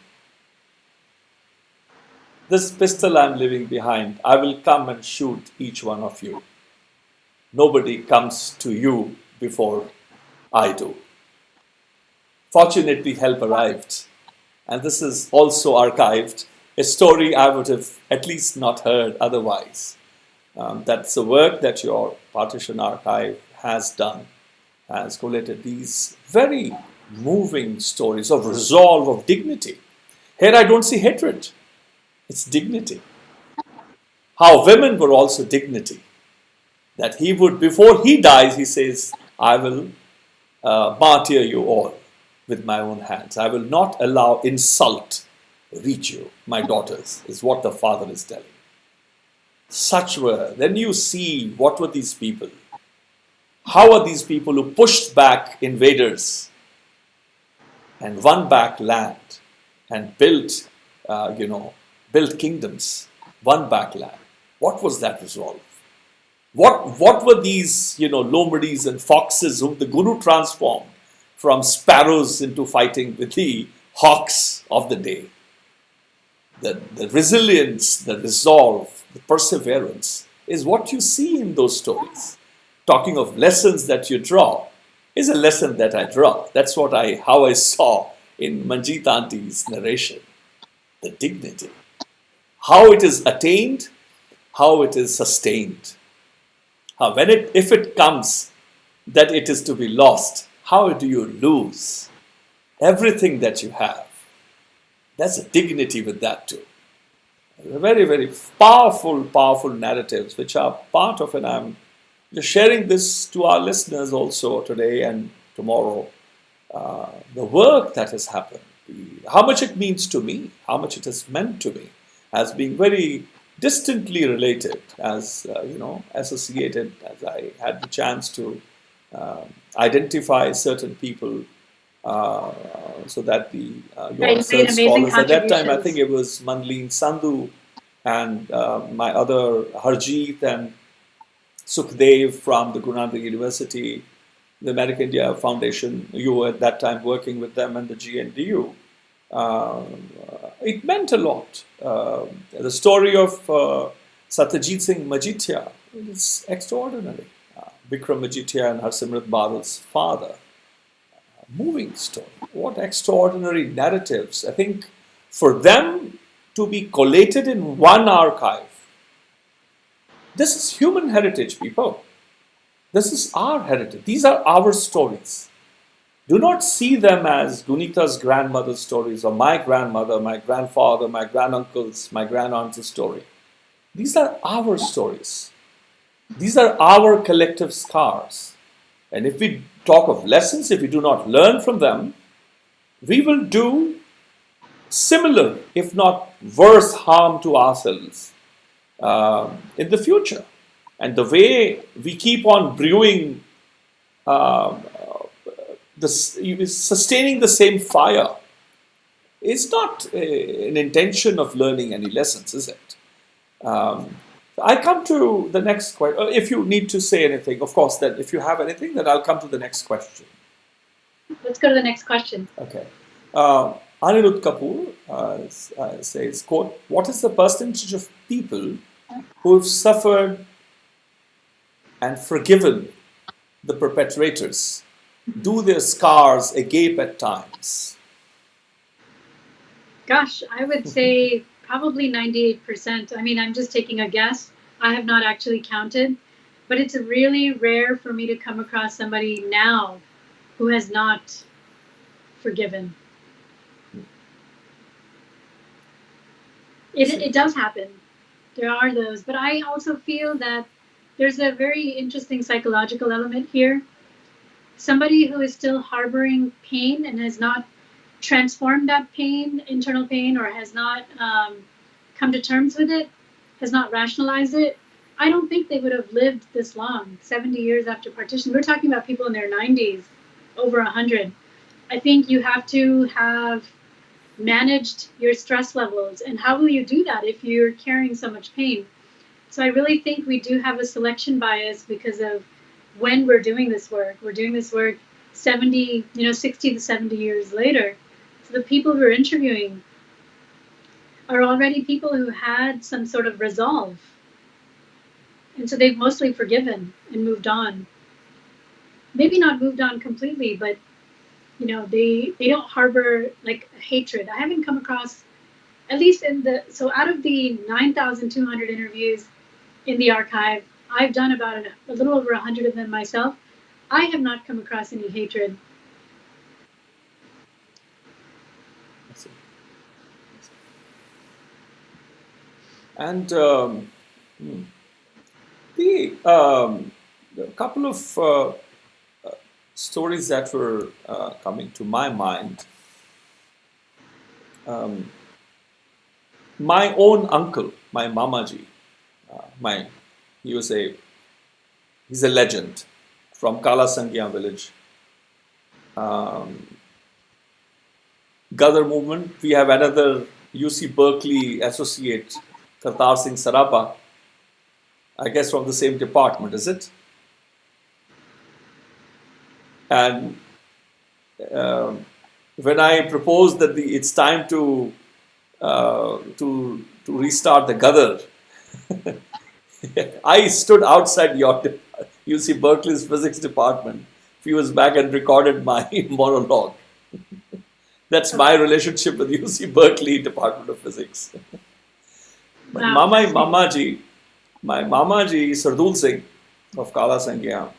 this pistol I'm leaving behind, I will come and shoot each one of you. Nobody comes to you before I do. Fortunately, help arrived. And this is also archived, a story I would have at least not heard otherwise. That's the work that your Partition Archive has done, has collated these very moving stories of resolve, of dignity. Here I don't see hatred. It's dignity. How women were also dignity. That he would, before he dies, he says, I will martyr you all with my own hands. I will not allow insult reach you, my daughters, is what the father is telling. Such were, then you see what were these people. How are these people who pushed back invaders and won back land and built, built kingdoms, won back land? What was that resolve? What were these, lombardies and foxes whom the Guru transformed from sparrows into fighting with the hawks of the day? The resilience, the resolve, the perseverance is what you see in those stories. Talking of lessons that you draw is a lesson that I draw. That's how I saw in Manjeet Auntie's narration. The dignity. How it is attained, how it is sustained. If it comes that it is to be lost, how do you lose everything that you have? There's a dignity with that too. Very, very powerful narratives which are part of, and I'm just sharing this to our listeners also today and tomorrow. The work that has happened, how much it means to me, how much it has meant to me, as being very distantly related, as associated, as I had the chance to identify certain people, so that the your research scholars at that time, I think it was Manleen Sandhu and my other Harjeet and Sukhdev from the Gurū Nānak University, the American India Foundation. You were at that time working with them and the GNDU. It meant a lot. The story of Satyajit Singh Majithia is extraordinary. Bikram Majithia and Harsimrat Badal's father. Moving story. What extraordinary narratives. I think for them to be collated in one archive. This is human heritage, people. This is our heritage. These are our stories. Do not see them as Guneeta's grandmother's stories or my grandmother, my grandfather, my granduncle's, my grandaunt's story. These are our stories. These are our collective scars. And if we talk of lessons, if we do not learn from them, we will do similar, if not worse, harm to ourselves in the future. And the way we keep on brewing, sustaining the same fire, is not an intention of learning any lessons, is it? I come to the next question. If you need to say anything, of course, then if you have anything, then I'll come to the next question. Let's go to the next question. Okay. Anirudh Kapoor says, quote, what is the percentage of people who have suffered and forgiven the perpetrators? Do their scars agape at times? Gosh, I would say probably 98%. I mean, I'm just taking a guess. I have not actually counted, but it's really rare for me to come across somebody now who has not forgiven. It does happen. There are those, but I also feel that there's a very interesting psychological element here. Somebody who is still harboring pain and has not transformed that pain, internal pain, or has not come to terms with it, has not rationalized it, I don't think they would have lived this long, 70 years after partition. We're talking about people in their 90s, over 100. I think you have to have managed your stress levels. And how will you do that if you're carrying so much pain? So I really think we do have a selection bias because of when we're doing this work. We're doing this work 60 to 70 years later. So the people we're interviewing are already people who had some sort of resolve. And so they've mostly forgiven and moved on. Maybe not moved on completely, but they don't harbor like hatred. I haven't come across, at least out of the 9,200 interviews in the archive, I've done about a little over 100 of them myself. I have not come across any hatred. And a couple of stories that were coming to my mind. My own uncle, my Mamaji, he's a legend from Kala Sangya village. Gadar movement, we have another UC Berkeley associate, Kartar Singh Sarapa, I guess from the same department, is it? And when I proposed that it's time to restart the Gadar, I stood outside your UC Berkeley's physics department a few years back and recorded my monologue. That's my relationship with UC Berkeley Department of Physics. But Wow. my Mamaji, Sardul Singh, of Kala Sangya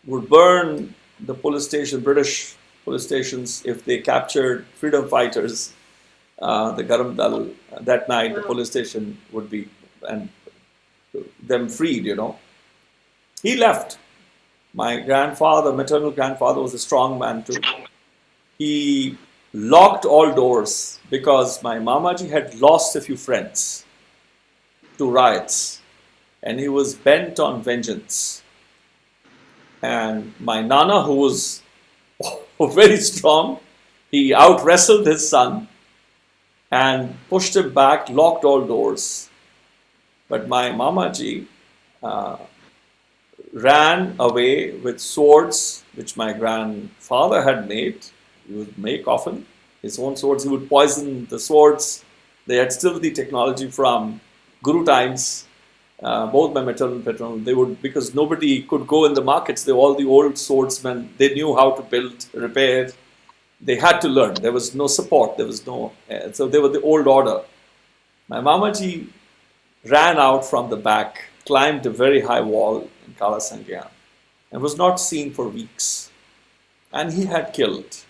would burn the police station, British police stations, if they captured freedom fighters, the Garam Dal. That night, the police station would be and them freed. He left. My grandfather, maternal grandfather, was a strong man too. He locked all doors because my Mamaji had lost a few friends to riots, and he was bent on vengeance. And my Nana, who was very strong, he out wrestled his son and pushed him back, locked all doors. But my Mamaji ran away with swords which my grandfather had made. He would make often his own swords. He would poison the swords. They had still the technology from Guru times. Both my maternal and paternal, they would, because nobody could go in the markets. They were all the old swordsmen. They knew how to build, repair. They had to learn. There was no support. There was no, so they were the old order. My Mamaji ran out from the back, climbed a very high wall in Kala Sangya, and was not seen for weeks. And he had killed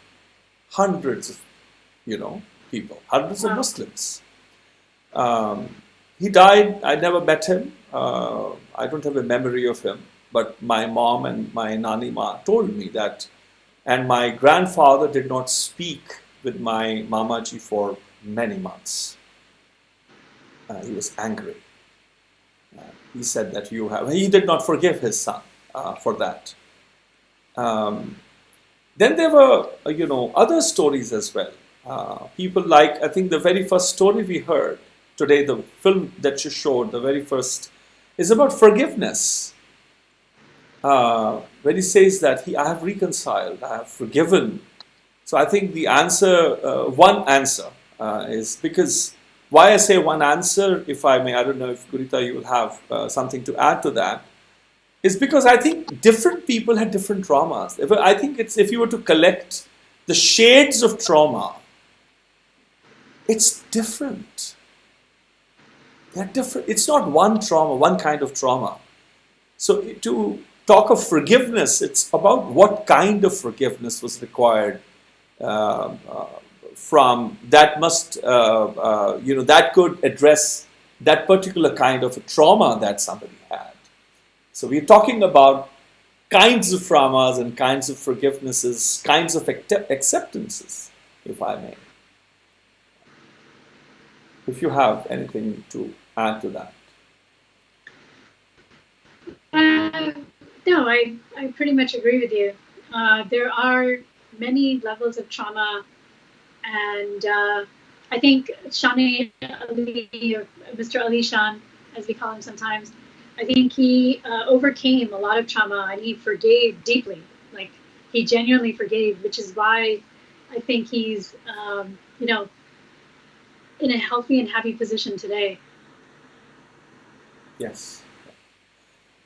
hundreds of, people, hundreds of Muslims. He died. I never met him. I don't have a memory of him. But my mom and my Nani Ma told me that. And my grandfather did not speak with my Mamaji for many months. He was angry. He said that he did not forgive his son for that. Then there were, other stories as well. People like, I think the very first story we heard today, the film that you showed, the very first, is about forgiveness. When he says that I have reconciled, I have forgiven. So I think the answer, one answer is because, why I say one answer, if I may, I don't know if Guneeta, you will have something to add to that, is because I think different people had different traumas. I think if you were to collect the shades of trauma, it's different. They're different. It's not one trauma, one kind of trauma. So to talk of forgiveness, it's about what kind of forgiveness was required from that that could address that particular kind of a trauma that somebody had. So we're talking about kinds of traumas and kinds of forgivenesses, kinds of acceptances, if I may. If you have anything to add to that. No, I pretty much agree with you. There are many levels of trauma, and I think Shani Ali, or Mr. Ali Shan, as we call him sometimes, I think he overcame a lot of trauma and he forgave deeply. Like, he genuinely forgave, which is why I think he's, in a healthy and happy position today. Yes.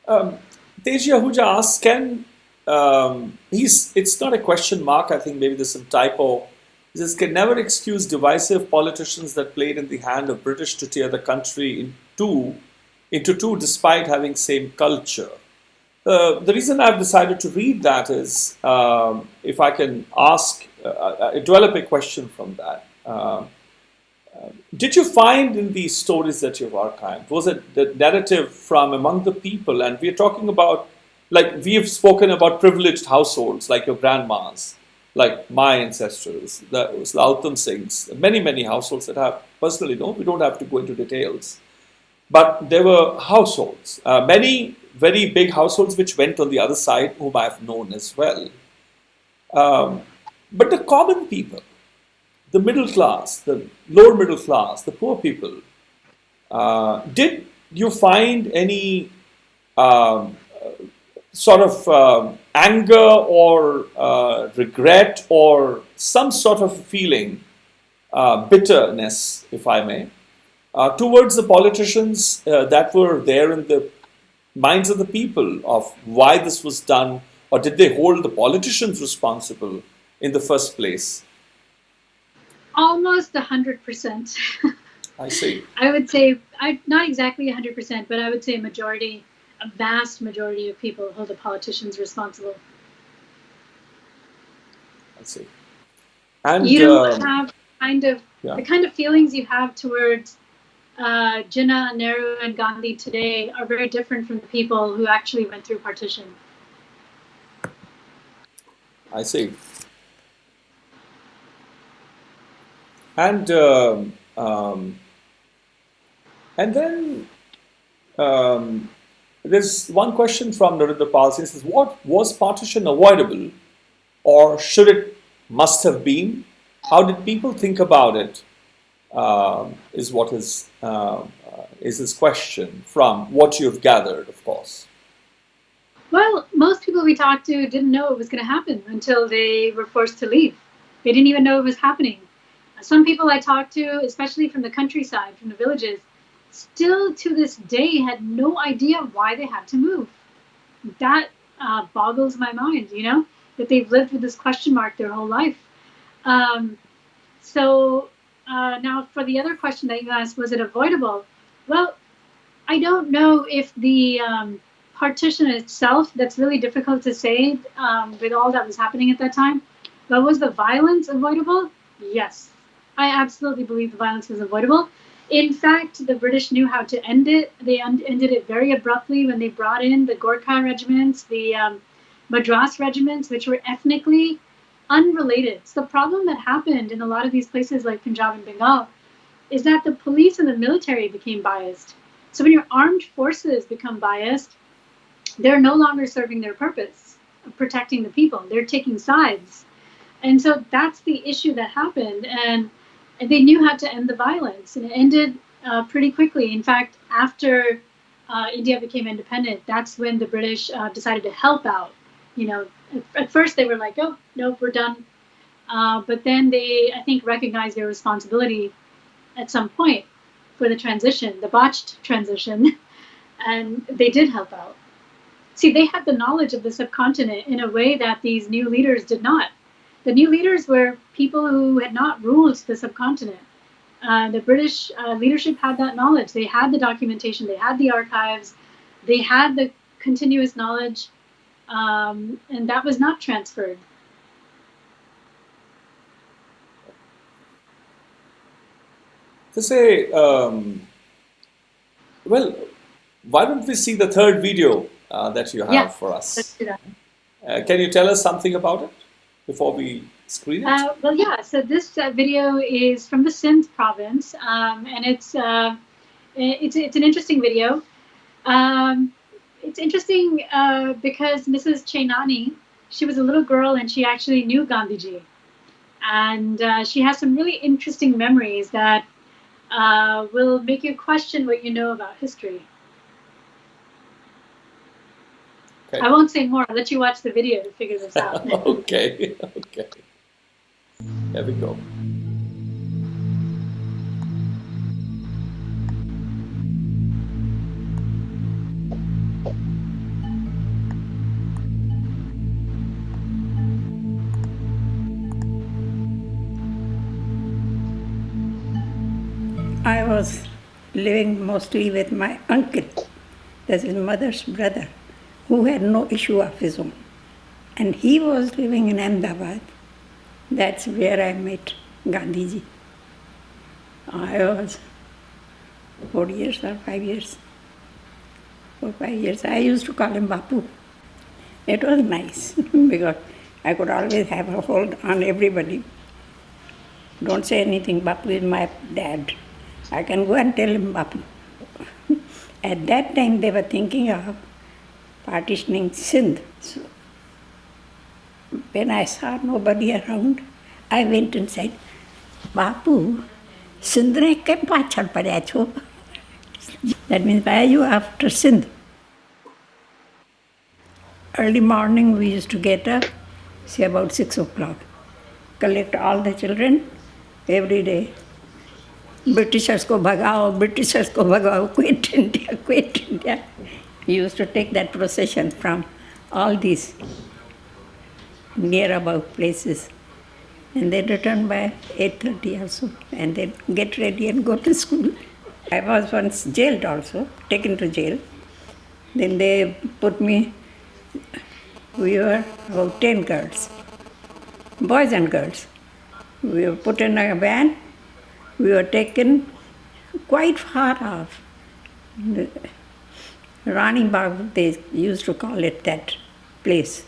Teji Ahuja asks, it's not a question mark, I think maybe there's some typo. He says, can never excuse divisive politicians that played in the hand of British to tear the country into two despite having same culture. The reason I've decided to read that is, if I can ask, develop a question from that. Did you find in these stories that you've archived, was it the narrative from among the people? And we're talking about, like, we've spoken about privileged households, like your grandmas, like my ancestors, the Uttam Singhs, many, many households that have, personally, we don't have to go into details. But there were households, many very big households which went on the other side, whom I've known as well. But the common people, the middle class, the lower middle class, the poor people, did you find any sort of anger or regret or some sort of feeling, bitterness, if I may, towards the politicians that were there in the minds of the people of why this was done, or did they hold the politicians responsible in the first place? Almost 100%. I see. I would say, not exactly 100%, but I would say majority. a vast majority of people hold the politicians responsible. I see. And you don't have yeah. the kind of feelings you have towards Jinnah, Nehru, and Gandhi today are very different from the people who actually went through partition. I see. And then there's one question from Narendra Pal. He says, "What was partition avoidable, or should it must have been? How did people think about it?" Is what is his question from what you've gathered, of course. Well, most people we talked to didn't know it was going to happen until they were forced to leave. They didn't even know it was happening. Some people I talked to, especially from the countryside, from the villages, still to this day had no idea why they had to move. That boggles my mind, that they've lived with this question mark their whole life. Now for the other question that you asked, was it avoidable? Well, I don't know if the partition itself, that's really difficult to say with all that was happening at that time. But was the violence avoidable? Yes. I absolutely believe the violence was avoidable. In fact, the British knew how to end it. They ended it very abruptly when they brought in the Gorkha regiments, the Madras regiments, which were ethnically unrelated. So the problem that happened in a lot of these places like Punjab and Bengal is that the police and the military became biased. So when your armed forces become biased, they're no longer serving their purpose of protecting the people. They're taking sides. And so that's the issue that happened. And they knew how to end the violence. And it ended pretty quickly. In fact, after India became independent, that's when the British decided to help out. At first they were like, oh, no, we're done. But then they, I think, recognized their responsibility at some point for the transition, the botched transition. And they did help out. See, they had the knowledge of the subcontinent in a way that these new leaders did not. The new leaders were people who had not ruled the subcontinent. The British leadership had that knowledge. They had the documentation. They had the archives. They had the continuous knowledge. And that was not transferred. To say, well, why don't we see the third video that you have for us? Let's do that. Can you tell us something about it before we screen it? Well, yeah. So this video is from the Sindh province, and it's an interesting video. It's interesting because Mrs. Chainani, she was a little girl and she actually knew Gandhiji, and she has some really interesting memories that will make you question what you know about history. Okay. I won't say more. I'll let you watch the video to figure this out. Okay. Here we go. I was living mostly with my uncle, that's his mother's brother, who had no issue of his own. And he was living in Ahmedabad. That's where I met Gandhiji. I was 4 years or 5 years. 4 or 5 years. I used to call him Bapu. It was nice because I could always have a hold on everybody. Don't say anything, Bapu is my dad. I can go and tell him Bapu. At that time they were thinking of partitioning Sindh. So when I saw nobody around, I went and said, Bapu, Sindh ne ke pachad padya cho? That means, why are you after Sindh? Early morning we used to get up, say about 6 o'clock, collect all the children every day. Britishers ko bhagao, quit India. We used to take that procession from all these near about places. And they return by 8:30 also, and then get ready and go to school. I was once jailed also, taken to jail. Then they put me, we were about 10 girls, boys and girls. We were put in a van. We were taken quite far off. Rani Bagh, they used to call it that place.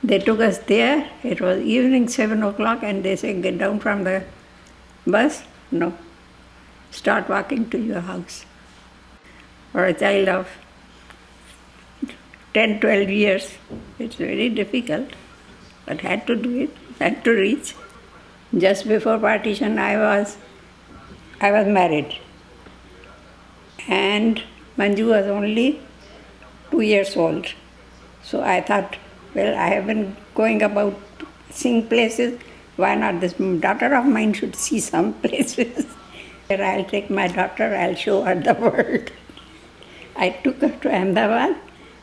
They took us there. It was evening, 7 o'clock, and they said, get down from the bus. No, start walking to your house. For a child of 10, 12 years, it's very difficult, but had to do it, had to reach. Just before partition, I was married. And Manju was only 2 years old. So I thought, well, I have been going about seeing places. Why not this daughter of mine should see some places? I'll take my daughter, I'll show her the world. I took her to Ahmedabad,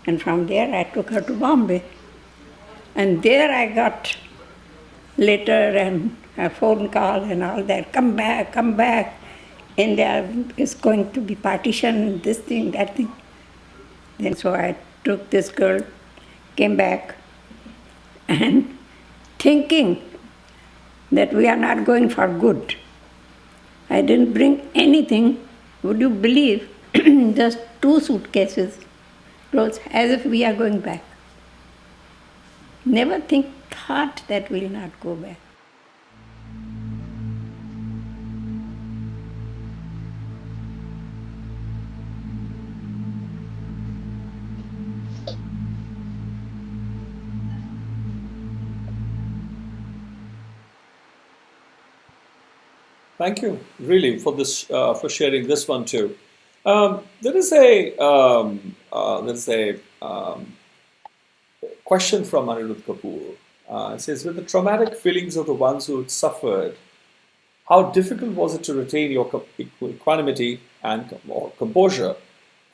and from there I took her to Bombay. And there I got letter and a phone call and all that. Come back, come back. India is going to be partition, this thing, that thing. Then so I took this girl, came back, and thinking that we are not going for good. I didn't bring anything. Would you believe? Just 2 suitcases, clothes, as if we are going back. Never thought that we'll not go back. Thank you, really, for this for sharing this one too. There is a question from Anirudh Kapoor. It says, with the traumatic feelings of the ones who had suffered, how difficult was it to retain your equanimity and or composure?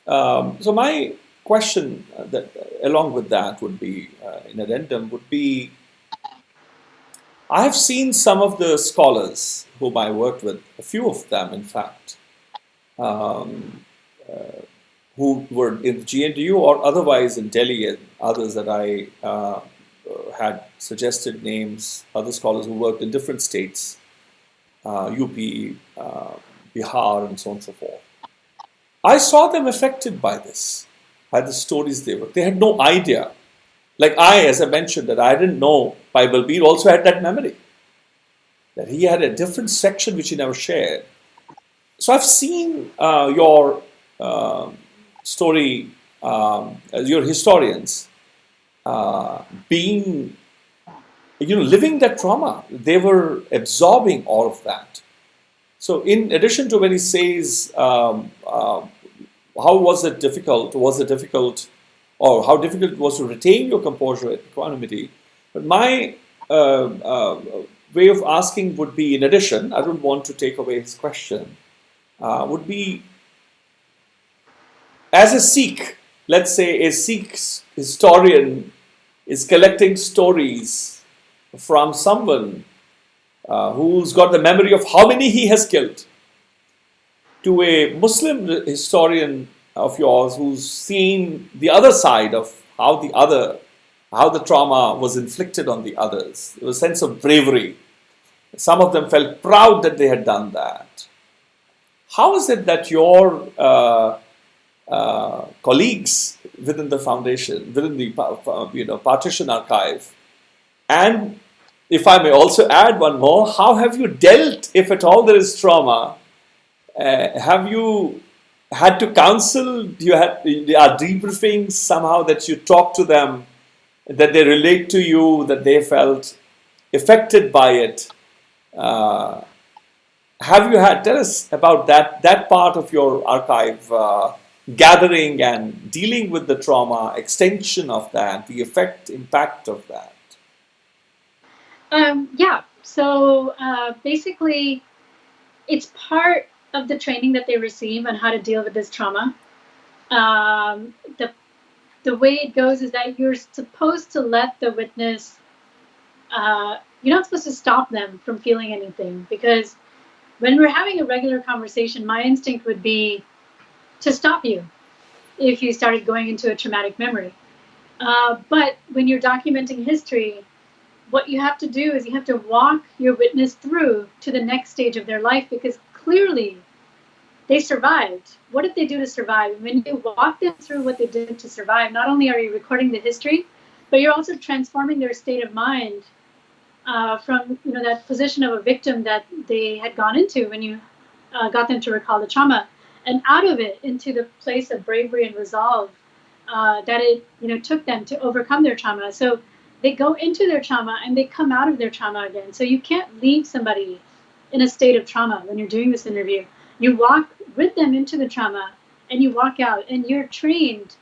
So my question, that along with that, would be in addendum, would be, I have seen some of the scholars whom I worked with, a few of them, in fact, who were in GNDU or otherwise in Delhi, and others that I had suggested names, other scholars who worked in different states, UP, Bihar, and so on and so forth. I saw them affected by this, by the stories they were. They had no idea. Like I, as I mentioned, that I didn't know Bhai Baldeep also had that memory, that he had a different section which he never shared. So I've seen your story, your historians, being, living that trauma. They were absorbing all of that. So in addition to when he says, how was it difficult? Was it difficult, or how difficult it was to retain your composure and equanimity? But my way of asking would be, in addition, I don't want to take away his question, would be, as a Sikh, let's say a Sikh historian is collecting stories from someone who's got the memory of how many he has killed, to a Muslim historian of yours who's seen the other side of how the trauma was inflicted on the others. There was a sense of bravery. Some of them felt proud that they had done that. How is it that your colleagues within the foundation, within the Partition Archive, and if I may also add one more, how have you dealt, if at all there is trauma? Have you had to counsel? Are debriefings somehow that you talk to them, that they relate to you, that they felt affected by it? Have you had, tell us about that part of your archive, gathering and dealing with the trauma, extension of that, the impact of that? Yeah, so basically it's part of the training that they receive on how to deal with this trauma. The way it goes is that you're supposed to let the witness, you're not supposed to stop them from feeling anything, because when we're having a regular conversation, my instinct would be to stop you. if you started going into a traumatic memory. But when you're documenting history, what you have to do is you have to walk your witness through to the next stage of their life, because clearly they survived. What did they do to survive? And when you walk them through what they did to survive, not only are you recording the history, but you're also transforming their state of mind from that position of a victim that they had gone into when you got them to recall the trauma, and out of it into the place of bravery and resolve that it took them to overcome their trauma. So they go into their trauma and they come out of their trauma again. So you can't leave somebody in a state of trauma when you're doing this interview. You walk with them into the trauma and you walk out, and you're trained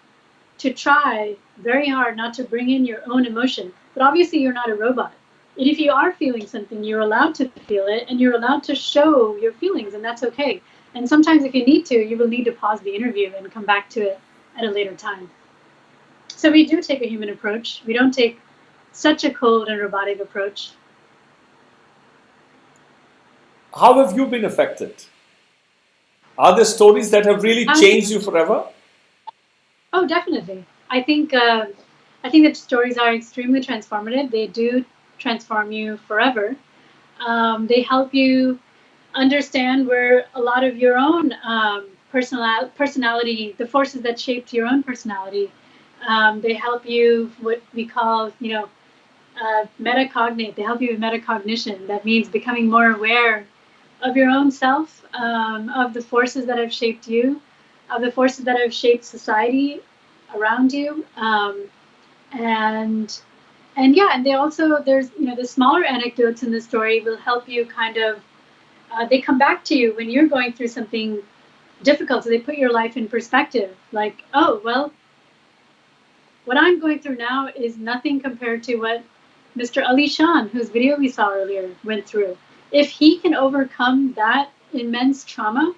to try very hard not to bring in your own emotion. But obviously you're not a robot. And if you are feeling something, you're allowed to feel it, and you're allowed to show your feelings, and that's okay. And sometimes if you need to, you will need to pause the interview and come back to it at a later time. So we do take a human approach. We don't take such a cold and robotic approach. How have you been affected? Are there stories that have really changed you forever? Oh, definitely. I think that stories are extremely transformative. They do transform you forever. They help you understand where a lot of your own personality, the forces that shaped your own personality, they help you what we call, metacognate. They help you with metacognition. That means becoming more aware of your own self, of the forces that have shaped you, of the forces that have shaped society around you, and they also, there's the smaller anecdotes in the story will help you kind of. They come back to you when you're going through something difficult, so they put your life in perspective. Like, oh well, what I'm going through now is nothing compared to what Mr. Ali Shan, whose video we saw earlier, went through. If he can overcome that immense trauma,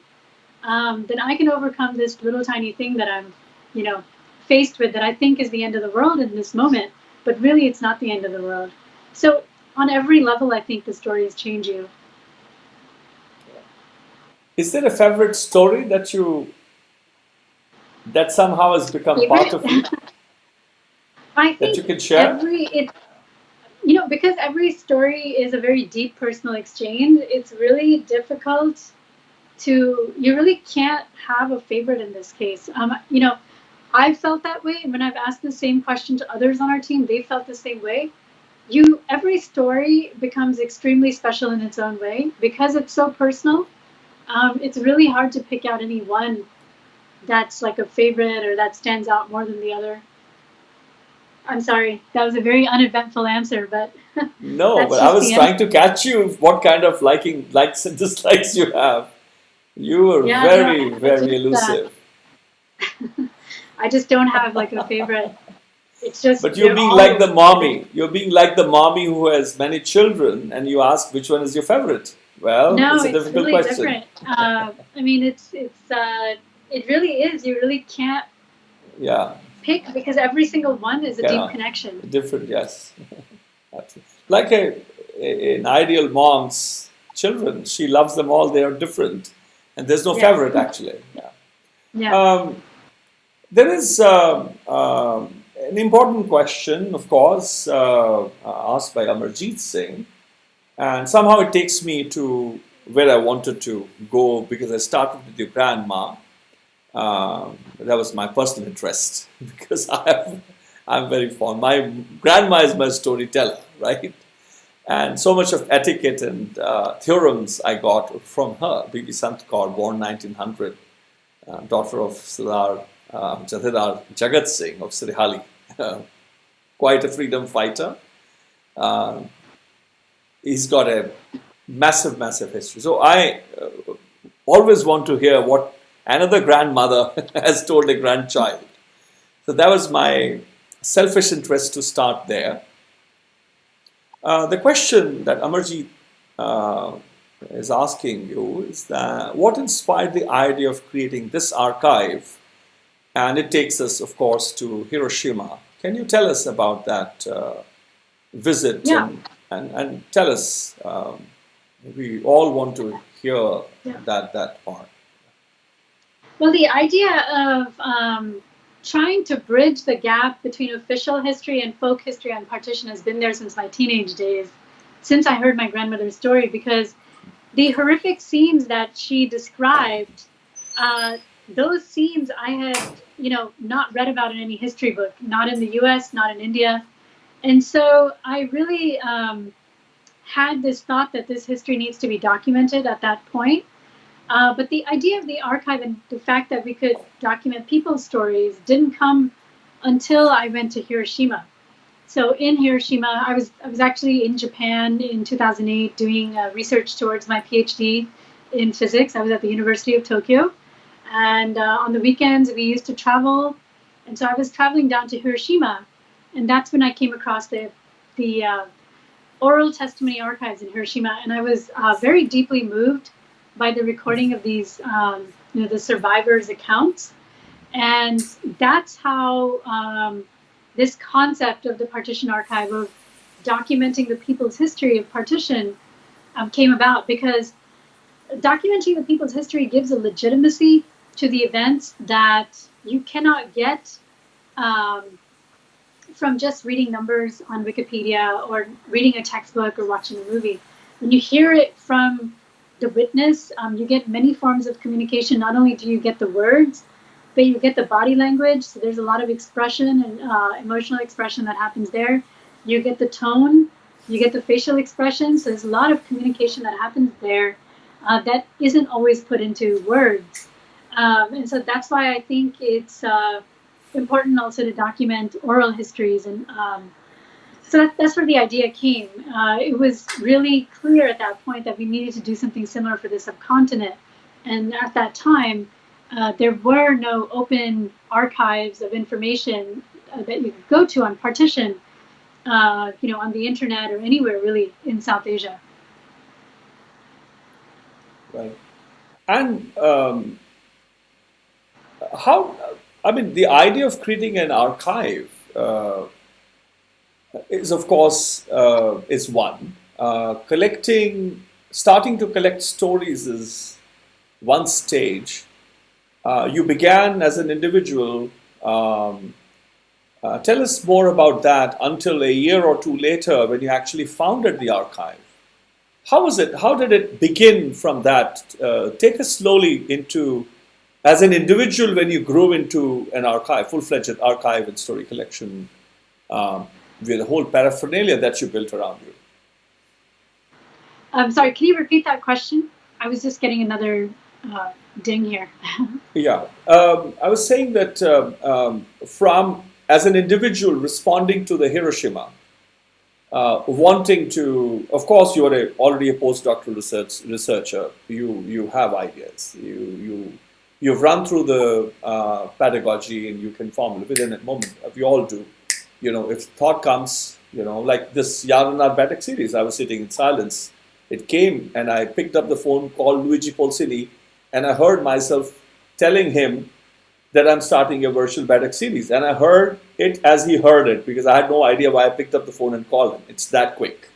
then I can overcome this little tiny thing that I'm, faced with, that I think is the end of the world in this moment, but really it's not the end of the world. So on every level, I think the stories change you. Is there a favorite story that somehow has become part of you? I think that you can share? Because every story is a very deep personal exchange, it's really difficult you really can't have a favorite in this case. I've felt that way, and when I've asked the same question to others on our team, they felt the same way. Every story becomes extremely special in its own way because it's so personal. It's really hard to pick out any one that's like a favorite or that stands out more than the other. I'm sorry, that was a very uneventful answer, but no, but I was trying to catch you what kind of likes and dislikes you have. You were very elusive. I just don't have like a favorite. It's just. But you're being like the mommy. You're being like the mommy who has many children, and you ask which one is your favorite. Well, no, it's a difficult really question. Different. I mean, it really is. You really can't. Pick, because every single one is a deep connection. Different, yes. Like an ideal mom's children, she loves them all. They are different, and there's no favorite actually. There is an important question, of course, asked by Amarjeet Singh, and somehow it takes me to where I wanted to go, because I started with your grandma. That was my personal interest, because I'm very fond. My grandma is my storyteller, right? And so much of etiquette and theorems I got from her. Bibi Sant Kaur, born 1900, daughter of Sardar Jathedar Jagat Singh of Sirihali, quite a freedom fighter. He's got a massive history. So I always want to hear what another grandmother has told a grandchild. So that was my selfish interest to start there. The question that Amarjeet is asking you is that what inspired the idea of creating this archive? And it takes us, of course, to Hiroshima. Can you tell us about that visit? And tell us, we all want to hear that part. Well, the idea of trying to bridge the gap between official history and folk history on partition has been there since my teenage days, since I heard my grandmother's story, because the horrific scenes that she described, those scenes I had, not read about in any history book, not in the US, not in India. And so I really had this thought that this history needs to be documented at that point. But the idea of the archive and the fact that we could document people's stories didn't come until I went to Hiroshima. So in Hiroshima, I was actually in Japan in 2008 doing research towards my PhD in physics. I was at the University of Tokyo, and on the weekends we used to travel, and so I was traveling down to Hiroshima, and that's when I came across the oral testimony archives in Hiroshima, and I was very deeply moved by the recording of these, the survivors' accounts, and that's how this concept of the Partition Archive, of documenting the people's history of partition, came about, because documenting the people's history gives a legitimacy to the events that you cannot get from just reading numbers on Wikipedia or reading a textbook or watching a movie. When you hear it from the witness, you get many forms of communication. Not only do you get the words, but you get the body language. So there's a lot of expression and emotional expression that happens there. You get the tone, you get the facial expression. So there's a lot of communication that happens there that isn't always put into words. And so that's why I think it's important also to document oral histories. And so that's where the idea came. It was really clear at that point that we needed to do something similar for the subcontinent. And at that time, there were no open archives of information that you could go to on partition, on the internet or anywhere really in South Asia. Right. And the idea of creating an archive is, of course, is one. Starting to collect stories is one stage. You began as an individual. Tell us more about that until a year or two later when you actually founded the archive. How was it? How did it begin from that? Take us slowly into, as an individual, when you grew into an archive, full-fledged archive and story collection, with the whole paraphernalia that you built around you. I'm sorry, can you repeat that question? I was just getting another ding here. Yeah, I was saying that from, as an individual responding to the Hiroshima, wanting to, of course, you are already a postdoctoral researcher. You have ideas. You've run through the pedagogy and you can formulate within a moment. We all do. If thought comes, like this YaarAnād Virtual Series, I was sitting in silence. It came and I picked up the phone, called Luigi Polsini, and I heard myself telling him that I'm starting a virtual Baithak series. And I heard it as he heard it, because I had no idea why I picked up the phone and called him. It's that quick.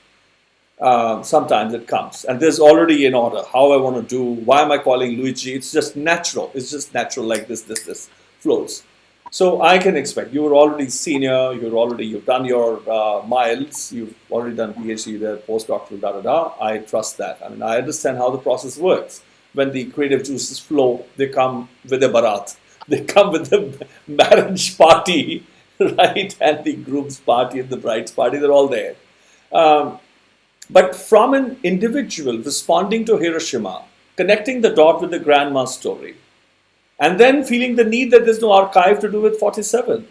Sometimes it comes. And there's already an order, how I want to do, why am I calling Luigi? It's just natural. It's just natural, like this flows. So I can expect, you were already senior, you've done your miles, you've already done PhD there, postdoctoral, I trust that. I mean, I understand how the process works. When the creative juices flow, they come with a barat. They come with the marriage party, right? And the groom's party and the bride's party, they're all there. But from an individual responding to Hiroshima, connecting the dot with the grandma's story, and then feeling the need that there's no archive to do with 47.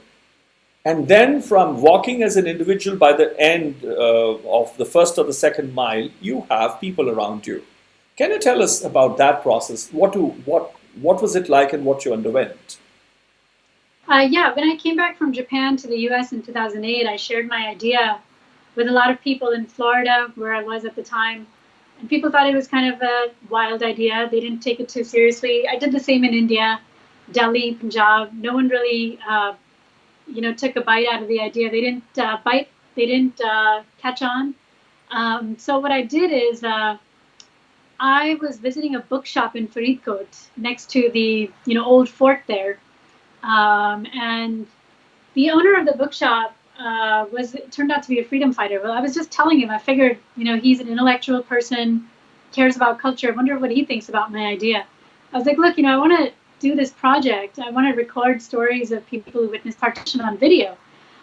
And then from walking as an individual, by the end of the first or the second mile, you have people around you. Can you tell us about that process? What was it like and what you underwent? Yeah, when I came back from Japan to the US in 2008, I shared my idea with a lot of people in Florida, where I was at the time. And people thought it was kind of a wild idea. They didn't take it too seriously. I did the same in India, Delhi, Punjab. No one really, took a bite out of the idea. They didn't bite. They didn't catch on. So what I did is I was visiting a bookshop in Faridkot next to the old fort there, and the owner of the bookshop turned out to be a freedom fighter. Well, I was just telling him, I figured, he's an intellectual person, cares about culture. I wonder what he thinks about my idea. I was like, look, I want to do this project. I want to record stories of people who witnessed partition on video.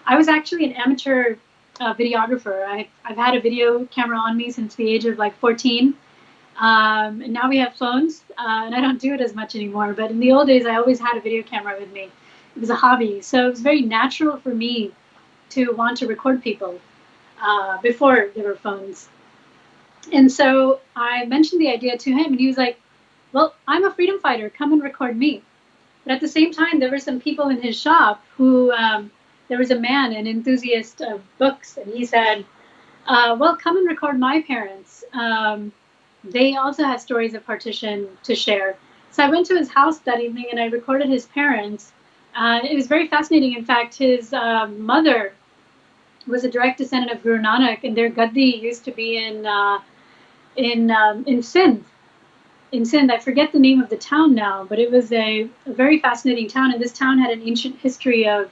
I was actually an amateur videographer. I've had a video camera on me since the age of like 14. And now we have phones, and I don't do it as much anymore. But in the old days, I always had a video camera with me. It was a hobby. So it was very natural for me to want to record people before there were phones. And so I mentioned the idea to him, and he was like, well, I'm a freedom fighter. Come and record me. But at the same time, there were some people in his shop who, there was a man, an enthusiast of books, and he said, well, come and record my parents. They also have stories of partition to share. So I went to his house that evening and I recorded his parents. It was very fascinating. In fact, his mother was a direct descendant of Gurū Nānak, and their gaddi used to be in Sindh. In Sindh, I forget the name of the town now, but it was a very fascinating town. And this town had an ancient history of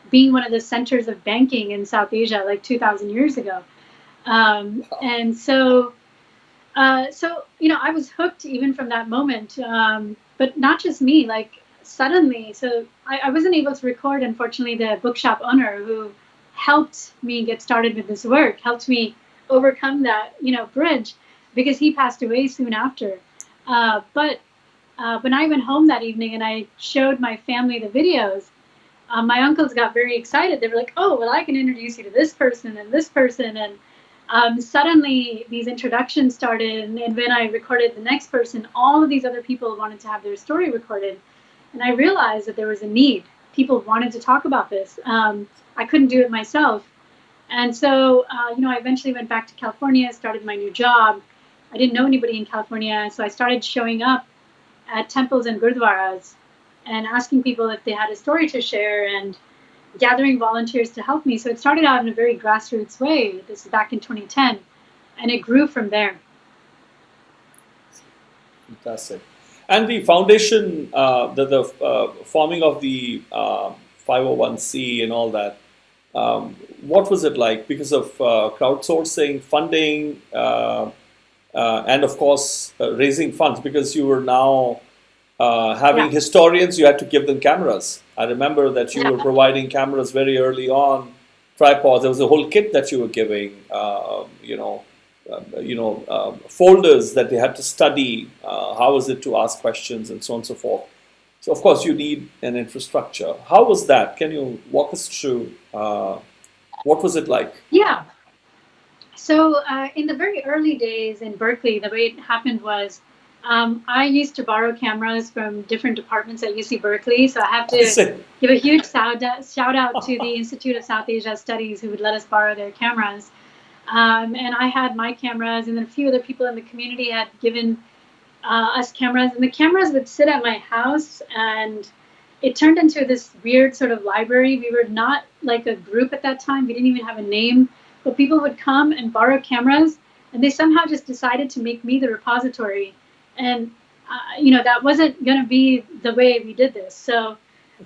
being one of the centers of banking in South Asia, like 2,000 years ago. And so, I was hooked even from that moment. But not just me, like suddenly, so I wasn't able to record, unfortunately, the bookshop owner who helped me get started with this work, helped me overcome that, bridge, because he passed away soon after. But when I went home that evening and I showed my family the videos, my uncles got very excited. They were like, oh, well, I can introduce you to this person and this person. And suddenly these introductions started. And when I recorded the next person, all of these other people wanted to have their story recorded. And I realized that there was a need. People wanted to talk about this. I couldn't do it myself. And so, I eventually went back to California, started my new job. I didn't know anybody in California, so I started showing up at temples and gurdwaras and asking people if they had a story to share and gathering volunteers to help me. So it started out in a very grassroots way. This is back in 2010, and it grew from there. Fantastic. And the foundation, the forming of the 501c and all that, what was it like? Because of crowdsourcing, funding, and of course raising funds, because you were now having historians, you had to give them cameras. I remember that you were providing cameras very early on, tripods. There was a whole kit that you were giving, folders that they had to study. How is it to ask questions and so on and so forth. So of course you need an infrastructure. How was that? Can you walk us through? What was it like? Yeah. So in the very early days in Berkeley, the way it happened was I used to borrow cameras from different departments at UC Berkeley. So I have to give a huge shout out to the Institute of South Asia Studies, who would let us borrow their cameras. And I had my cameras, and then a few other people in the community had given us cameras. And the cameras would sit at my house, and it turned into this weird sort of library. We were not like a group at that time. We didn't even have a name. But people would come and borrow cameras, and they somehow just decided to make me the repository. And, that wasn't going to be the way we did this. So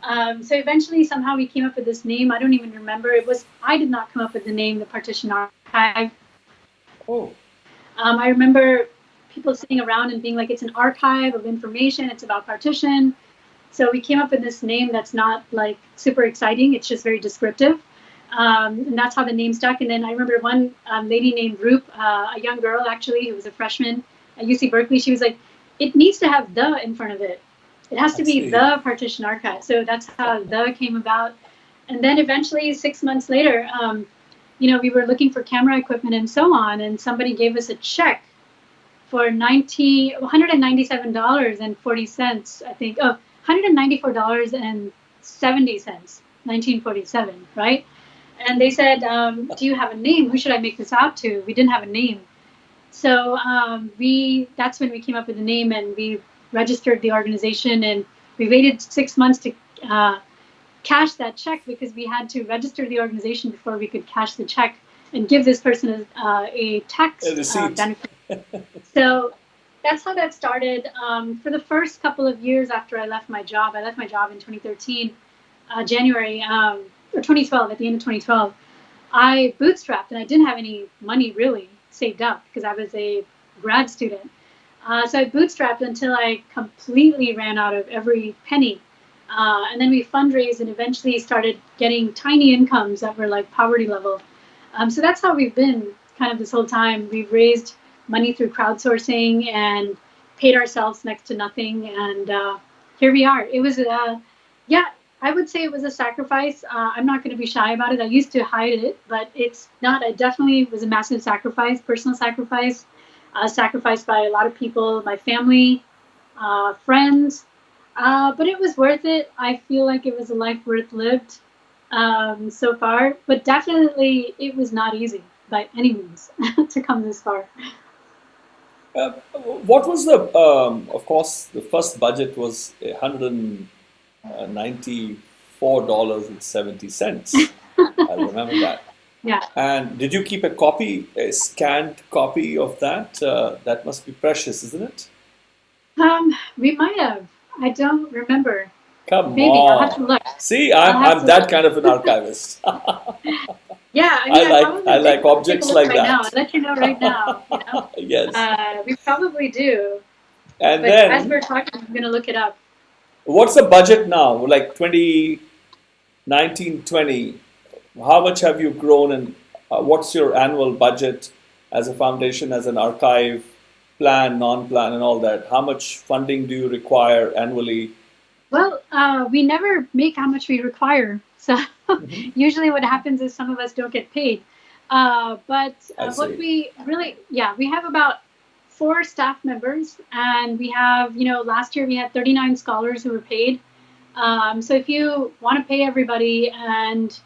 eventually, somehow we came up with this name. I don't even remember. I did not come up with the name, the Partition Archive. Oh. I remember people sitting around and being like, it's an archive of information. It's about partition. So we came up with this name that's not like super exciting. It's just very descriptive. And that's how the name stuck. And then I remember one lady named Roop, a young girl actually, who was a freshman at UC Berkeley. She was like, it needs to have the in front of it. It has to be the Partition Archive. So that's how the came about. And then eventually 6 months later, we were looking for camera equipment and so on. And somebody gave us a check for $197.40, I think. Oh, $194.70, 1947, right? And they said, do you have a name? Who should I make this out to? We didn't have a name. So that's when we came up with the name, and we registered the organization, and we waited 6 months to cash that check, because we had to register the organization before we could cash the check and give this person a tax benefit. So that's how that started. For the first couple of years after I left my job in 2013, January, or 2012, at the end of 2012, I bootstrapped and I didn't have any money really saved up because I was a grad student. So I bootstrapped until I completely ran out of every penny. And then we fundraised and eventually started getting tiny incomes that were like poverty level. So that's how we've been kind of this whole time. We've raised money through crowdsourcing and paid ourselves next to nothing. And here we are. It was, yeah, I would say it was a sacrifice. I'm not going to be shy about it. I used to hide it, but it's not. It definitely was a massive sacrifice, personal sacrifice, sacrificed by a lot of people, my family, friends. But it was worth it. I feel like it was a life worth lived so far. But definitely, it was not easy by any means to come this far. What was the, of course, the first budget was $194.70. I remember that. Yeah. And did you keep a copy, a scanned copy of that? That must be precious, isn't it? We might have. I don't remember. Come Maybe on. I'll have to look. See, I'm that kind of an archivist. Yeah, I mean, I like objects like right now. that. I'll let you know right now. You know? Yes. We probably do. And But then, as we're talking, I'm going to look it up. what's the budget now? Like 2019-20, how much have you grown and what's your annual budget as a foundation, as an archive, plan, non-plan and all that? How much funding do you require annually? Well, we never make how much we require. So usually what happens is some of us don't get paid. But what we really, we have about 4 staff members, and we have, last year we had 39 scholars who were paid. So if you want to pay everybody and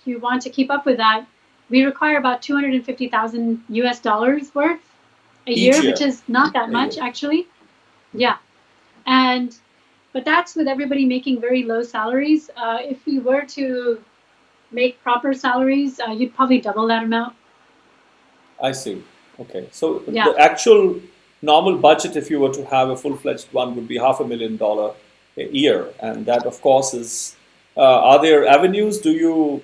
you want to keep up with that, we require about 250,000 US dollars worth a year, which is not that much actually. Yeah. But that's with everybody making very low salaries. If we were to make proper salaries, you'd probably double that amount. I see. Okay. So the actual normal budget, if you were to have a full-fledged one, would be $500,000 a year. And that, of course, is, are there avenues? Do you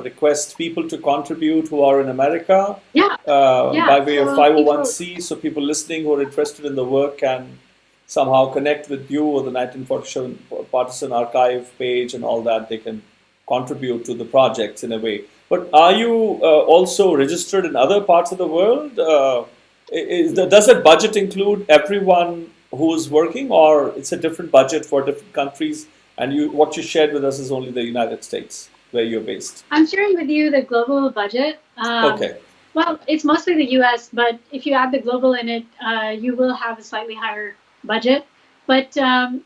request people to contribute who are in America? By way of 501c, so people listening who are interested in the work can somehow connect with you or the 1947 Partition Archive page and all that. They can contribute to the projects in a way. But are you also registered in other parts of the world? Does that budget include everyone who is working, or it's a different budget for different countries? And what you shared with us is only the United States, where you're based. I'm sharing with you the global budget. Okay. Well, it's mostly the US, but if you add the global in it, you will have a slightly higher budget. But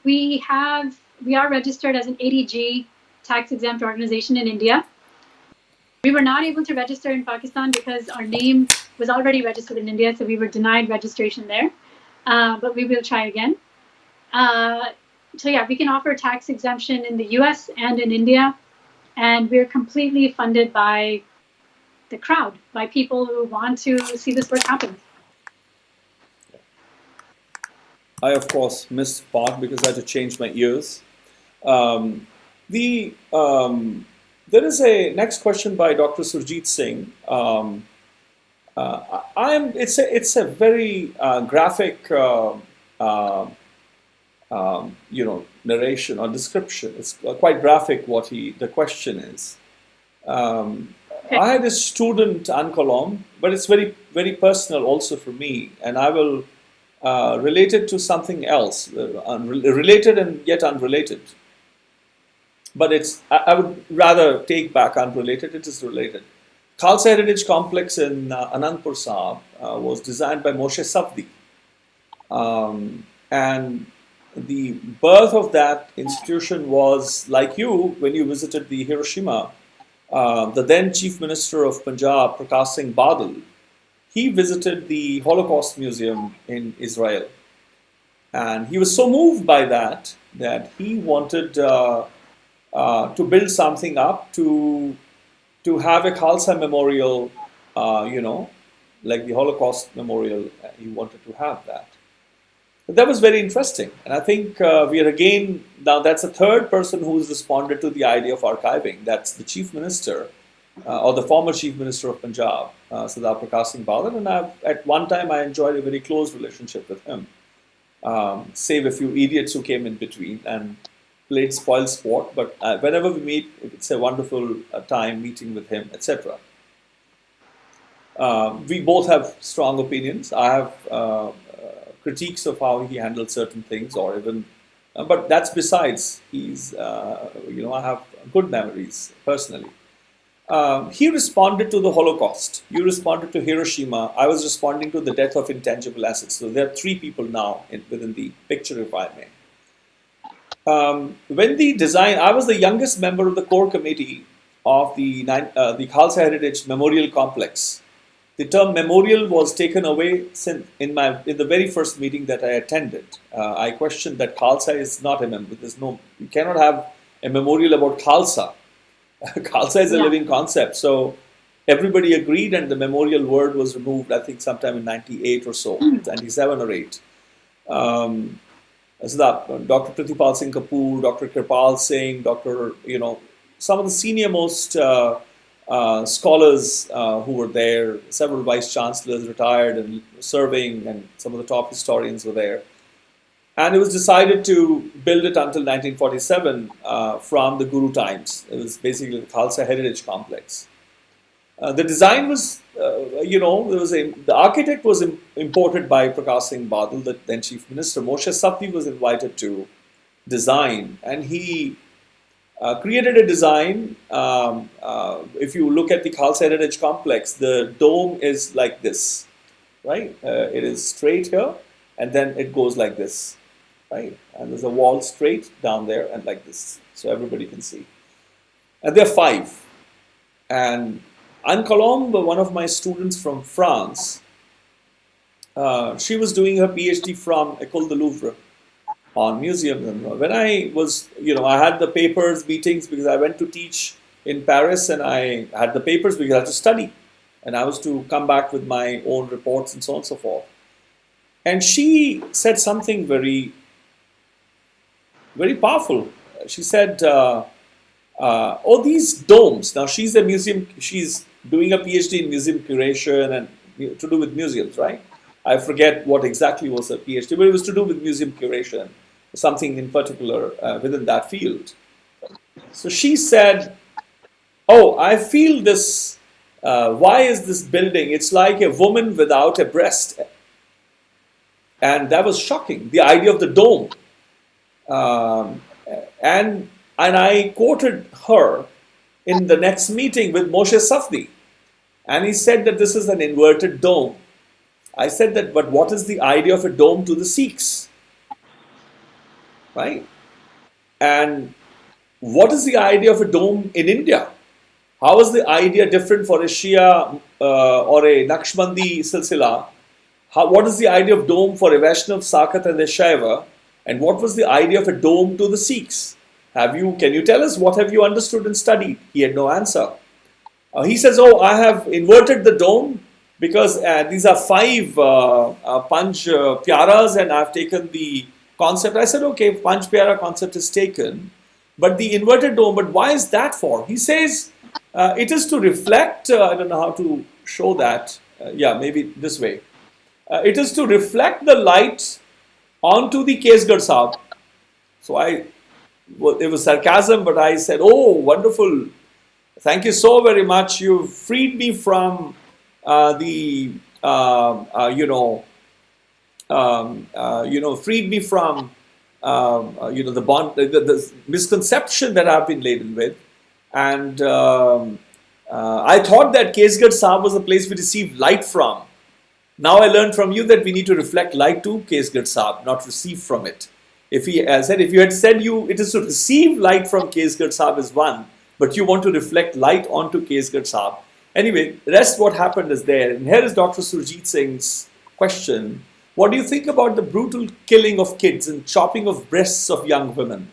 we are registered as an ADG tax-exempt organization in India. We were not able to register in Pakistan because our name was already registered in India, so we were denied registration there. But we will try again. So we can offer tax exemption in the US and in India, and we're completely funded by the crowd, by people who want to see this work happen. I, of course, missed part because I had to change my ears. There is a next question by Dr. Surjit Singh. It's a very graphic, narration or description. It's quite graphic what the question is. I had a student, Ankolom, but it's very, very personal also for me, and I will relate it to something else, related and yet unrelated. But I would rather take back unrelated. It is related. Khalsa Heritage Complex in Anandpur Sahib was designed by Moshe Safdie. And the birth of that institution was like you when you visited the Hiroshima. The then Chief Minister of Punjab, Prakash Singh Badal, he visited the Holocaust Museum in Israel. And he was so moved by that he wanted to build something up to have a Khalsa memorial, like the Holocaust Memorial, he wanted to have that. But that was very interesting. And I think we are again, now that's a third person who's responded to the idea of archiving. That's the Chief Minister, or the former Chief Minister of Punjab, Sardar Prakash Singh Bhalla. And at one time I enjoyed a very close relationship with him, save a few idiots who came in between and played spoil sport. But whenever we meet, it's a wonderful time meeting with him, etc. We both have strong opinions. I have critiques of how he handled certain things, or even, but that's besides. He's, I have good memories personally. He responded to the Holocaust. You responded to Hiroshima. I was responding to the death of intangible assets. So there are three people now within the picture, if I may. When the design, I was the youngest member of the core committee of the Khalsa Heritage Memorial Complex. The term memorial was taken away in the very first meeting that I attended. I questioned that Khalsa is not a memorial. You cannot have a memorial about Khalsa. Khalsa is a living concept. So everybody agreed, and the memorial word was removed, I think sometime in 98 or so, 97 or 8. So that Dr. Pratipal Singh Kapoor, Dr. Kirpal Singh, some of the senior most scholars who were there, several vice chancellors retired and serving, and some of the top historians were there. And it was decided to build it until 1947 from the Guru times. It was basically the Khalsa Heritage Complex. The design was, the architect was imported by Prakash Singh Badal, the then Chief Minister. Moshe Safi was invited to design, and he created a design. If you look at the Khalsa Heritage Complex, the dome is like this, right? It is straight here, and then it goes like this, right? And there's a wall straight down there and like this, so everybody can see. And there are 5. And Anne Colombe, one of my students from France, she was doing her PhD from École de Louvre on museums. And when I was, I had the papers, meetings, because I went to teach in Paris, and I had the papers because I had to study. And I was to come back with my own reports and so on and so forth. And she said something very, very powerful. She said, these domes. Now she's doing a PhD in museum curation and to do with museums, right? I forget what exactly was her PhD, but it was to do with museum curation, something in particular within that field. So she said, I feel this, why is this building? It's like a woman without a breast. And that was shocking, the idea of the dome. And I quoted her in the next meeting with Moshe Safi. And he said that this is an inverted dome. I said that, but what is the idea of a dome to the Sikhs? Right? And what is the idea of a dome in India? How is the idea different for a Shia or a Naqshbandi Silsila? What is the idea of dome for a Vaishnav, Sakat and a Shaiva? And what was the idea of a dome to the Sikhs? Can you tell us what have you understood and studied? He had no answer. He says, I have inverted the dome because these are 5 Panch Pyaras, and I've taken the concept. I said, okay, Panch Pyara concept is taken, but the inverted dome, but why is that for? He says, it is to reflect, I don't know how to show that. Maybe this way. It is to reflect the light onto the Kesgarh Sahib. So it was sarcasm, but I said, wonderful. Thank you so very much. You've freed me from freed me from the bond, the misconception that I've been laden with. And I thought that Kesgarh Sahib was a place we received light from. Now I learned from you that we need to reflect light to Kesgarh Sahib, not receive from it. If you had said it is to receive light from Kesgarh Sahib is one, but you want to reflect light onto Kesgarh Sahib. Anyway, the rest what happened is there. And here is Dr. Surjit Singh's question. What do you think about the brutal killing of kids and chopping of breasts of young women?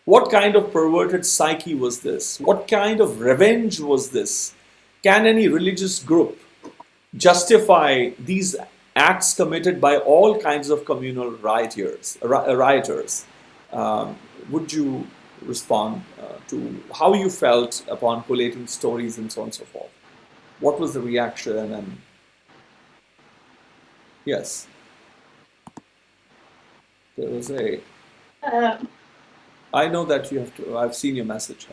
What kind of perverted psyche was this? What kind of revenge was this? Can any religious group justify these acts committed by all kinds of communal rioters. Would you respond to how you felt upon collating stories and so on and so forth? What was the reaction? And yes, there was a. I know that you have to. I've seen your message.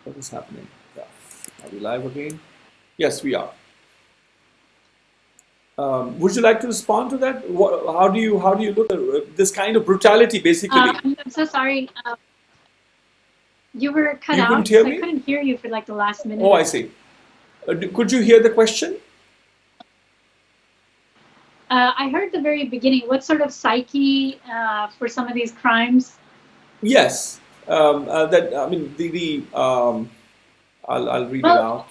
What is happening? Yeah. Are we live again? Yes, we are. Would you like to respond to that? How do you look at this kind of brutality, basically? I'm so sorry. You were cut You out. couldn't hear So me? I couldn't hear you for like the last minute. Oh, I see. Could you hear the question? I heard the very beginning. What sort of psyche for some of these crimes? Yes. That I mean I'll read it out.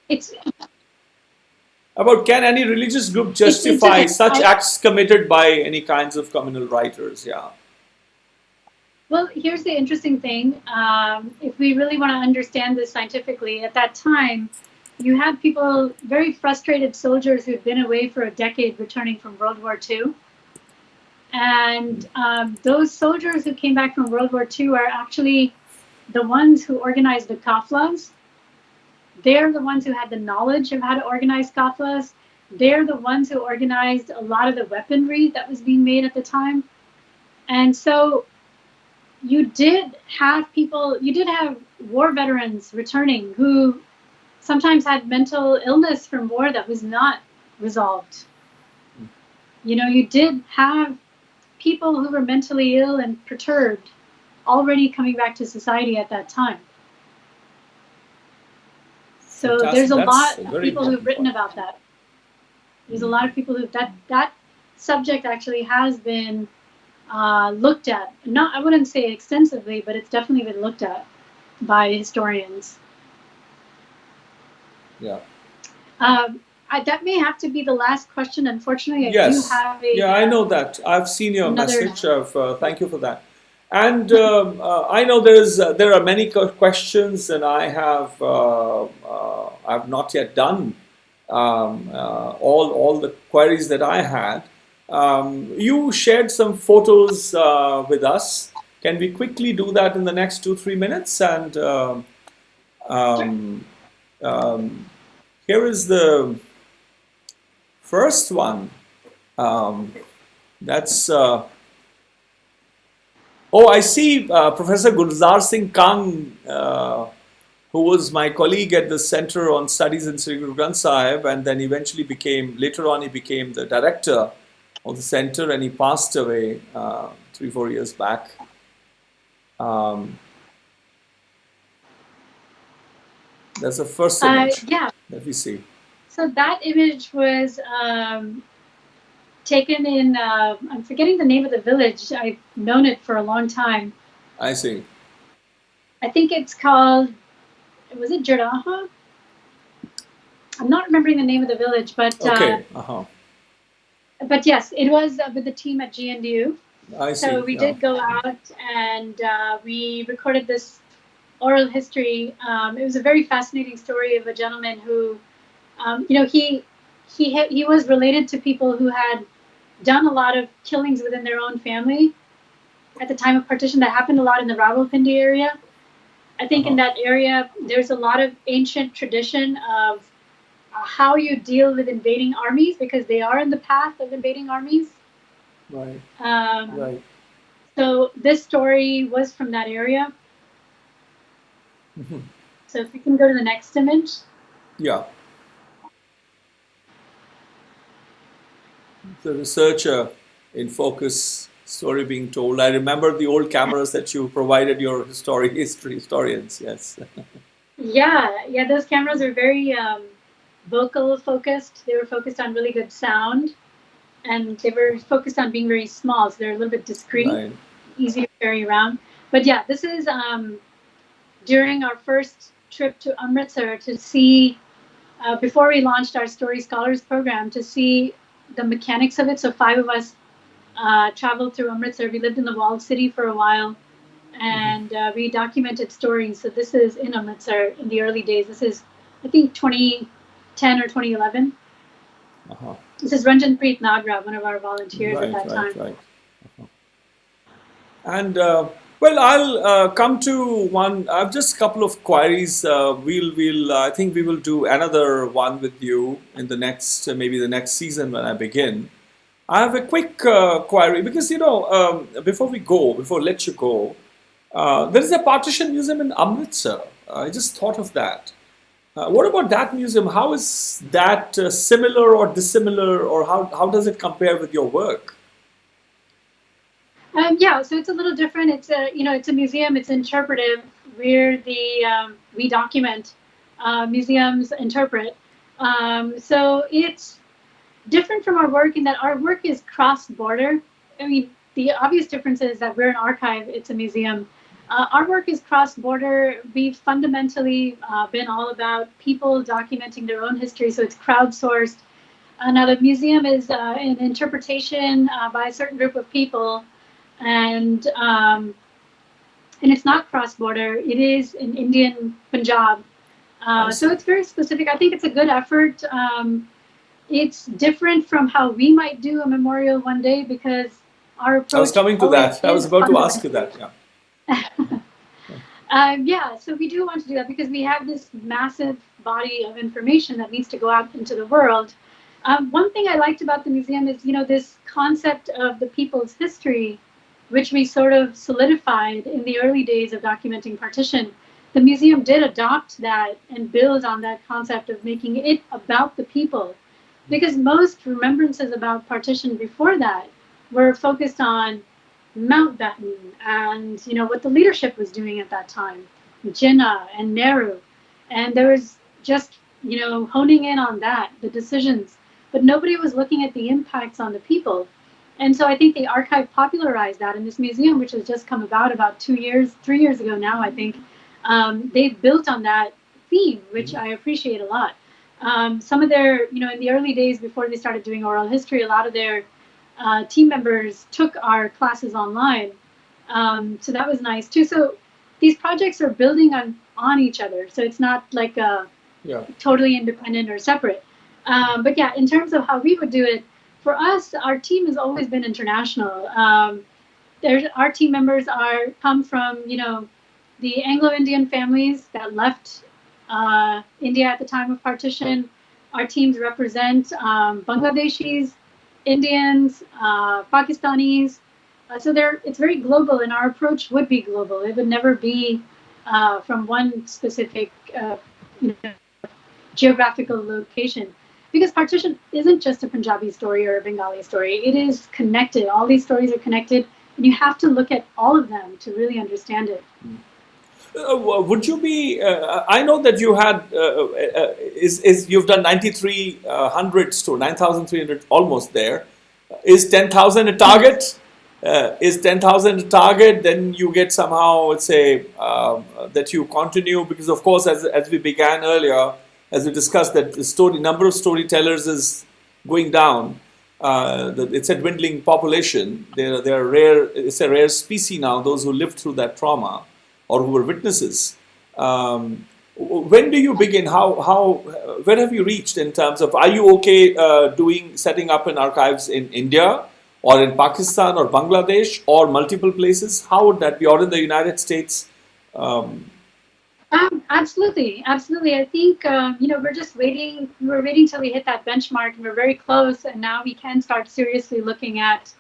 It's About can any religious group justify such acts committed by any kinds of communal rioters? Yeah. well. Here's the interesting thing. If we really want to understand this scientifically, at that time, you had people, very frustrated soldiers who'd been away for a decade, returning from World War II. And those soldiers who came back from World War II are actually the ones who organized the kafilas. They're the ones who had the knowledge of how to organize kafilas. They're the ones who organized a lot of the weaponry that was being made at the time. And so you did have war veterans returning who sometimes had mental illness from war that was not resolved. You know, you did have people who were mentally ill and perturbed already coming back to society at that time. So Fantastic. there's a That's lot a of very people who've important written point. about that. There's a lot of people who that subject actually has been looked at. Not, I wouldn't say extensively, but it's definitely been looked at by historians. Yeah. That may have to be the last question. Unfortunately, I Yes. do have a. Yeah, I know that. I've seen your another- message. Thank you for that. And I know there are many questions, and I've not yet done all the queries that I had. You shared some photos with us. Can we quickly do that in the next 2-3 minutes? And here is the first one. That's I see Professor Gulzar Singh Kang, who was my colleague at the Center on Studies in Sri Guru Granth Sahib, and then later on he became the director of the center, and he passed away 3-4 years back. That's the first image Yeah. that we see. So that image was taken in, I'm forgetting the name of the village. I've known it for a long time. I see. I think it's called, was it Jaraha? I'm not remembering the name of the village, but Okay. but yes, it was with the team at GNDU. I see. So we did go out and we recorded this oral history. It was a very fascinating story of a gentleman who, he was related to people who had done a lot of killings within their own family at the time of partition. That happened a lot in the Rawalpindi area. I think in that area, there's a lot of ancient tradition of how you deal with invading armies, because they are in the path of invading armies. Right. Right. So this story was from that area. Mm-hmm. So if we can go to the next image. Yeah. The researcher in focus, story being told. I remember the old cameras that you provided your historians. Yes. Yeah, those cameras are very vocal focused. They were focused on really good sound, and they were focused on being very small, so they're a little bit discreet, Right. easy to carry around. But yeah, this is during our first trip to Amritsar to see, before we launched our Story Scholars program, to see the mechanics of it. So 5 of us traveled through Amritsar. We lived in the walled city for a while, and we documented stories. So this is in Amritsar in the early days. This is, I think, 2010 or 2011. Uh-huh. This is Ranjanpreet Nagra, one of our volunteers at that time. Right. Uh-huh. And well, I'll come to one. I've just a couple of queries. I think we will do another one with you in the next, maybe the next season when I begin. I have a quick query because, before I let you go, there is a partition museum in Amritsar. I just thought of that. What about that museum? How is that similar or dissimilar, or how does it compare with your work? Yeah, so it's a little different. It's a museum. It's interpretive. We document. Museums interpret. So it's different from our work in that our work is cross-border. I mean, the obvious difference is that we're an archive. It's a museum. Our work is cross-border. We've fundamentally been all about people documenting their own history. So it's crowdsourced. Now the museum is an interpretation by a certain group of people. And it's not cross-border. It is in Indian Punjab. So it's very specific. I think it's a good effort. It's different from how we might do a memorial one day because our approach. I was coming to that. I was about to ask you that. Yeah. So we do want to do that because we have this massive body of information that needs to go out into the world. One thing I liked about the museum is, this concept of the people's history, which we sort of solidified in the early days of documenting partition. The museum did adopt that and build on that concept of making it about the people, because most remembrances about partition before that were focused on Mountbatten and what the leadership was doing at that time, Jinnah and Nehru, and there was just honing in on that, the decisions, but nobody was looking at the impacts on the people. And so I think the archive popularized that in this museum, which has just come about 3 years ago now, I think. They've built on that theme, which I appreciate a lot. Some of their, in the early days before they started doing oral history, a lot of their team members took our classes online. So that was nice too. So these projects are building on each other. So it's not like totally independent or separate. But yeah, in terms of how we would do it, for us, our team has always been international. Our team members come from, the Anglo-Indian families that left India at the time of partition. Our teams represent Bangladeshis, Indians, Pakistanis. So it's very global, and our approach would be global. It would never be from one specific geographical location. Because partition isn't just a Punjabi story or a Bengali story. It is connected. All these stories are connected, and you have to look at all of them to really understand it. Would you be? I know that you had you've done 9,300 store, 9,300 almost there. Is 10,000 a target? Is 10,000 a target? Then you get somehow, let's say, that you continue, because of course, as we began earlier, as we discussed, that the number of storytellers is going down. It's a dwindling population. They're rare. It's a rare species now. Those who lived through that trauma or who were witnesses. When do you begin? Where have you reached in terms of? Are you okay setting up an archives in India or in Pakistan or Bangladesh or multiple places? How would that be? Or in the United States? Absolutely. I think we're just waiting. We're waiting till we hit that benchmark, and we're very close. And now we can start seriously looking at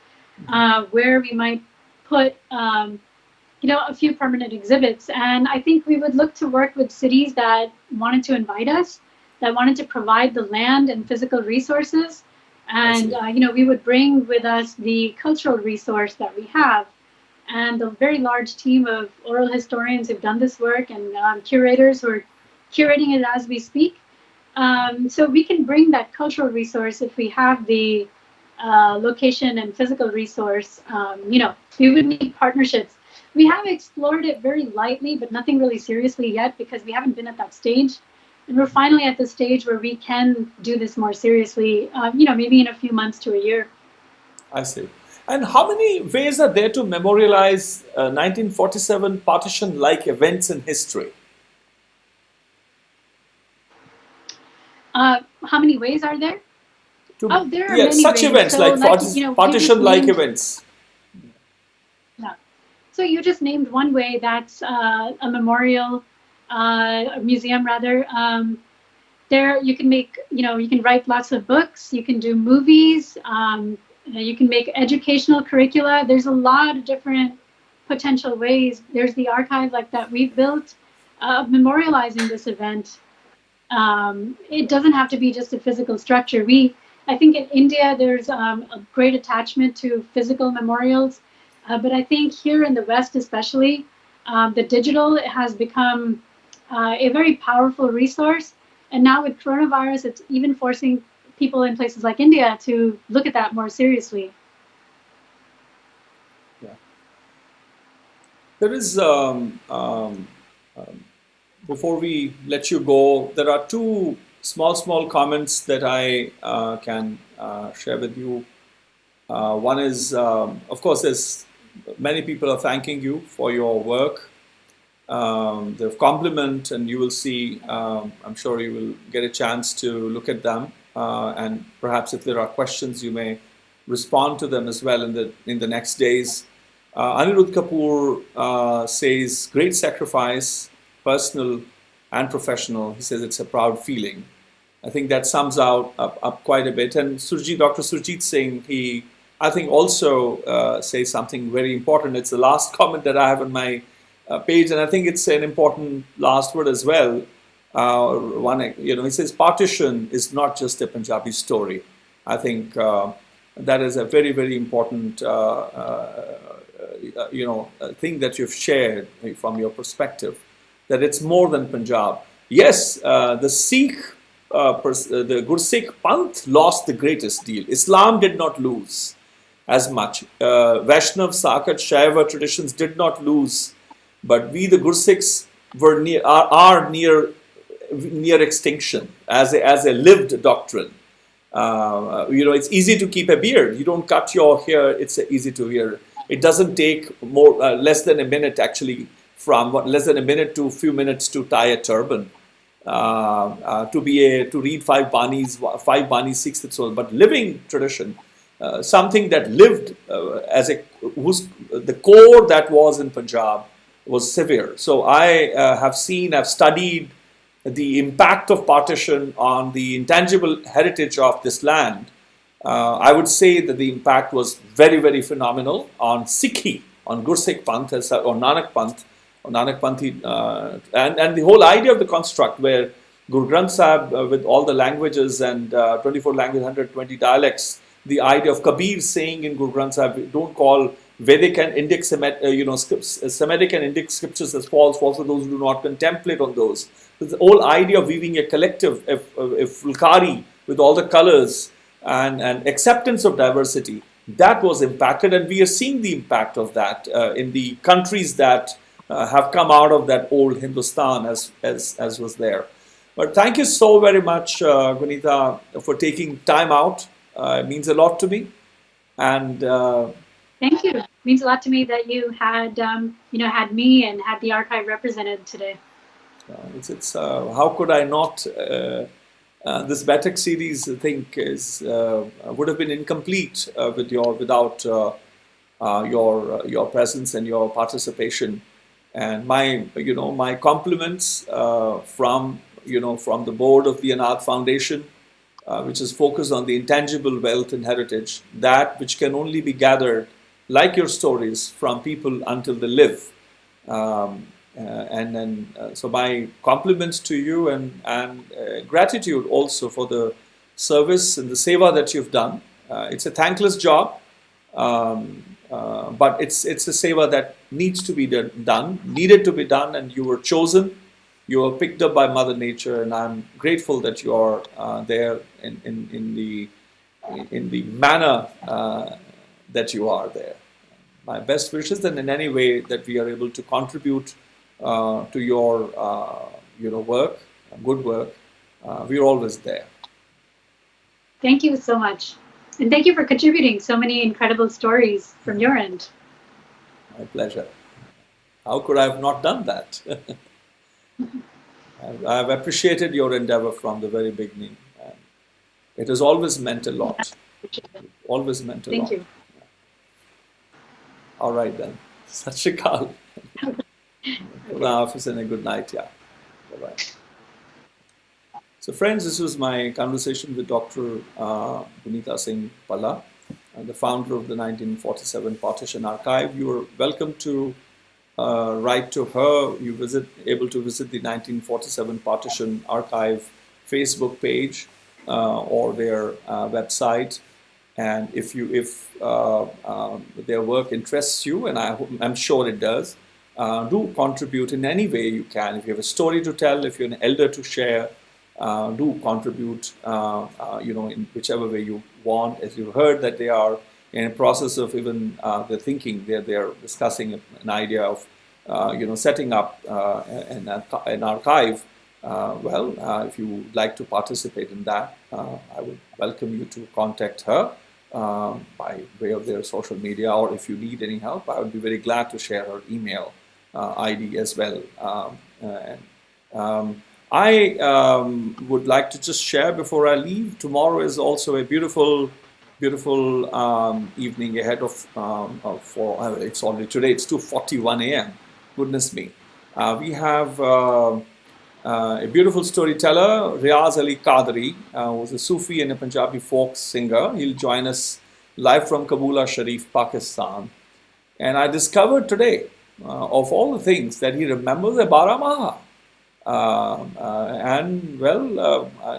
where we might put a few permanent exhibits. And I think we would look to work with cities that wanted to invite us, that wanted to provide the land and physical resources, and we would bring with us the cultural resource that we have. And a very large team of oral historians who've done this work, and curators who are curating it as we speak. So we can bring that cultural resource if we have the location and physical resource. We would need partnerships. We have explored it very lightly, but nothing really seriously yet, because we haven't been at that stage. And we're finally at the stage where we can do this more seriously, maybe in a few months to a year. I see. And how many ways are there to memorialize 1947 partition-like events in history? How many ways are there? There are yeah, many such ways. events So, like you partition-like named- events. Yeah. So you just named one way. That's a memorial, a museum rather. There you can make, you can write lots of books. You can do movies. You can make educational curricula. There's a lot of different potential ways. There's the archive like that we've built, memorializing this event. It doesn't have to be just a physical structure. I think in India, there's a great attachment to physical memorials. But I think here in the West, especially, the digital has become a very powerful resource. And now with coronavirus, it's even forcing people in places like India to look at that more seriously. Yeah. There is, before we let you go, there are two small comments that I can share with you. One is, of course, there's many people are thanking you for your work. The compliment, and you will see, I'm sure you will get a chance to look at them. And perhaps if there are questions, you may respond to them as well in the next days. Anirudh Kapoor says, great sacrifice, personal and professional. He says it's a proud feeling. I think that sums up quite a bit. And Dr. Surjit Singh, he, I think, also says something very important. It's the last comment that I have on my page, and I think it's an important last word as well. He says, partition is not just a Punjabi story. I think that is a very, very important, thing that you've shared from your perspective, that it's more than Punjab. Yes, the Sikh, the Gursikh Panth lost the greatest deal. Islam did not lose as much. Vaishnav, Sakat, Shaiva traditions did not lose, but we, the Gursikhs, are near extinction as a lived doctrine. It's easy to keep a beard. You don't cut your hair. It's easy to wear. It doesn't take less than a minute, actually, from less than a minute to a few minutes to tie a turban. To read five Banis, sixth soul, but living tradition, something that lived the core that was in Punjab was severe. So I have studied the impact of partition on the intangible heritage of this land. I would say that the impact was very, very phenomenal on Sikhi, on Gursikh Panth, or Nanak Panth, or Nanak Panthi, and the whole idea of the construct where Guru Granth Sahib, with all the languages and 24 languages, 120 dialects, the idea of Kabir saying in Guru Granth Sahib, don't call Vedic and Indic Semitic and Indic scriptures as false for those who do not contemplate on those. The whole idea of weaving a collective, a fulkari with all the colors and acceptance of diversity, that was impacted, and we are seeing the impact of that in the countries that have come out of that old Hindustan as was there. But thank you so very much, Guneeta, for taking time out. It means a lot to me. And thank you. It means a lot to me that you had had me and had the archive represented today. It's how could I not? This Baithak series, I think, would have been incomplete without your presence and your participation. And my compliments from the board of the Anād Foundation, which is focused on the intangible wealth and heritage, that which can only be gathered, like your stories, from people until they live. So my compliments to you and gratitude also for the service and the seva that you've done. It's a thankless job, but it's a seva that needs to be needed to be done, and you were chosen. You were picked up by Mother Nature, and I'm grateful that you are there in the manner that you are there. My best wishes, and in any way that we are able to contribute to your work, good work, we're always there. Thank you so much. And thank you for contributing so many incredible stories from your end. My pleasure. How could I have not done that? I've appreciated your endeavor from the very beginning. And it has always meant a lot. Always meant a lot. Thank you. All right then. Sat Shri Akal. Khuda Hafiz and a good night. Yeah. Bye-bye. So friends, this was my conversation with Dr. Guneeta Singh Bhalla, the founder of the 1947 Partition Archive. You are welcome to write to her. You able to visit the 1947 Partition Archive Facebook page or their website. And if their work interests you, and I'm sure it does, do contribute in any way you can. If you have a story to tell, if you're an elder to share, do contribute, in whichever way you want. As you heard, that they are in a process of even the thinking. They're discussing an idea of, setting up an archive. If you would like to participate in that, I would welcome you to contact her by way of their social media, or if you need any help, I would be very glad to share her email ID as well. I would like to just share before I leave. Tomorrow is also a beautiful evening ahead of. It's already today. It's 2:41 a.m. Goodness me. We have a beautiful storyteller, Riaz Ali Qadri, who's a Sufi and a Punjabi folk singer. He'll join us live from Kabul Sharif, Pakistan. And I discovered today, of all the things, that he remembers a Baramaha. I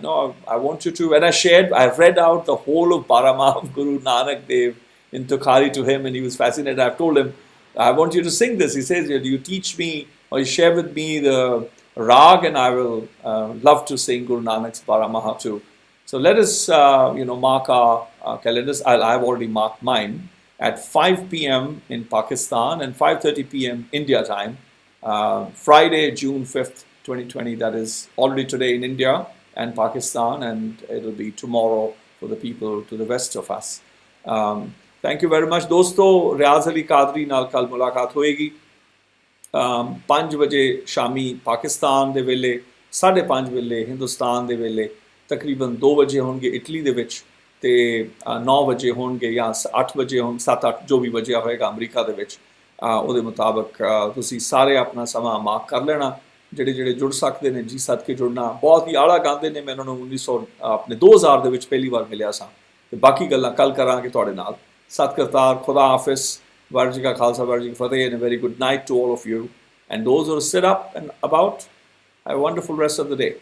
know I want you to, and I've read out the whole of Baramaha of Gurū Nānak Dēv in Tukhari to him, and he was fascinated. I've told him, I want you to sing this. He says, you teach me, or you share with me the Rag, and I will love to sing Gurū Nānak's Baramaha too. So let us, mark our calendars. I've already marked mine at 5 p.m. in Pakistan and 5:30 p.m. India time, Friday, June 5th, 2020. That is already today in India and Pakistan, and it'll be tomorrow for the people to the west of us. Thank you very much. दोस्तों, रियाज अली कादरी नाल कल मुलाकात होएगी 5 बजे शामी पाकिस्तान दे वेले, 5:30 वेले हिंदुस्तान दे वेले, तकरीबन 2 बजे होंगे इटली दे विच, ते 9 बजे होंगे या 8 बजे होंगे, 7-8 जो भी बजे होएगा अमरीका दे विच। ਉਹਦੇ ਮੁਤਾਬਕ ਤੁਸੀਂ ਸਾਰੇ ਆਪਣਾ ਸਮਾਂ ਮਾਰਕ ਕਰ ਲੈਣਾ। ਜਿਹੜੇ ਜੁੜ ਸਕਦੇ ਨੇ ਜੀ ਸਦਕੇ ਜੁੜਨਾ। ਬਹੁਤ ਹੀ ਆਲਾ ਗਾਉਂਦੇ ਨੇ। ਮੈਂ ਉਹਨਾਂ ਨੂੰ 2000 ਦੇ ਵਿੱਚ ਪਹਿਲੀ ਵਾਰ ਮਿਲਿਆ ਸਾਂ, ਤੇ ਬਾਕੀ ਗੱਲਾਂ ਕੱਲ ਕਰਾਂਗੇ ਤੁਹਾਡੇ ਨਾਲ। ਸਤਿ ਕਰਤਾਰ, ਖੁਦਾ ਹਾਫਿਜ਼, ਵਾਹਿਗੁਰੂ ਜੀ ਕਾ ਖਾਲਸਾ, ਵਾਹਿਗੁਰੂ ਜੀ ਕੀ ਫਤਿਹ, and a very good night to all of you. And those who sit up and about, have a wonderful rest of the day.